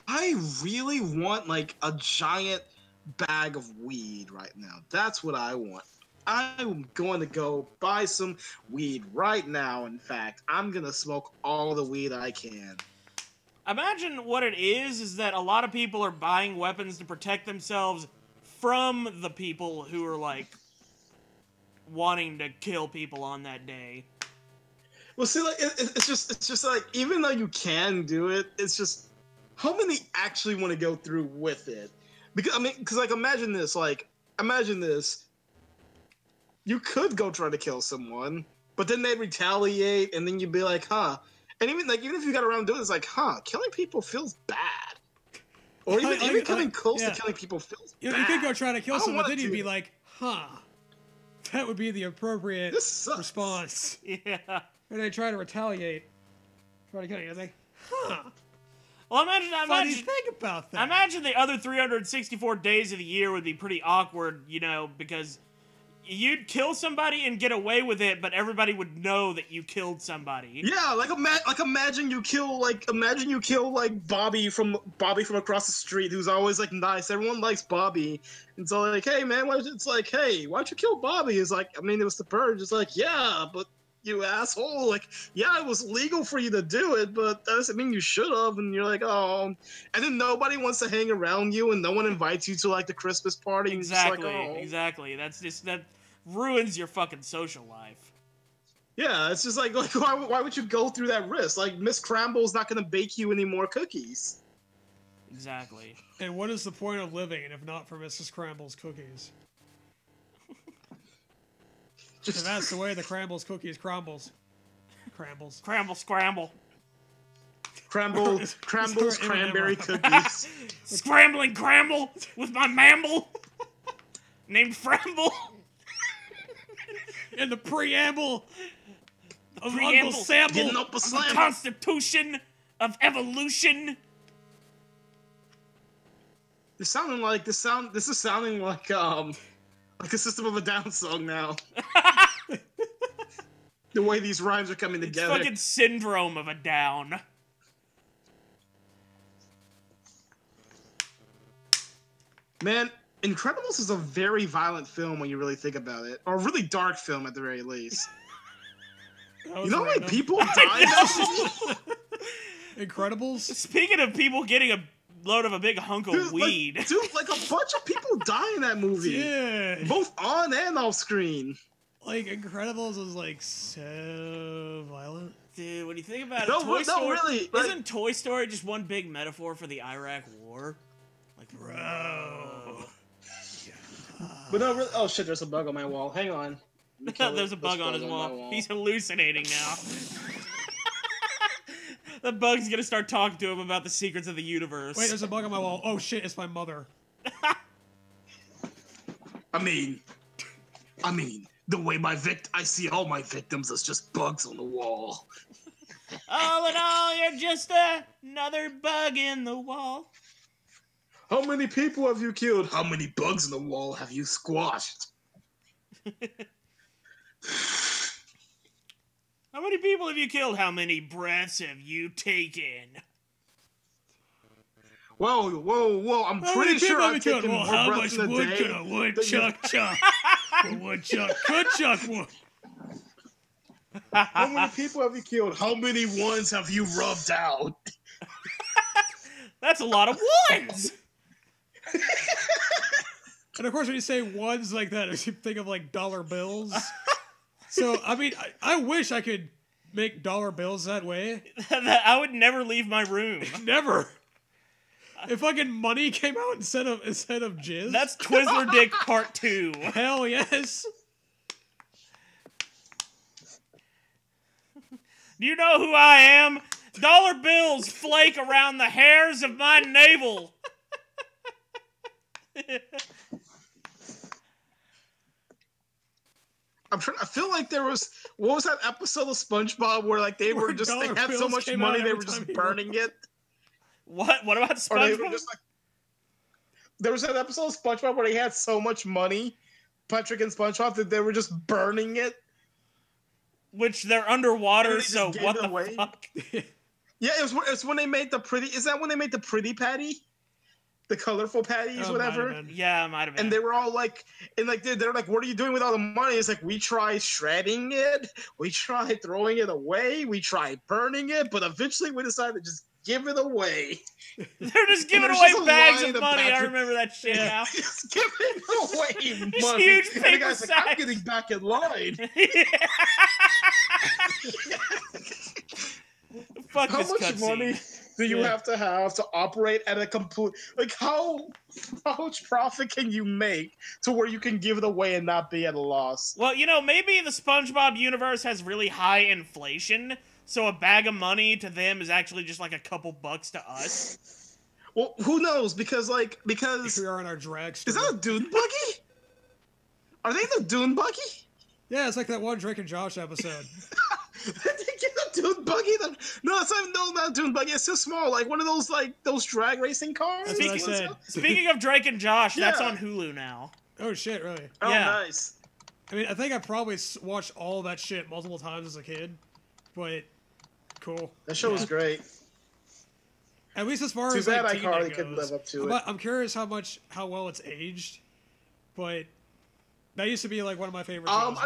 I really want like a giant bag of weed right now. That's what I want. I'm going to go buy some weed right now. In fact, I'm going to smoke all the weed I can. Imagine what it is that a lot of people are buying weapons to protect themselves from the people who are like wanting to kill people on that day. Well, see, like it's just like, even though you can do it, it's just how many actually want to go through with it? Because like imagine this, you could go try to kill someone, but then they'd retaliate, and then you'd be like, huh? And even if you got around doing it, it's like, huh? Killing people feels bad, or even coming close to killing people feels bad. You could go try to kill someone, then you'd be like, huh? That would be the appropriate response. Yeah. And they try to retaliate, try to kill you. It's like, huh? Well, imagine. Think about that. Imagine the other 364 days of the year would be pretty awkward, because you'd kill somebody and get away with it, but everybody would know that you killed somebody. Yeah, imagine you kill Bobby from across the street, who's always like nice. Everyone likes Bobby, and so like, hey man, why'd you kill Bobby? It's like, I mean, it was the purge. It's like, yeah, but you asshole, like, yeah, it was legal for you to do it, but that doesn't mean you should have. And you're like, oh, and then nobody wants to hang around you, and no one invites you to like the Christmas party. Exactly, like, oh. Exactly. That ruins your fucking social life. Yeah, it's just like why would you go through that risk? Like, Miss Cramble's not gonna bake you any more cookies. Exactly. And what is the point of living if not for Mrs. Cramble's cookies? And that's the way the Cramble's cookies crumbles. Crumbles. Crumble, scramble. Cramble's cranberry cookies. Scrambling cramble with my mamble named Framble. In the preamble of Uncle Sample up a of slam. the Constitution of Evolution. This is sounding like a System of a Down song now. The way these rhymes are coming together. Fucking Syndrome of a Down. Man, Incredibles is a very violent film when you really think about it. Or a really dark film at the very least. You know how many people died? Incredibles? Speaking of people getting a load of a big hunk of weed. Like a bunch of people die in that movie. Yeah. Both on and off screen. Like, Incredibles was, like, so violent. Dude, when you think about it, Toy Story... really. Isn't Toy Story just one big metaphor for the Iraq War? Like, bro. But no, really, oh shit, there's a bug on my wall. Hang on. There's a bug on his wall. He's hallucinating now. The bug's gonna start talking to him about the secrets of the universe. Wait, there's a bug on my wall. Oh shit, it's my mother. I mean, the way I see all my victims as just bugs on the wall. All in all, you're just another bug in the wall. How many people have you killed? How many bugs in the wall have you squashed? How many people have you killed? How many breaths have you taken? Whoa, I'm pretty sure I've taken more breaths in a day. How much wood could a woodchuck chuck? A woodchuck could chuck wood. How many people have you killed? How many ones have you rubbed out? That's a lot of ones! And of course, when you say ones like that, you think of like dollar bills. So, I mean, I wish I could make dollar bills that way. I would never leave my room. Never. If fucking money came out instead of jizz. That's Twizzler Dick Part 2. Hell yes. Do you know who I am? Dollar bills flake around the hairs of my navel. I feel like there was, what was that episode of SpongeBob where like they had so much money they were just burning it? What about SpongeBob? There was that episode of SpongeBob where they had so much money, Patrick and SpongeBob, that they were just burning it. Which they're underwater, so what the fuck? Yeah, it's when they made the pretty. Is that when they made the pretty patty? The colorful patties, whatever. Yeah, it might have been. And they were all like, and like they're like, "What are you doing with all the money?" It's like, we tried shredding it, we tried throwing it away, we tried burning it, but eventually we decided to just give it away. They're just giving away bags of money. I remember that shit now. Just giving away money. Huge paper and the guy's like, "I'm sacks. getting back in line." Fuck How this much cutscene. money do you have to operate at a complete, like, how much profit can you make to where you can give it away and not be at a loss? Well, you know, maybe the SpongeBob universe has really high inflation, so a bag of money to them is actually just like a couple bucks to us. Well, who knows? Because If we are in our drag is that a Dune buggy? Are they the Dune buggy? Yeah, it's like that one Drake and Josh episode. Did they get a Dune buggy? No, it's not a Dune buggy. It's too small, like one of those those drag racing cars. That's what I said. Speaking of Drake and Josh, that's Yeah. on Hulu now. Oh shit, really? Oh, Yeah. nice. I mean, I think I probably watched all that shit multiple times as a kid, but cool. That show was great. At least as far Too as bad like, iCarly goes. couldn't live up to it. I'm curious how well it's aged, but that used to be like one of my favorite shows.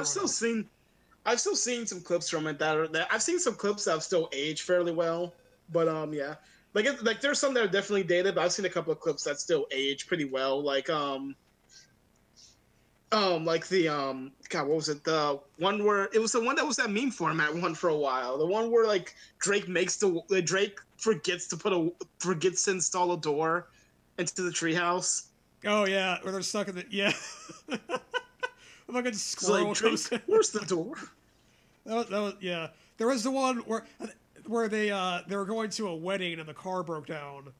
I've still seen some clips from it that I've seen some clips that have still aged fairly well, but yeah, like there's some that are definitely dated, but I've seen a couple of clips that still age pretty well, like like the God, what was it? The one where it was the one that was that meme format one for a while. The one where like Drake forgets to install a door into the treehouse. Oh yeah, where they're stuck in the fucking squirrel. Like, Drake, where's the door? That was yeah. There was the one where they were going to a wedding and the car broke down,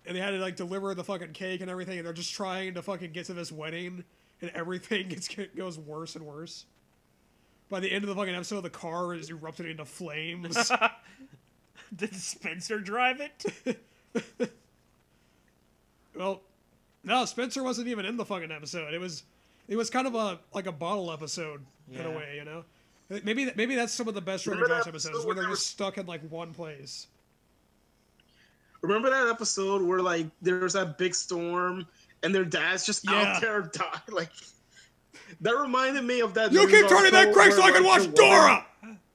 and they had to like deliver the fucking cake and everything, and they're just trying to fucking get to this wedding, and everything goes worse and worse. By the end of the fucking episode, the car is erupted into flames. Did Spencer drive it? Well, no, Spencer wasn't even in the fucking episode. It was kind of a bottle episode in a way, you know. Maybe that's some of the best Drake and Josh episodes where they're just stuck in like one place. Remember that episode where like there's that big storm and their dad's just out there dying? Like that reminded me of that. You keep turning that crank so I can watch Dora.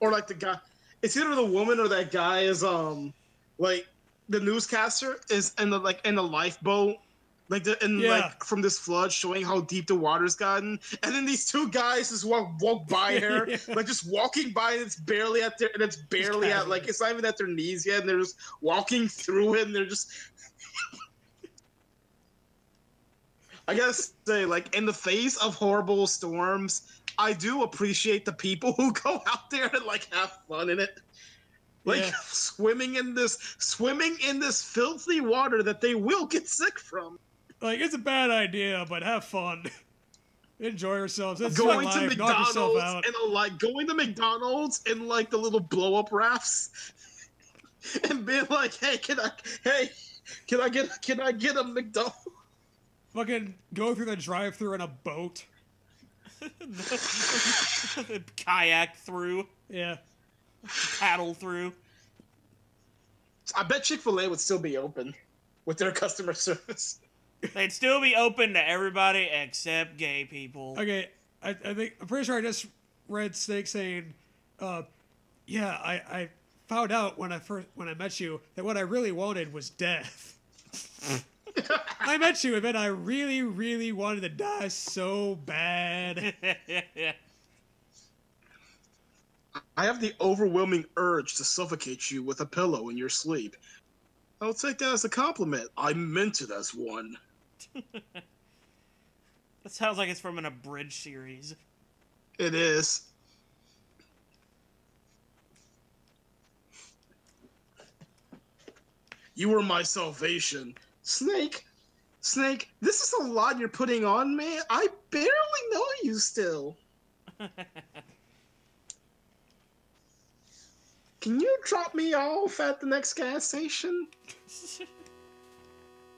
Or like the guy, it's either the woman or that guy is like the newscaster is in the lifeboat. Like from this flood, showing how deep the water's gotten, and then these two guys just walk by her, like just walking by, and it's barely at like it's not even at their knees yet, and they're just walking through it, and they're just. I gotta say, like in the face of horrible storms, I do appreciate the people who go out there and like have fun in it. Like swimming in this filthy water that they will get sick from. Like, it's a bad idea, but have fun. Enjoy yourselves. It's going life. to McDonald's Knock yourself out. and going to McDonald's in like the little blow up rafts, and being like, "Hey, can I get a McDonald's?" Fucking go through the drive-thru in a boat. Kayak through. Yeah. Paddle through. I bet Chick-fil-A would still be open with their customer service. They'd still be open to everybody except gay people. Okay, I'm pretty sure I just read Snake saying, yeah, I found out when I met you that what I really wanted was death. I met you, and then I really, really wanted to die so bad. I have the overwhelming urge to suffocate you with a pillow in your sleep. I'll take that as a compliment. I meant it as one. That sounds like it's from an abridged series. It is. You were my salvation. Snake, this is a lot you're putting on me. I barely know you still. Can you drop me off at the next gas station?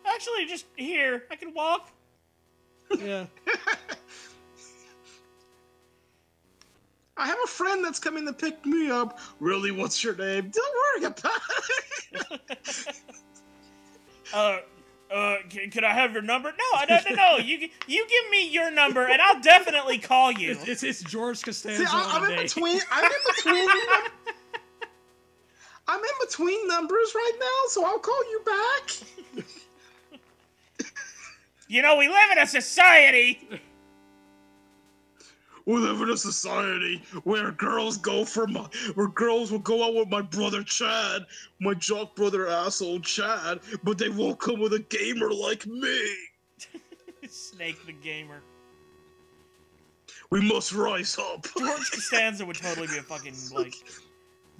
Actually, just here. I can walk. Yeah. I have a friend that's coming to pick me up. Really, what's your name? Don't worry about it. Can I have your number? No, no. You give me your number, and I'll definitely call you. It's George Costanza. See, I'm in between. I'm in between numbers right now, so I'll call you back. You know, we live in a society. We live in a society where girls will go out with my brother Chad, my jock brother asshole Chad, but they won't come with a gamer like me. Snake the gamer. We must rise up. George Costanza would totally be a fucking like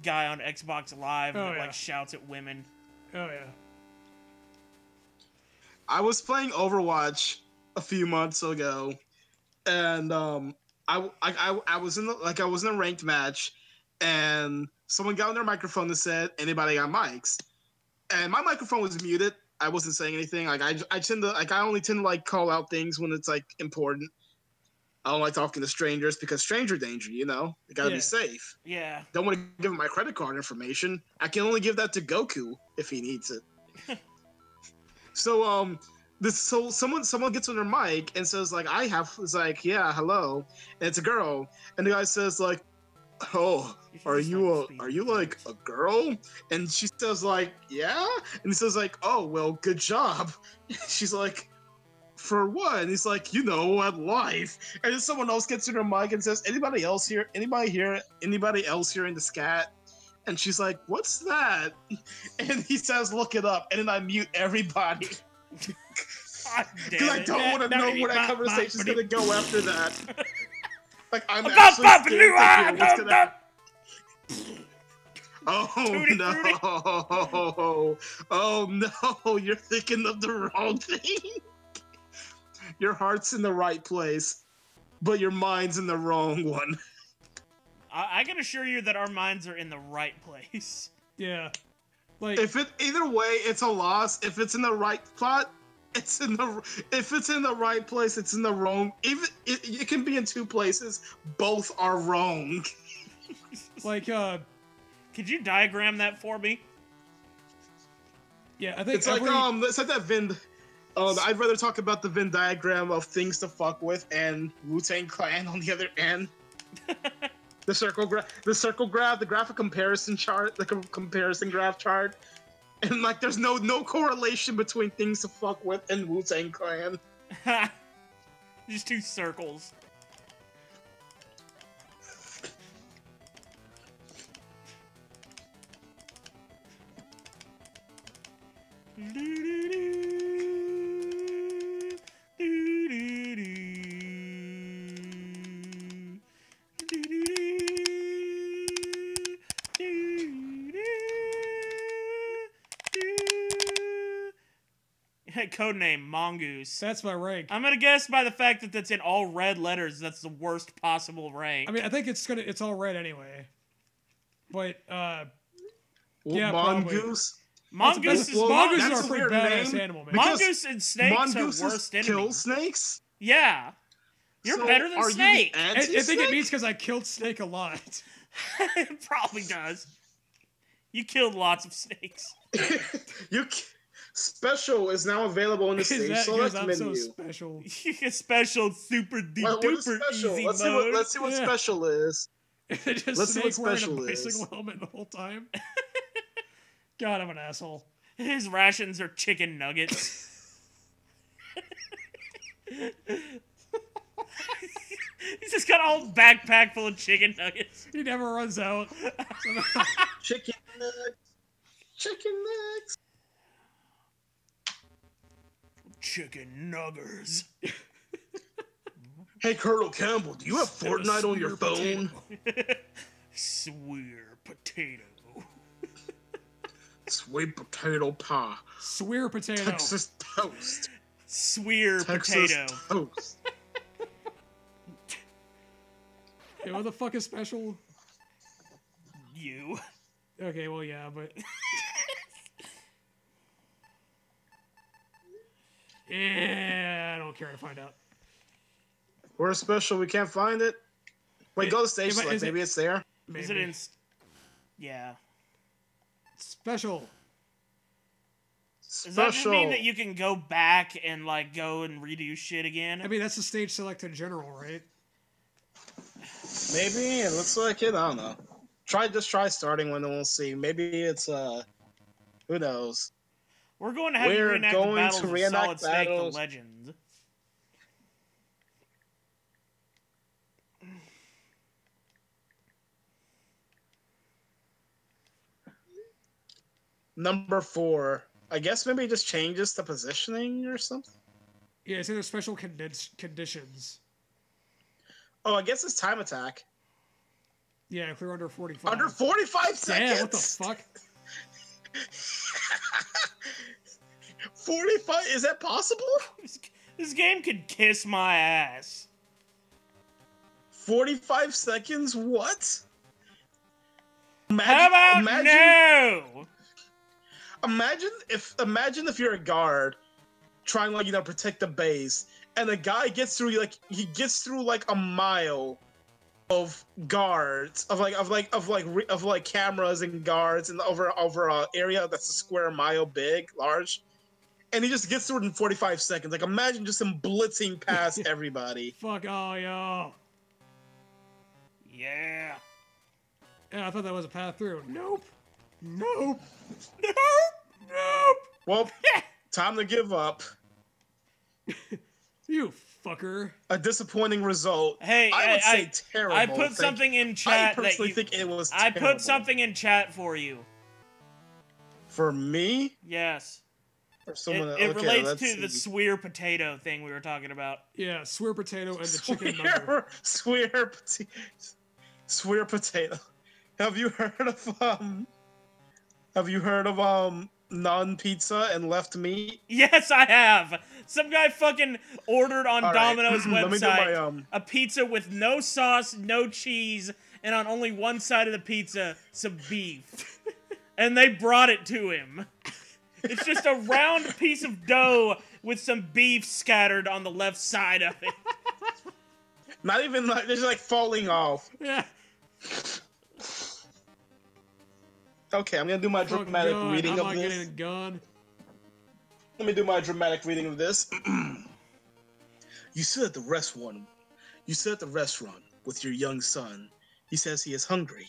guy on Xbox Live that like shouts at women. Oh yeah. I was playing Overwatch a few months ago, and I was in a ranked match, and someone got on their microphone and said, "Anybody got mics?" And my microphone was muted. I wasn't saying anything. I only tend to like call out things when it's like important. I don't like talking to strangers because stranger danger. You know, you gotta be safe. Yeah. Don't want to give him my credit card information. I can only give that to Goku if he needs it. So someone gets on their mic and says like yeah, hello, and it's a girl, and the guy says like, oh, are you like a girl? And she says like, yeah, and he says like, oh well, good job. She's like, for what? And he's like, at life. And then someone else gets on her mic and says, anybody else here in the scat? And she's like, what's that? And he says, look it up. And then I mute everybody. Because I don't want to know where that conversation's going to go after that. Like, I'm actually scared to hear what's going to happen. Oh, no. Oh, no. You're thinking of the wrong thing. Your heart's in the right place, but your mind's in the wrong one. I can assure you that our minds are in the right place. Yeah. Like, either way, it's a loss. If it's in the right plot, if it's in the right place, it's in the wrong. It can be in two places. Both are wrong. Like, could you diagram that for me? Yeah, I think it's like that Venn. I'd rather talk about the Venn diagram of things to fuck with and Wu-Tang Clan on the other end. The circle graph, the graphic comparison chart, the comparison graph chart, and like there's no correlation between things to fuck with and Wu-Tang Clan. Just two circles. Codename Mongoose. That's my rank. I'm gonna guess by the fact that that's in all red letters, that's the worst possible rank. I mean, I think it's all red anyway. But yeah, Mongoose. Mongooses are a pretty badass animal, man. Mongoose and snakes are worst enemies. Kill snakes? Yeah. You're better than Snake. I think it means because I killed Snake a lot. It probably does. You killed lots of snakes. Special is now available in the stage select menu. So special. Special, super duper easy mode. Let's see what special is. Let's see what special is. Bicycle helmet the whole time. God, I'm an asshole. His rations are chicken nuggets. He's just got a whole backpack full of chicken nuggets. He never runs out. Chicken nuggets. Chicken nuggets. Chicken nuggers. Hey, Colonel Campbell, do you have Fortnite on your phone? Swear potato. Sweet potato pie. Swear potato. Texas toast. Swear Texas potato. toast. Hey, what the fuck is special? You. Okay, well, yeah, but... yeah, I don't care to find out. We're special, we can't find it. Wait, go to stage select, maybe it's there. Maybe. Is it in... Yeah. Special. Does that just mean that you can go back and, like, go and redo shit again? I mean, that's the stage select in general, right? Maybe, it looks like it, I don't know. Just try starting one and we'll see. Maybe it's, who knows. We're going to have you reenact the battles of Solid Snake, the Legend. Number 4. I guess maybe it just changes the positioning or something? Yeah, it's in the special conditions. Oh, I guess it's time attack. Yeah, if we're under 45. Under 45 seconds? Damn, what the fuck? 45? Is that possible? This game could kiss my ass. 45 seconds? What? How about no? Imagine if you're a guard trying to, like, you know, protect the base, and the guy gets through like a mile of guards of cameras and guards and over a area that's a square mile large, and he just gets through it in 45 seconds. Like, imagine just him blitzing past everybody. Fuck all y'all. Yeah. Yeah, I thought that was a path through. Nope. Nope. Nope. Nope. Well, time to give up. You fucker. A disappointing result. Hey, I would say terrible. I put something in chat. I personally think it was I terrible. put something in chat for you. For me? Yes. Or someone else? It Okay, relates let's to see. the swear potato thing we were talking about. Yeah, swear potato and the chicken nugget. Swear potato. Have you heard of non-pizza and left meat? Yes, I have. Some guy fucking ordered on Domino's website a pizza with no sauce, no cheese, and on only one side of the pizza, some beef. And they brought it to him. It's just a round piece of dough with some beef scattered on the left side of it. Not even like, they're just like falling off. Yeah. Okay, I'm gonna do my dramatic reading of this. Getting a gun. Let me do my dramatic reading of this. You sit at the restaurant with your young son. He says he is hungry.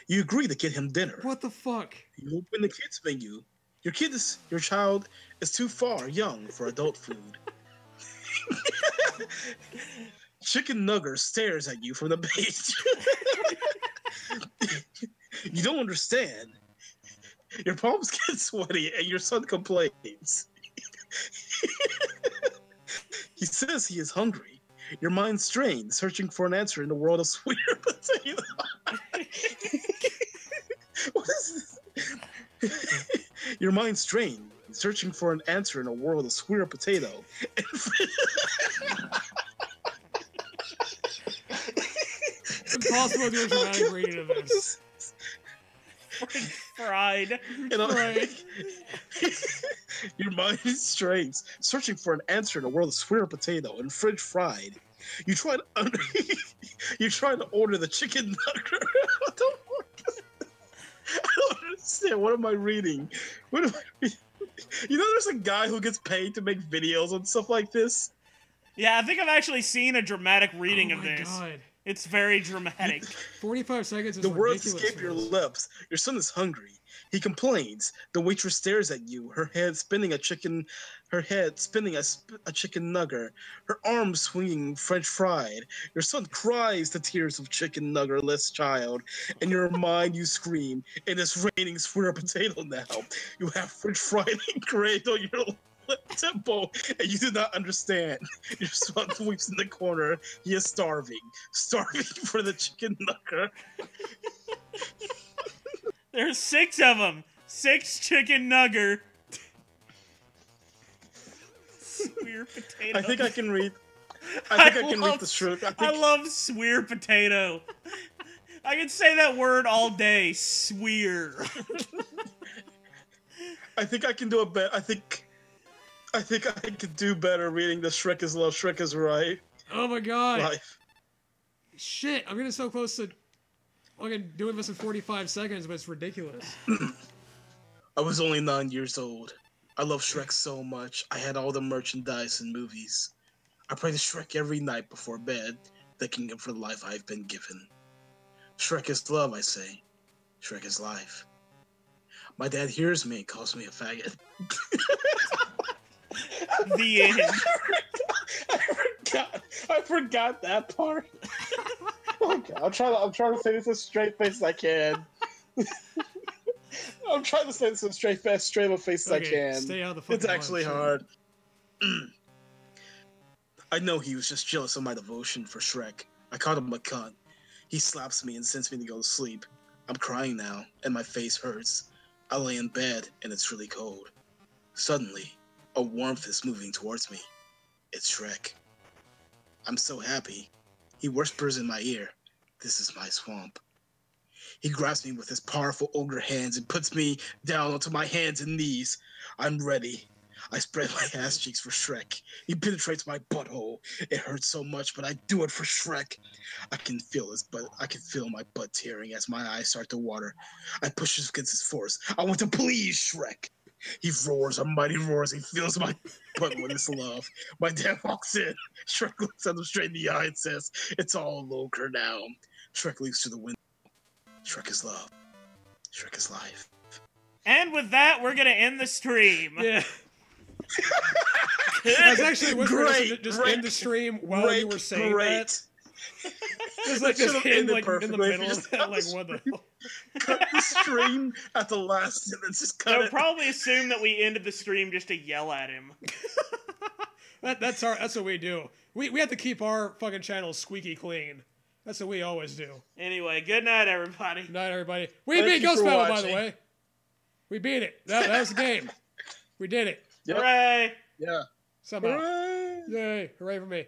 You agree to get him dinner. What the fuck? You open the kids menu. Your child is too far young for adult food. Chicken Nugger stares at you from the page. You don't understand. Your palms get sweaty and your son complains. He says he is hungry. Your mind strained, searching for an answer in the world of sweet potato. What is this? Your mind strained, searching for an answer in a world of square potato. It's impossible to do a dramatic reading of this. Fried. Your mind is strained, searching for an answer in a world of square potato and fridge fried. You try to order the chicken nugget. I don't understand. What am I reading? What am I reading? You know, there's a guy who gets paid to make videos on stuff like this. Yeah, I think I've actually seen a dramatic reading of this. God. It's very dramatic. 45 seconds is The words ridiculous. escape your lips. Your son is hungry. He complains. The waitress stares at you, her head spinning a chicken nugget, her arms swinging French fried. Your son cries the tears of chicken nuggerless child. In your mind, you scream, "It is raining sweet potato now." You have French fried engraved on your temple, and you do not understand. Your son weeps in the corner. He is starving for the chicken nugget. There's 6 of them. 6 chicken nugger. Swear potato. I think I can read. I can read the truth. I love swear potato. I can say that word all day. Swear. I think I can do a bit. I think I could do better reading the Shrek is Love, Shrek is Right. Oh my god. Life. Shit, I'm getting so close to fucking doing this in 45 seconds, but it's ridiculous. I was only 9 years old. I love Shrek so much. I had all the merchandise and movies. I pray to Shrek every night before bed, thanking him for the life I've been given. Shrek is love, I say. Shrek is life. My dad hears me and calls me a faggot. The end. I forgot that part. Oh God, I'm trying to say this as straight face as I can. I'm trying to say this as straight of a face as I can. Stay out of the fucking It's actually line, hard. I know he was just jealous of my devotion for Shrek. I called him a cunt. He slaps me and sends me to go to sleep. I'm crying now, and my face hurts. I lay in bed, and it's really cold. Suddenly, a warmth is moving towards me. It's Shrek. I'm so happy. He whispers in my ear, "This is my swamp." He grabs me with his powerful ogre hands and puts me down onto my hands and knees. I'm ready. I spread my ass cheeks for Shrek. He penetrates my butthole. It hurts so much, but I do it for Shrek. I can feel my butt tearing as my eyes start to water. I push against his force. I want to please Shrek. He roars a mighty roar as he feels my butt with his love. My dad walks in. Shrek looks at him straight in the eye and says, "It's all over now." Shrek leaps to the window. Shrek is love. Shrek is life. And with that, we're gonna end the stream. Yeah. That's actually what we're just end the stream while you were saying that. It's like this him like in the middle of that, like what the hell? Cut the stream at the last and then just cut They'll it. probably assume that we ended the stream just to yell at him. That's what we do. We have to keep our fucking channel squeaky clean. That's what we always do. Anyway, good night, everybody. Good night, everybody. We beat Ghost Battle, by the way. We beat it. That was the game. We did it. Yep. Hooray! Yeah. Somehow. Hooray! Yay. Hooray for me.